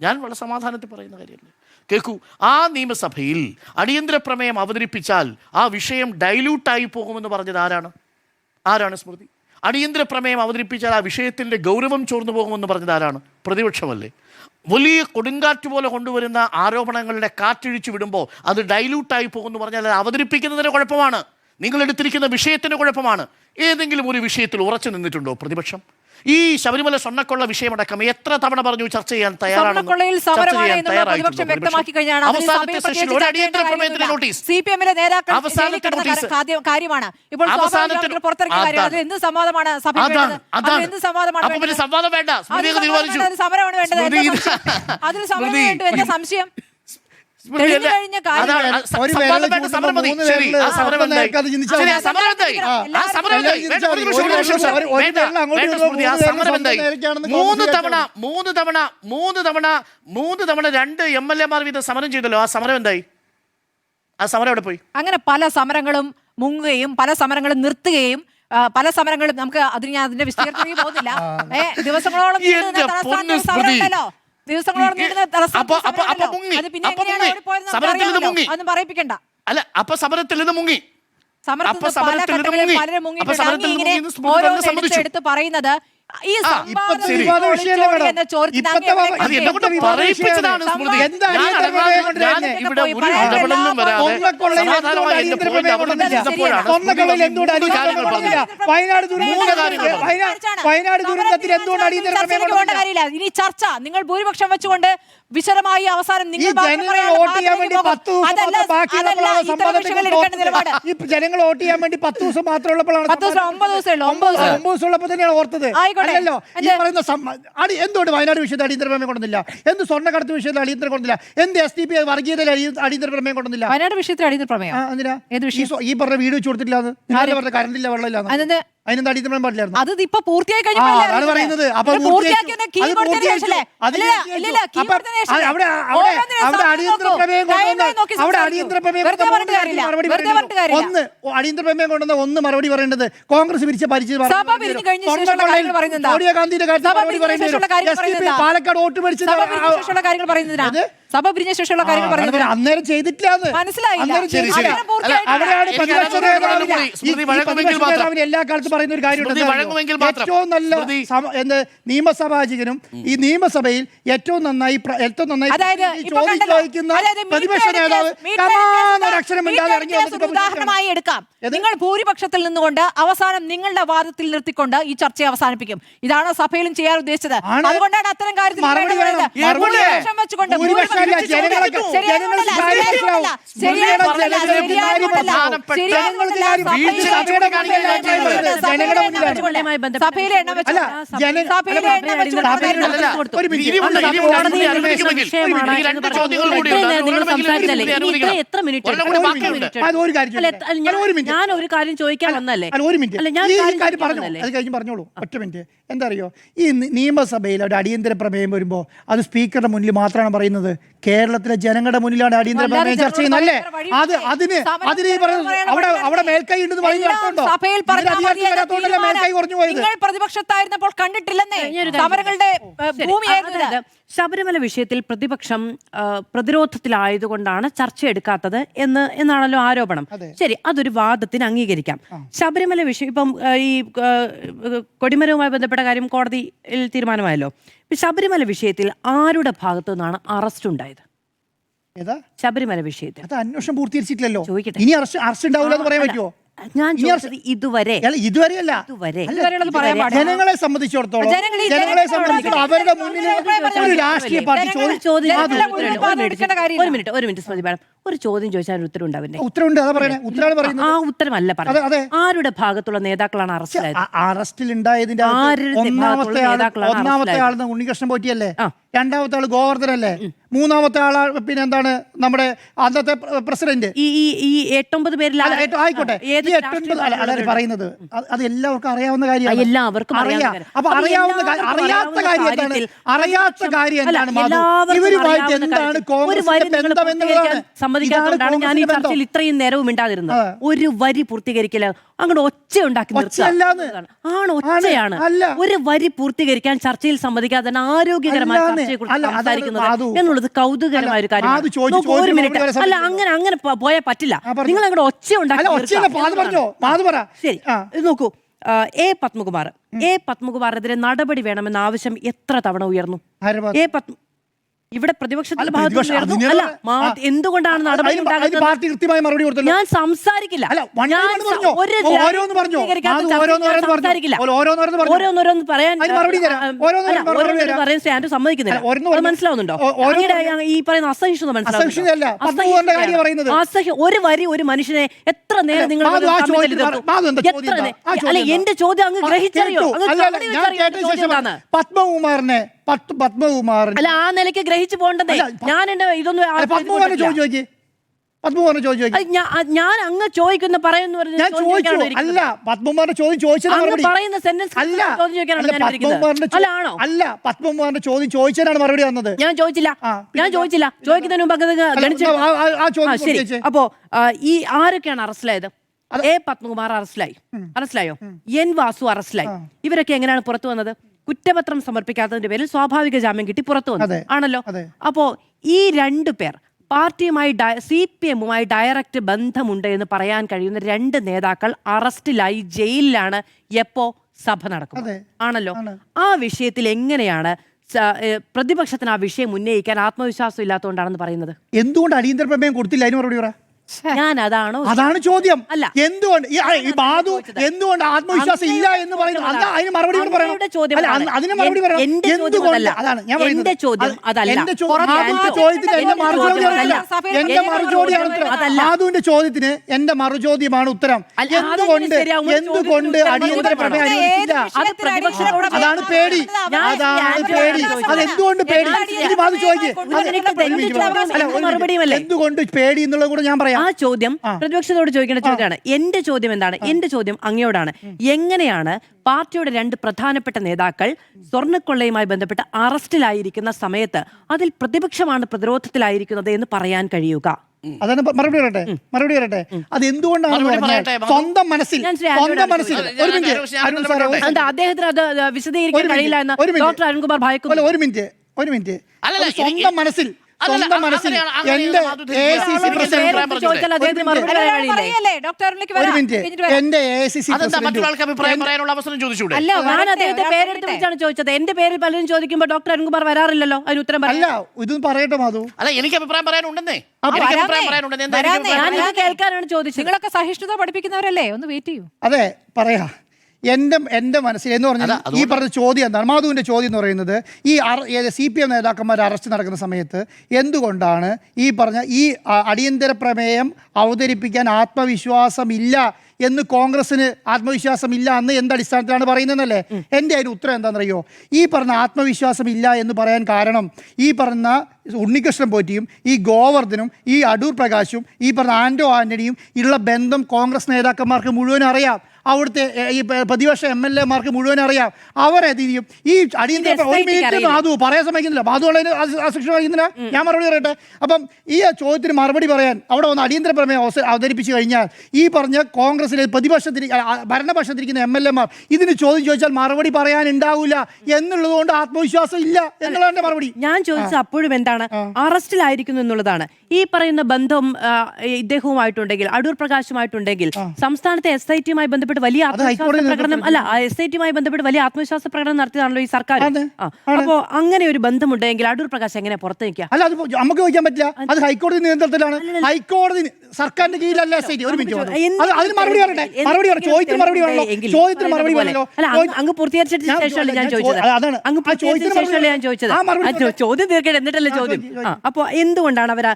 ഞാൻ വളരെ സമാധാനത്തിൽ പറയുന്ന കാര്യമല്ലേ. കേൾക്കൂ, ആ നിയമസഭയിൽ അടിയന്തര പ്രമേയം അവതരിപ്പിച്ചാൽ ആ വിഷയം ഡൈല്യൂട്ടായി പോകുമെന്ന് പറഞ്ഞത് ആരാണ് സ്മൃതി? അടിയന്തര പ്രമേയം അവതരിപ്പിച്ചാൽ ആ വിഷയത്തിൻ്റെ ഗൗരവം ചോർന്നു പോകുമെന്ന് പറഞ്ഞത് ആരാണ്? പ്രതിപക്ഷമല്ലേ. വലിയ കൊടുങ്കാറ്റ് പോലെ കൊണ്ടുവരുന്ന ആരോപണങ്ങളുടെ കാറ്റിഴിച്ചു വിടുമ്പോൾ അത് ഡൈല്യൂട്ടായി പോകുമെന്ന് പറഞ്ഞാൽ അത് അവതരിപ്പിക്കുന്നതിന് കുഴപ്പമാണ്, നിങ്ങളെടുത്തിരിക്കുന്ന വിഷയത്തിന് കുഴപ്പമാണ്. ഏതെങ്കിലും ഒരു വിഷയത്തിൽ ഉറച്ചു നിന്നിട്ടുണ്ടോ പ്രതിപക്ഷം? ഈ ശബരിമല സ്വർണ്ണക്കൊള്ള വിഷയമടക്കം എത്ര തവണ പറഞ്ഞു ചർച്ച ചെയ്യാൻ തയ്യാറാണെന്ന്? അവസാനത്തെ സെഷനിൽ ഒരു അടിയന്തര പ്രമേയത്തിന് നോട്ടീസ്, അവസാനത്തെ നോട്ടീസ്, അപ്പൊ പിന്നെ സംവാദം വേണ്ട, സ്മൃതിയൊക്കെ തീരുമാനിച്ചു. സംശയം മൂന്ന് തവണ 2 MLA-മാർ വീതം സമരം ചെയ്തല്ലോ. ആ സമരം എന്തായി? ആ സമരം എവിടെ പോയി? അങ്ങനെ പല സമരങ്ങളും മുങ്ങുകയും പല സമരങ്ങളും നിർത്തുകയും പല സമരങ്ങളും നമുക്ക് അതിന്റെ വിസ്തീർണത്തിൽ പോകുന്നില്ല. ദിവസങ്ങളോളം അതൊന്നും പറയിപ്പിക്കണ്ട. അല്ല, അപ്പൊ സമരത്തിൽ നിന്ന് മുങ്ങി. എടുത്ത് പറയുന്നത് ഈ ഇനി ചർച്ച നിങ്ങൾ ഭൂരിപക്ഷം വെച്ചുകൊണ്ട് വിശദമായി അവസാനം നിങ്ങൾ ജനങ്ങൾ വോട്ട് ചെയ്യാൻ വേണ്ടി 10 ദിവസം മാത്രമുള്ളപ്പോഴാണ് 9 ദിവസം ഉള്ളപ്പോൾ തന്നെയാണ് ഓർത്തത്. അല്ലല്ലോ ഈ പറയുന്ന എന്തുകൊണ്ട് വയനാട് വിഷയത്തിൽ അടിയന്തര പ്രമേയം കൊണ്ടുവന്നില്ല? എന്ത് സ്വർണ്ണക്കടത്ത് വിഷയത്തിൽ അടിയന്തര കൊണ്ടില്ല? എന്ത് SDP വർഗീയതയിൽ അടിയന്തര പ്രമേയം കൊണ്ടുവന്നില്ല? വയനാട് വിഷയത്തിൽ അടിയന്തര പ്രമേയം ഈ പറഞ്ഞ വീഡിയോ വെച്ച് കൊടുത്തില്ല, പറഞ്ഞ കറണ്ടില്ല, വെള്ളമില്ല, അതിനെന്താ അടിയന്തര പ്രമേയം പാടില്ലായിരുന്നു? അത് ഇപ്പൊ പൂർത്തിയായി പറയുന്നത്. അപ്പൊ അവിടെ അടിയന്തര പ്രമേയം കൊണ്ടുവന്ന ഒന്ന് മറുപടി പറയേണ്ടത് കോൺഗ്രസ് പിരിച്ച പരിചയം സോണിയാഗാന്ധിയുടെ പാലക്കാട് വോട്ട് പിടിച്ചത് സഭ പിരിഞ്ഞ ശേഷമുള്ള കാര്യങ്ങൾ പറയുന്നത് അന്നേരം ചെയ്തിട്ടില്ല. അവിടെയാണ് പ്രതിപക്ഷ നേതാവിന് എല്ലാ കാലത്തും പറയുന്ന ഒരു കാര്യമുണ്ട്. ഏറ്റവും നല്ല നിയമസഭാജികനും ഈ നിയമസഭയിൽ ഏറ്റവും നന്നായി ചോദിക്കുന്ന പ്രതിപക്ഷ നേതാവ് ഉദാഹരണമായി എടുക്കാം. നിങ്ങൾ ഭൂരിപക്ഷത്തിൽ നിന്നുകൊണ്ട് അവസാനം നിങ്ങളുടെ വാദത്തിൽ നിർത്തിക്കൊണ്ട് ഈ ചർച്ചയെ അവസാനിപ്പിക്കും. ഇതാണ് സഭയിലും ചെയ്യാൻ ഉദ്ദേശിച്ചത്. അതുകൊണ്ടാണ് അത്തരം കാര്യത്തിൽ സഭയിലെ എണ്ണം വെച്ച് ഞാൻ ഒരു കാര്യം ചോദിക്കാൻ വന്നല്ലേ. പറഞ്ഞോളൂ, ഒറ്റ മിനിറ്റ്. എന്താ അറിയോ, ഈ നിയമസഭയിൽ ഒരു അടിയന്തര പ്രമേയം വരുമ്പോൾ അത് സ്പീക്കറുടെ മുന്നിൽ മാത്രമാണ് പറയുന്നത്. കേരളത്തിലെ ജനങ്ങളുടെ മുന്നിലാണ് അടിയന്തര പ്രമേയം ചർച്ച ചെയ്യുന്നത് അല്ലേ? അതിന് ഈ പറയുന്നത് അവിടെ മേൽക്കൈ ഉണ്ടെന്ന് പറയുന്നത് അർത്ഥമുണ്ടോ? സഭയിൽ മേൽക്കൈ കുറഞ്ഞു പോയത് നിങ്ങൾ പ്രതിപക്ഷത്തായിരുന്നപ്പോൾ കണ്ടിട്ടില്ലെന്നേ സമരങ്ങളുടെ ഭൂമിയായിരുന്നു ഇത്. ശബരിമല വിഷയത്തിൽ പ്രതിപക്ഷം പ്രതിരോധത്തിലായതുകൊണ്ടാണ് ചർച്ച എടുക്കാത്തത് എന്നാണല്ലോ ആരോപണം. ശരി, അതൊരു വാദത്തിന് അംഗീകരിക്കാം. ശബരിമല വിഷയം ഇപ്പം ഈ കൊടിമരവുമായി ബന്ധപ്പെട്ട കാര്യം കോടതിയിൽ തീരുമാനമായല്ലോ. ശബരിമല വിഷയത്തിൽ ആരുടെ ഭാഗത്തു നിന്നാണ് അറസ്റ്റ് ഉണ്ടായത്? ശബരിമല വിഷയത്തിൽ അത് അന്വേഷണം പൂർത്തീകരിച്ചിട്ടില്ലല്ലോ. ചോദിക്കട്ടെ, ഇനി അറസ്റ്റ് ഉണ്ടാവില്ല എന്ന് പറയാൻ പറ്റുമോ? ഞാൻ ചോദിച്ചത് ഇതുവരെ ജനങ്ങളെ സംബന്ധിച്ചിടത്തോളം അവരുടെ മുന്നിൽ ഒരു രാഷ്ട്രീയ പാർട്ടി ഒരു മിനിറ്റ് സ്മൃതി മാഡം, ഒരു ചോദ്യം ചോദിച്ചാൽ ഒരു ഉത്തരം ഉണ്ടാവില്ലേ? ഉത്തരവുണ്ട്, അതാ പറയുന്നത്. ഉത്തരവാണ് പറയുന്നത്. ആ ഉത്തരമല്ല പറയുന്നത്. ആരുടെ ഭാഗത്തുള്ള നേതാക്കളാണ് അറസ്റ്റിലായത്? അറസ്റ്റിൽ ഉണ്ടായതിന്റെ ഒന്നാമത്തെ ആള് ഉണ്ണികൃഷ്ണൻ പോറ്റിയല്ലേ, രണ്ടാമത്തെ ആള് ഗോവർദ്ധനല്ലേ, മൂന്നാമത്തെ ആളാ പിന്നെ എന്താണ് നമ്മുടെ അന്നത്തെ പ്രസിഡന്റ്. ഈ 8-9 പേരിൽ ആയിക്കോട്ടെ, പറയുന്നത് അത് എല്ലാവർക്കും അറിയാവുന്ന കാര്യമാണ്. എല്ലാവർക്കും അപ്പൊ അറിയാത്ത കാര്യം എന്താണ് ഇവരുമായിട്ട് എന്താണ് കോൺഗ്രസിന്റെ ബന്ധം എന്നുള്ളതാണ്. സമ്മതിക്കാത്തതുകൊണ്ടാണ് ഞാൻ ഈ ചർച്ചയിൽ ഇത്രയും നേരവും മിണ്ടാതിരുന്നത്. ഒരു വരി പൂർത്തീകരിക്കില്ല, അങ്ങോട്ട് ഒച്ച ഉണ്ടാക്കി ഒച്ചയാണ്. ഒരു വരി പൂർത്തീകരിക്കാൻ ചർച്ചയിൽ സമ്മതിക്കാതെ ആരോഗ്യകരമായ ചർച്ചയെ കുറിച്ച് സംസാരിക്കുന്നത് എന്നുള്ളത് കൗതുകകരമായ ഒരു കാര്യമാണ്. ഒരു മിനിറ്റ്, അല്ല അങ്ങനെ പോയാൽ പറ്റില്ല. നിങ്ങൾ അങ്ങോട്ട് ഒച്ച ഉണ്ടാക്കി. ശരി, ഇത് നോക്കൂ. പത്മകുമാറിനെതിരെ നടപടി വേണമെന്ന ആവശ്യം എത്ര തവണ ഉയർന്നു? ഇവിടെ പ്രതിപക്ഷത്തിന്റെ ഭാഗത്ത് എന്തുകൊണ്ടാണ് നടപടി ഉണ്ടാകുന്നത്? ഞാൻ സംസാരിക്കില്ല. ഓരോന്നോരോന്ന് പറയാൻ സ്റ്റാൻഡ് സമ്മതിക്കുന്നില്ല. മനസ്സിലാവുന്നുണ്ടോ? ഈ പറയുന്ന അസഹിഷ്ണുത മനസ്സിലാവുന്നില്ല. ഒരു വരി ഒരു മനുഷ്യനെ എത്ര നേരം നിങ്ങൾ അല്ല, എന്റെ ചോദ്യം അങ്ങ് ഗ്രഹിച്ചറിയോ? പത്മകുമാറിനെ അല്ല, ആ നിലയ്ക്ക് ഗ്രഹിച്ചു പോകണ്ടേ? ഞാൻ എന്റെ ഇതൊന്നും ഞാൻ അങ്ങ് ചോദിക്കുന്ന പറയുന്ന പറയുന്ന സെന്റൻസ് പത്മകുമാറിന്റെ ചോദ്യം ചോദിച്ചതിനാണ് മറുപടി വന്നത്. ഞാൻ ചോദിച്ചില്ല. ചോദിക്കുന്നതിന് മുമ്പ് ശരി. അപ്പോ ഈ ആരൊക്കെയാണ് അറസ്റ്റിലായത്? പത്മകുമാർ അറസ്റ്റിലായോ? എൻ വാസു അറസ്റ്റിലായി. ഇവരൊക്കെ എങ്ങനെയാണ് പുറത്തു വന്നത്? കുറ്റപത്രം സമർപ്പിക്കാത്തതിന്റെ പേരിൽ സ്വാഭാവിക ജാമ്യം കിട്ടി പുറത്തു വന്നു ആണല്ലോ. അപ്പോ ഈ 2 പേർ പാർട്ടിയുമായി CPM-ഉമായി ഡയറക്റ്റ് ബന്ധമുണ്ട് എന്ന് പറയാൻ കഴിയുന്ന 2 നേതാക്കൾ അറസ്റ്റിലായി ജയിലിലാണ്. എപ്പോ? സഭ നടക്കും ആണല്ലോ. ആ വിഷയത്തിൽ എങ്ങനെയാണ് പ്രതിപക്ഷത്തിന് ആ വിഷയം ഉന്നയിക്കാൻ ആത്മവിശ്വാസം ഇല്ലാത്തതുകൊണ്ടാണെന്ന് പറയുന്നത്? എന്തുകൊണ്ട് അടിയന്തര പ്രമേയം കൊടുത്തില്ല? അതിന് മറുപടി പറ. ഞാൻ അതാണ് ചോദ്യം. അല്ല, എന്തുകൊണ്ട് എന്തുകൊണ്ട് ആത്മവിശ്വാസം ഇല്ല എന്ന് പറയുന്നത്? അതിന് മറുപടി പറയണം. അതിന് മറുപടി പറയണം. എന്തുകൊണ്ട്? അതാണ് ഞാൻ പറയുന്നത്. എന്റെ ചോദ്യം അതല്ല. മാധുവിന്റെ ചോദ്യത്തിന് എന്റെ മറുചോദ്യമാണ് ഉത്തരം. എന്തുകൊണ്ട് അടിയന്തര പ്രമേയം അനുവദിച്ചില്ല? അതാണ് പേടി. അതെന്തുകൊണ്ട് പേടി? മാധു ചോദിക്കും എന്തുകൊണ്ട് പേടി എന്നുള്ളത് കൂടെ ഞാൻ പറയാം. ആ ചോദ്യം പ്രതിപക്ഷത്തോട് ചോദിക്കേണ്ട ചോദ്യമാണ്. എന്റെ ചോദ്യം എന്താണ്? എന്റെ ചോദ്യം അങ്ങയോടാണ്. എങ്ങനെയാണ് പാർട്ടിയുടെ 2 പ്രധാനപ്പെട്ട നേതാക്കൾ സ്വർണ്ണക്കൊള്ളയുമായി ബന്ധപ്പെട്ട് അറസ്റ്റിലായിരിക്കുന്ന സമയത്ത് അതിൽ പ്രതിപക്ഷമാണ് പ്രതിരോധത്തിലായിരിക്കുന്നത് എന്ന് പറയാൻ കഴിയുക? അതാണ് മറുപടി പറയട്ടെ. അത് എന്തുകൊണ്ടാണ് സ്വന്തം മനസ്സിൽ അദ്ദേഹത്തിന് അത് വിശദീകരിക്കാൻ കഴിയില്ല എന്ന് ഡോക്ടർ അരുൺകുമാർ ഭയക്കുന്നു. ഒരു മിനിറ്റ് സ്വന്തം മനസ്സിൽ എന്റെ ACC പ്രസിഡന്റ് അല്ല, ഞാൻ അദ്ദേഹത്തെ പേരെടുത്ത് വെച്ചാണ് ചോദിച്ചത്. എന്റെ പേരിൽ പലരും ചോദിക്കുമ്പോൾ ഡോക്ടർ അരുൺകുമാർ വരാറില്ലല്ലോ. അതിന് ഉത്തരം അല്ല, ഇതും പറയട്ടെ മാധു. അല്ല, എനിക്ക് അഭിപ്രായം പറയാനുണ്ടെന്നേ. ഞാൻ കേൾക്കാനാണ് ചോദിച്ചത്. നിങ്ങളൊക്കെ സഹിഷ്ണുത പഠിപ്പിക്കുന്നവരല്ലേ? ഒന്ന് വെയിറ്റ് ചെയ്യൂ. അതെ, പറയാ. എൻ്റെ മനസ്സിൽ എന്ന് പറഞ്ഞാൽ ഈ പറഞ്ഞ ചോദ്യം എന്താണ്? മാധുവിൻ്റെ ചോദ്യം എന്ന് പറയുന്നത് ഈ CPM നേതാക്കന്മാർ അറസ്റ്റ് നടക്കുന്ന സമയത്ത് എന്തുകൊണ്ടാണ് ഈ പറഞ്ഞ ഈ അടിയന്തര പ്രമേയം അവതരിപ്പിക്കാൻ ആത്മവിശ്വാസമില്ല എന്ന് കോൺഗ്രസിന് ആത്മവിശ്വാസമില്ല എന്ന് എന്തടിസ്ഥാനത്തിലാണ് പറയുന്നതെന്നല്ലേ? എൻ്റെ അതിന് ഉത്തരം എന്താണെന്നറിയോ? ഈ പറഞ്ഞ ആത്മവിശ്വാസം ഇല്ല എന്ന് പറയാൻ കാരണം ഈ പറഞ്ഞ ഉണ്ണികൃഷ്ണൻ പോറ്റിയും ഈ ഗോവർദ്ധനും ഈ അടൂർ പ്രകാശും ഈ പറഞ്ഞ ആന്റോ ആന്റണിയും ഉള്ള ബന്ധം കോൺഗ്രസ് നേതാക്കന്മാർക്ക് മുഴുവൻ അറിയാം. അവിടുത്തെ ഈ പ്രതിപക്ഷ MLA-മാർക്ക് മുഴുവൻ അറിയാം. അവരെന്ത് ചെയ്യും? ഈ അടിയന്തര ഒരു മിനിറ്റ് മാധു പറയാൻ സമ്മതിക്കുന്നില്ല. മാധു ഉള്ളതിന് അശിക്ഷ വഹിക്കുന്നില്ല. ഞാൻ മറുപടി പറയട്ടെ. അപ്പം ഈ ചോദ്യത്തിന് മറുപടി പറയാൻ അവിടെ വന്ന് അടിയന്തര പ്രമേയം അവതരിപ്പിച്ചു കഴിഞ്ഞാൽ ഈ പറഞ്ഞ കോൺഗ്രസിലെ ഭരണപക്ഷത്തിരിക്കുന്ന MLA-മാർ ഇതിന് ചോദ്യം ചോദിച്ചാൽ മറുപടി പറയാനുണ്ടാവില്ല എന്നുള്ളത് കൊണ്ട് ആത്മവിശ്വാസം ഇല്ല എന്നുള്ളതാണ് മറുപടി. ഞാൻ ചോദിച്ചത് അപ്പോഴും എന്താണ്, അറസ്റ്റിലായിരിക്കുന്നു എന്നുള്ളതാണ്. ഈ പറയുന്ന ബന്ധം ഇദ്ദേഹവുമായിട്ടുണ്ടെങ്കിൽ, അടൂർ പ്രകാശുമായിട്ടുണ്ടെങ്കിൽ, സംസ്ഥാനത്തെ SIT-യുമായി ബന്ധപ്പെട്ട് വലിയ ആത്മവിശ്വാസ പ്രകടനം SIT-യുമായി ബന്ധപ്പെട്ട് വലിയ ആത്മവിശ്വാസ പ്രകടനം നടത്തിയതാണല്ലോ ഈ സർക്കാർ. അപ്പോ അങ്ങനെ ഒരു ബന്ധമുണ്ടെങ്കിൽ അടൂർ പ്രകാശ് എങ്ങനെ പുറത്ത് നിൽക്കുക? അല്ല, അത് നമുക്ക് ചോദിക്കാൻ പറ്റില്ല. അത് ഹൈക്കോടതി നിയന്ത്രണത്തിലാണ്. ഹൈക്കോടതി സർക്കാരിന്റെ കീഴിലല്ല SIT. ഒരു മിനിറ്റ്, അതിന് മറുപടി പറയട്ടെ. മറുപടി പറ. ചോദ്യത്തിന് മറുപടി പറയല്ലോ. ചോദ്യത്തിന് മറുപടി പറയല്ലോ. അങ്ങ് പൂർത്തീകരിച്ചിട്ട് ശേഷമല്ലേ ഞാൻ ചോദിച്ചത്? അങ്ങ് പൂർത്തീകരിച്ച ശേഷമല്ലേ ഞാൻ ചോദിച്ചത്? ചോദ്യം തീർക്കട്ടെ, എന്നിട്ടല്ലേ ചോദ്യം. അപ്പൊ എന്തുകൊണ്ടാണ് അവർ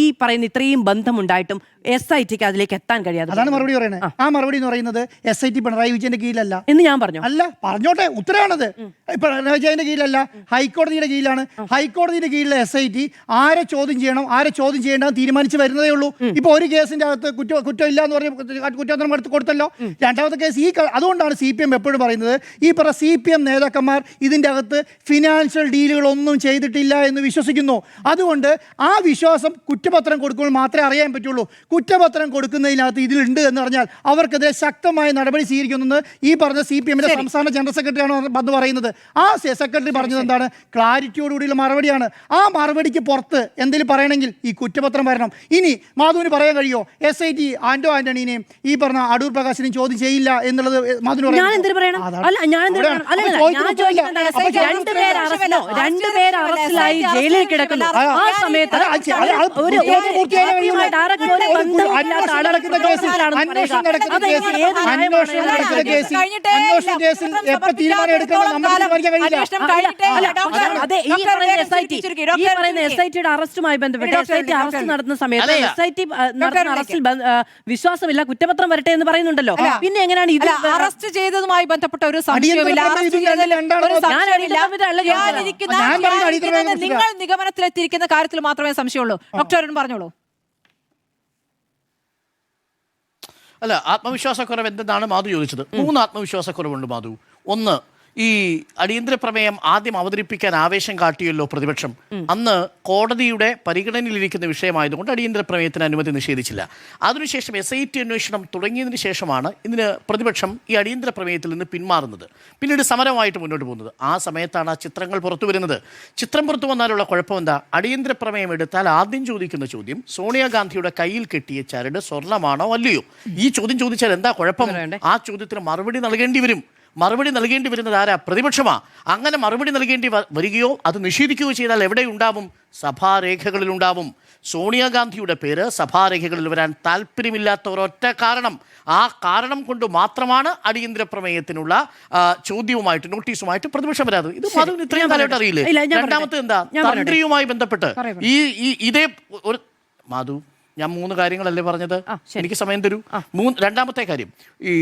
ഈ പറയുന്ന ഇത്രയും ബന്ധമുണ്ടായിട്ടും SIT-ക്ക് അതിലേക്ക് എത്താൻ കഴിയാതെ? അതാണ് മറുപടി പറയുന്നത്. ആ മറുപടി എന്ന് പറയുന്നത് SIT പിണറായി വിജയന്റെ കീഴിലല്ല എന്ന് ഞാൻ പറഞ്ഞു. അല്ല, പറഞ്ഞോട്ടെ, ഉത്തരവാണത്. പിണറായി വിജയന്റെ കീഴിലല്ല, ഹൈക്കോടതിയുടെ കീഴിലാണ്. ഹൈക്കോടതിയുടെ കീഴിലെ SIT ആരെ ചോദ്യം ചെയ്യണം, ആരെ ചോദ്യം ചെയ്യേണ്ടെന്ന് തീരുമാനിച്ച് വരുന്നതേ ഉള്ളൂ. ഇപ്പൊ ഒരു കേസിന്റെ അകത്ത് കുറ്റമില്ല എന്ന് പറഞ്ഞ് കുറ്റപത്രം കൊടുത്തല്ലോ. രണ്ടാമത്തെ കേസ് അതുകൊണ്ടാണ് CPM എപ്പോഴും പറയുന്നത് ഈ CPM നേതാക്കന്മാർ ഇതിന്റെ അകത്ത് ഫിനാൻഷ്യൽ ഡീലുകളൊന്നും ചെയ്തിട്ടില്ല എന്ന് വിശ്വസിക്കുന്നു. അതുകൊണ്ട് ആ വിശ്വാസം കുറ്റപത്രം കൊടുക്കുമ്പോൾ മാത്രമേ അറിയാൻ പറ്റുള്ളൂ. കുറ്റപത്രം കൊടുക്കുന്നതിനകത്ത് ഇതിലുണ്ട് എന്ന് പറഞ്ഞാൽ അവർക്കെതിരെ ശക്തമായ നടപടി സ്വീകരിക്കുമെന്ന് ഈ പറഞ്ഞ CPM-ന്റെ സംസ്ഥാന ജനറൽ സെക്രട്ടറിയാണ് വന്ന് പറയുന്നത്. ആ സെക്രട്ടറി പറഞ്ഞത് എന്താണ്? ക്ലാരിറ്റിയോടുകൂടിയുള്ള മറുപടിയാണ്. ആ മറുപടിക്ക് പുറത്ത് എന്തെങ്കിലും പറയണമെങ്കിൽ ഈ കുറ്റപത്രം വരണം. ഇനി മാധുവിന് പറയാൻ കഴിയുമോ SIT ആന്റണിനെയും ഈ പറഞ്ഞ അടൂർ പ്രകാശിനെയും ചോദ്യം ചെയ്യില്ല എന്നുള്ളത് മാധുവിന് പറയാം? രണ്ടുപേർ അറസ്റ്റിലായി ജയിലിൽ കിടക്കുന്നു. ആ സമയത്ത് SIT-യുടെ അറസ്റ്റുമായി ബന്ധപ്പെട്ട് SIT അറസ്റ്റ് നടത്തുന്ന സമയത്ത് SIT നടത്തുന്ന അറസ്റ്റിൽ വിശ്വാസമില്ല, കുറ്റപത്രം വരട്ടെ എന്ന് പറയുന്നുണ്ടല്ലോ. പിന്നെ എങ്ങനെയാണ് ഇത് അറസ്റ്റ് ചെയ്തതുമായി ബന്ധപ്പെട്ട ഒരു സംശയമില്ല. നിങ്ങൾ നിഗമനത്തിലെത്തിയിരിക്കുന്ന കാര്യത്തിൽ മാത്രമേ സംശയമുള്ളൂ. ഡോക്ടർ അരുൺ പറഞ്ഞോളൂ. അല്ല, ആത്മവിശ്വാസക്കുറവ് എന്തെന്നാണ് മാധു ചോദിച്ചത്. 3 ആത്മവിശ്വാസക്കുറവുണ്ട് മാധു. ഒന്ന്, ഈ അടിയന്തര പ്രമേയം ആദ്യം അവതരിപ്പിക്കാൻ ആവേശം കാട്ടിയല്ലോ പ്രതിപക്ഷം. അന്ന് കോടതിയുടെ പരിഗണനയിലിരിക്കുന്ന വിഷയമായതുകൊണ്ട് അടിയന്തര പ്രമേയത്തിന് അനുമതി നിഷേധിച്ചില്ല. അതിനുശേഷം SIT അന്വേഷണം തുടങ്ങിയതിന് ശേഷമാണ് ഇതിന് പ്രതിപക്ഷം ഈ അടിയന്തര പ്രമേയത്തിൽ നിന്ന് പിന്മാറുന്നത്, പിന്നീട് സമരമായിട്ട് മുന്നോട്ട് പോകുന്നത്. ആ സമയത്താണ് ആ ചിത്രങ്ങൾ പുറത്തു വരുന്നത്. ചിത്രം പുറത്തു വന്നാലുള്ള കുഴപ്പം എന്താ? അടിയന്തര പ്രമേയം എടുത്താൽ ആദ്യം ചോദിക്കുന്ന ചോദ്യം സോണിയാഗാന്ധിയുടെ കയ്യിൽ കെട്ടിയ ചരട് സ്വർണ്ണമാണോ അല്ലയോ? ഈ ചോദ്യം ചോദിച്ചാൽ എന്താ കുഴപ്പം? ആ ചോദ്യത്തിന് മറുപടി നൽകേണ്ടി വരും. മറുപടി നൽകേണ്ടി വരുന്നത് ആരാ? പ്രതിപക്ഷമാ. അങ്ങനെ മറുപടി നൽകേണ്ടി വരികയോ അത് നിഷേധിക്കുകയോ ചെയ്താൽ എവിടെ ഉണ്ടാവും? സഭാരേഖകളിലുണ്ടാവും. സോണിയാഗാന്ധിയുടെ പേര് സഭാരേഖകളിൽ വരാൻ താല്പര്യമില്ലാത്ത ഒരൊറ്റ കാരണം, ആ കാരണം കൊണ്ട് മാത്രമാണ് അടിയന്തര പ്രമേയത്തിനുള്ള ചോദ്യവുമായിട്ട് നോട്ടീസുമായിട്ട് പ്രതിപക്ഷം വരാതെ. ഇത് മാധവന് ഇത്രയും കാലമായിട്ട് അറിയില്ലേ? രണ്ടാമത്തെ എന്താ? തന്ത്രിയുമായി ബന്ധപ്പെട്ട് ഇതേ ഒരു മാധു, ഞാൻ 3 കാര്യങ്ങളല്ലേ പറഞ്ഞത്? എനിക്ക് സമയം തരൂ. രണ്ടാമത്തെ കാര്യം, ഈ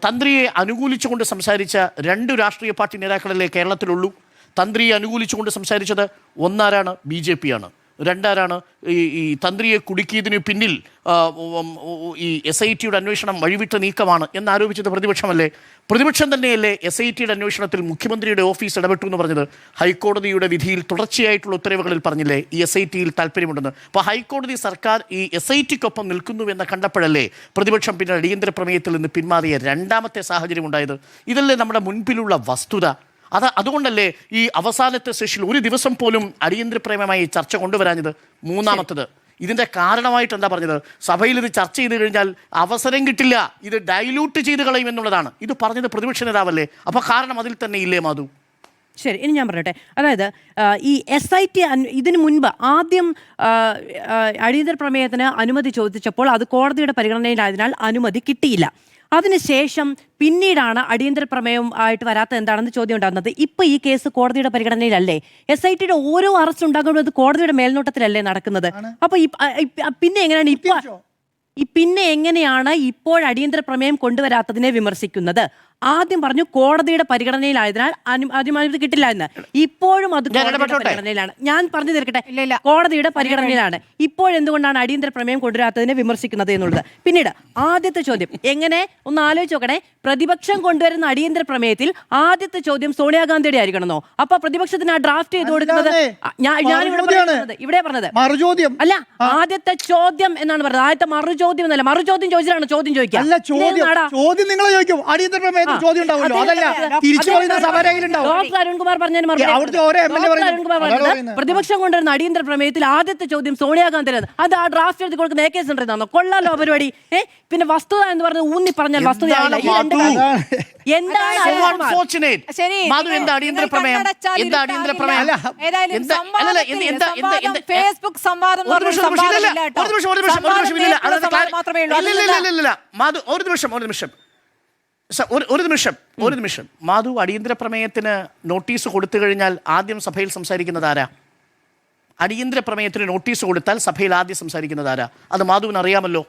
തന്ത്രിയെ അനുകൂലിച്ചുകൊണ്ട് സംസാരിച്ച 2 രാഷ്ട്രീയ പാർട്ടി നേതാക്കളല്ലേ കേരളത്തിലുള്ളൂ? തന്ത്രിയെ അനുകൂലിച്ചുകൊണ്ട് സംസാരിച്ചത് ഒന്നാരാണ്? BJP ആണ്. രണ്ടാരാണ്? ഈ തന്ത്രിയെ കുടുക്കിയതിന് പിന്നിൽ ഈ SIT-യുടെ അന്വേഷണം വഴിവിട്ട നീക്കമാണ് എന്നാരോപിച്ചത് പ്രതിപക്ഷമല്ലേ? പ്രതിപക്ഷം തന്നെയല്ലേ SIT-യുടെ അന്വേഷണത്തിൽ മുഖ്യമന്ത്രിയുടെ ഓഫീസ് ഇടപെട്ടു എന്ന് പറഞ്ഞത്? ഹൈക്കോടതിയുടെ വിധിയിൽ തുടർച്ചയായിട്ടുള്ള ഉത്തരവുകളിൽ പറഞ്ഞില്ലേ ഈ SIT-യിൽ താല്പര്യമുണ്ടെന്ന്? അപ്പോൾ ഹൈക്കോടതി സർക്കാർ ഈ SIT-ക്കൊപ്പം നിൽക്കുന്നുവെന്ന് കണ്ടപ്പോഴല്ലേ പ്രതിപക്ഷം പിന്നെ അടിയന്തര പ്രമേയത്തിൽ നിന്ന് പിന്മാറിയ രണ്ടാമത്തെ സാഹചര്യം ഉണ്ടായത്? ഇതല്ലേ നമ്മുടെ മുൻപിലുള്ള വസ്തുത? അതുകൊണ്ടല്ലേ ഈ അവസാനത്തെ സെഷനിൽ ഒരു ദിവസം പോലും അടിയന്തര പ്രമേയമായി ചർച്ച കൊണ്ടുവരാഞ്ഞത്? മൂന്നാമത്തത്, ഇതിൻ്റെ കാരണമായിട്ട് എന്താ പറഞ്ഞത്? സഭയിൽ ഇത് ചർച്ച ചെയ്ത് കഴിഞ്ഞാൽ അവസരം കിട്ടില്ല, ഇത് ഡൈല്യൂട്ട് ചെയ്ത് കളയും എന്നുള്ളതാണ്. ഇത് പറഞ്ഞത് പ്രതിപക്ഷ നേതാവല്ലേ? അപ്പോൾ കാരണം അതിൽ തന്നെ ഇല്ലേ മാധു? ശരി, ഇനി ഞാൻ പറയട്ടെ. അതായത് ഈ SIT ഇതിനു മുൻപ് ആദ്യം അടിയന്തര പ്രമേയത്തിന് അനുമതി ചോദിച്ചപ്പോൾ അത് കോടതിയുടെ പരിഗണനയിലായതിനാൽ അനുമതി കിട്ടിയില്ല. അതിനുശേഷം പിന്നീടാണ് അടിയന്തര പ്രമേയം ആയിട്ട് വരാത്ത എന്താണെന്ന് ചോദ്യം ഉണ്ടാകുന്നത്. ഇപ്പൊ ഈ കേസ് കോടതിയുടെ പരിഗണനയിലല്ലേ? SIT-യുടെ ഓരോ അറസ്റ്റ് ഉണ്ടാകുന്നത് കോടതിയുടെ മേൽനോട്ടത്തിലല്ലേ നടക്കുന്നത്? അപ്പൊ പിന്നെ എങ്ങനെയാണ് ഇപ്പോൾ അടിയന്തര പ്രമേയം കൊണ്ടുവരാത്തതിനെ വിമർശിക്കുന്നത്? ആദ്യം പറഞ്ഞു കോടതിയുടെ പരിഗണനയിലായതിനാൽ അനുമതി കിട്ടില്ല എന്ന്. ഇപ്പോഴും അത് ഞാൻ കോടതിയുടെ ഇടപെട്ടോട്ടെ? പരിഗണനയിലാണ്. ഞാൻ പറഞ്ഞു തീർക്കട്ടെ. ഇല്ല. കോടതിയുടെ പരിഗണനയിലാണ്. ഇപ്പോഴെന്തുകൊണ്ടാണ് അടിയന്തര പ്രമേയം കൊണ്ടുവരാത്തതിനെ വിമർശിക്കുന്നത് എന്നുള്ളത്. പിന്നീട് ആദ്യത്തെ ചോദ്യം എങ്ങനെ ഒന്ന് ആലോചിച്ച് നോക്കണേ. പ്രതിപക്ഷം കൊണ്ടുവരുന്ന അടിയന്തര പ്രമേയത്തിൽ ആദ്യത്തെ ചോദ്യം സോണിയാഗാന്ധിയുടെ ആയിരിക്കണമെന്നോ? അപ്പൊ പ്രതിപക്ഷത്തിന് ആ ഡ്രാഫ്റ്റ് ചെയ്ത് കൊടുക്കുന്നത് ഇവിടെ പറഞ്ഞത് മറുചോദ്യം അല്ല, ആദ്യത്തെ ചോദ്യം എന്നാണ് പറഞ്ഞത്. ആദ്യത്തെ മറുചോദ്യം എന്നല്ല. മറുചോദ്യം ചോദിച്ചാണ് ചോദ്യം ചോദിക്കുക. അല്ല, ചോദ്യം നിങ്ങൾ ചോദിക്കും. അടിയന്തര പ്രമേയത്തിൽ ചോദ്യം ഉണ്ടാവുമല്ലോ. അതല്ല തിരിച്ചു പറയുന്ന സഭയിലുണ്ടാവും. ഡോക്ടർ അരുൺകുമാർ പറഞ്ഞതിന് മറുപടി പ്രതിപക്ഷം കൊണ്ടുവരുന്ന അടിയന്തര പ്രമേയത്തിൽ ആദ്യത്തെ ചോദ്യം സോണിയാഗാന്ധി അത് ആ ഡ്രാഫ്റ്റ് എഴുതി കൊടുക്കുന്ന AK സെന്ററിൽ നിന്നോ? കൊള്ളാലോ പരിപാടി. പിന്നെ വസ്തുത എന്ന് പറഞ്ഞത് ഊന്നി പറഞ്ഞാൽ വസ്തുതയാവില്ല. എന്താണ് ഫേസ്ബുക്ക് സംവാദം ഒരു നിമിഷം മാധു, അടിയന്തര പ്രമേയത്തിന് നോട്ടീസ് കൊടുത്തു കഴിഞ്ഞാൽ ആദ്യം സഭയിൽ സംസാരിക്കുന്നത് ആരാ? അടിയന്തര പ്രമേയത്തിന് നോട്ടീസ് കൊടുത്താൽ സഭയിൽ ആദ്യം സംസാരിക്കുന്നത് ആരാ? അത് മാധുവിന് അറിയാമല്ലോ.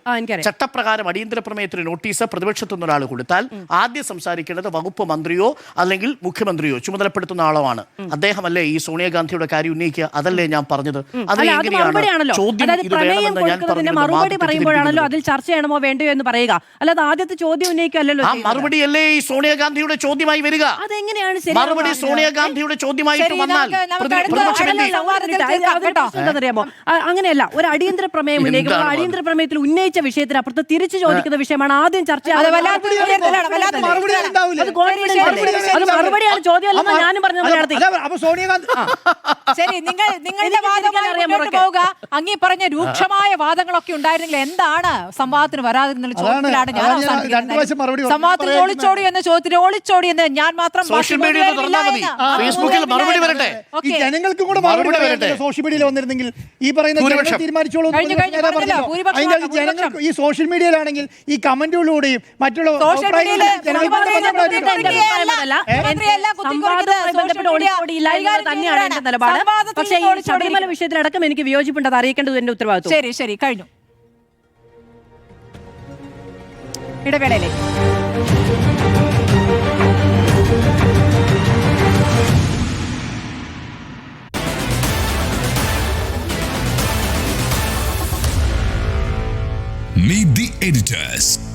ചട്ടപ്രകാരം അടിയന്തര പ്രമേയത്തിന് നോട്ടീസ് പ്രതിപക്ഷത്തുനിന്ന് ഒരാൾ കൊടുത്താൽ ആദ്യം സംസാരിക്കേണ്ടത് വകുപ്പ് മന്ത്രിയോ അല്ലെങ്കിൽ മുഖ്യമന്ത്രിയോ ചുമതലപ്പെടുത്തുന്ന ആളോ ആണ്. അദ്ദേഹമല്ലേ ഈ സോണിയാഗാന്ധിയുടെ കാര്യം ഉന്നയിക്കുക? അതല്ലേ ഞാൻ പറഞ്ഞത്. അത് എങ്ങനെയാണ് ചോദ്യം ഇത് വേണമെന്ന് ഞാൻ മറുപടി പറയുമ്പോഴാണല്ലോ അതിൽ ചർച്ച ചെയ്യണമോ വേണ്ടയോ എന്ന് പറയുക. അല്ലാതെ ആദ്യത്തെ ചോദ്യം ഉന്നയിക്കല്ലോ. ആ മറുപടിയല്ലേ ഈ സോണിയാഗാന്ധിയുടെ ചോദ്യമായി വരിക. അതെങ്ങനെയാണ് മറുപടി സോണിയാഗാന്ധിയുടെ ചോദ്യമായിട്ട് വന്നാൽ അറിയാമോ? അങ്ങനെയല്ല. ഒരു അടിയന്തര പ്രമേയം ഉന്നയിക്കുമ്പോൾ അടിയന്തര പ്രമേയത്തിൽ ഉന്നയിച്ച വിഷയത്തിന് അപ്പുറത്ത് തിരിച്ചു ചോദിക്കുന്ന വിഷയമാണ് ആദ്യം ചർച്ച. അത് മറുപടിയാണ്, ചോദ്യമല്ലെന്ന് ഞാനും പറഞ്ഞു. ശരി, നിങ്ങളുടെ പോവുക. അങ്ങി പറഞ്ഞ രൂക്ഷമായ വാദങ്ങളൊക്കെ ഉണ്ടായിരുന്നെങ്കിൽ എന്താണ് സംവാദത്തിന് വരാതിരുന്ന ചോദ്യത്തിലാണ് ഞാൻ സംവാദത്തിൽ ഒളിച്ചോടി എന്ന ചോദ്യത്തിന് ഒളിച്ചോടി എന്ന് ഞാൻ മാത്രം ജനങ്ങൾക്കും കൂടെ മറുപടി വരട്ടെ. സോഷ്യൽ മീഡിയയിൽ വന്നിരുന്നെങ്കിൽ ഈ പറയുന്ന തീരുമാനിച്ചോളൂ. ജനങ്ങൾ ഈ സോഷ്യൽ മീഡിയയിലാണെങ്കിൽ ഈ കമന്റുകളിലൂടെയും മറ്റുള്ള നിലപാട്. പക്ഷേ ഈ ശബരിമല വിഷയത്തിലടക്കം എനിക്ക് വിയോജിപ്പുണ്ട്. അത് അറിയിക്കേണ്ടത് എന്റെ ഉത്തരവാദിത്വം. ശരി കഴിഞ്ഞു. ഇടവേളയിലേക്ക് Meet the editors.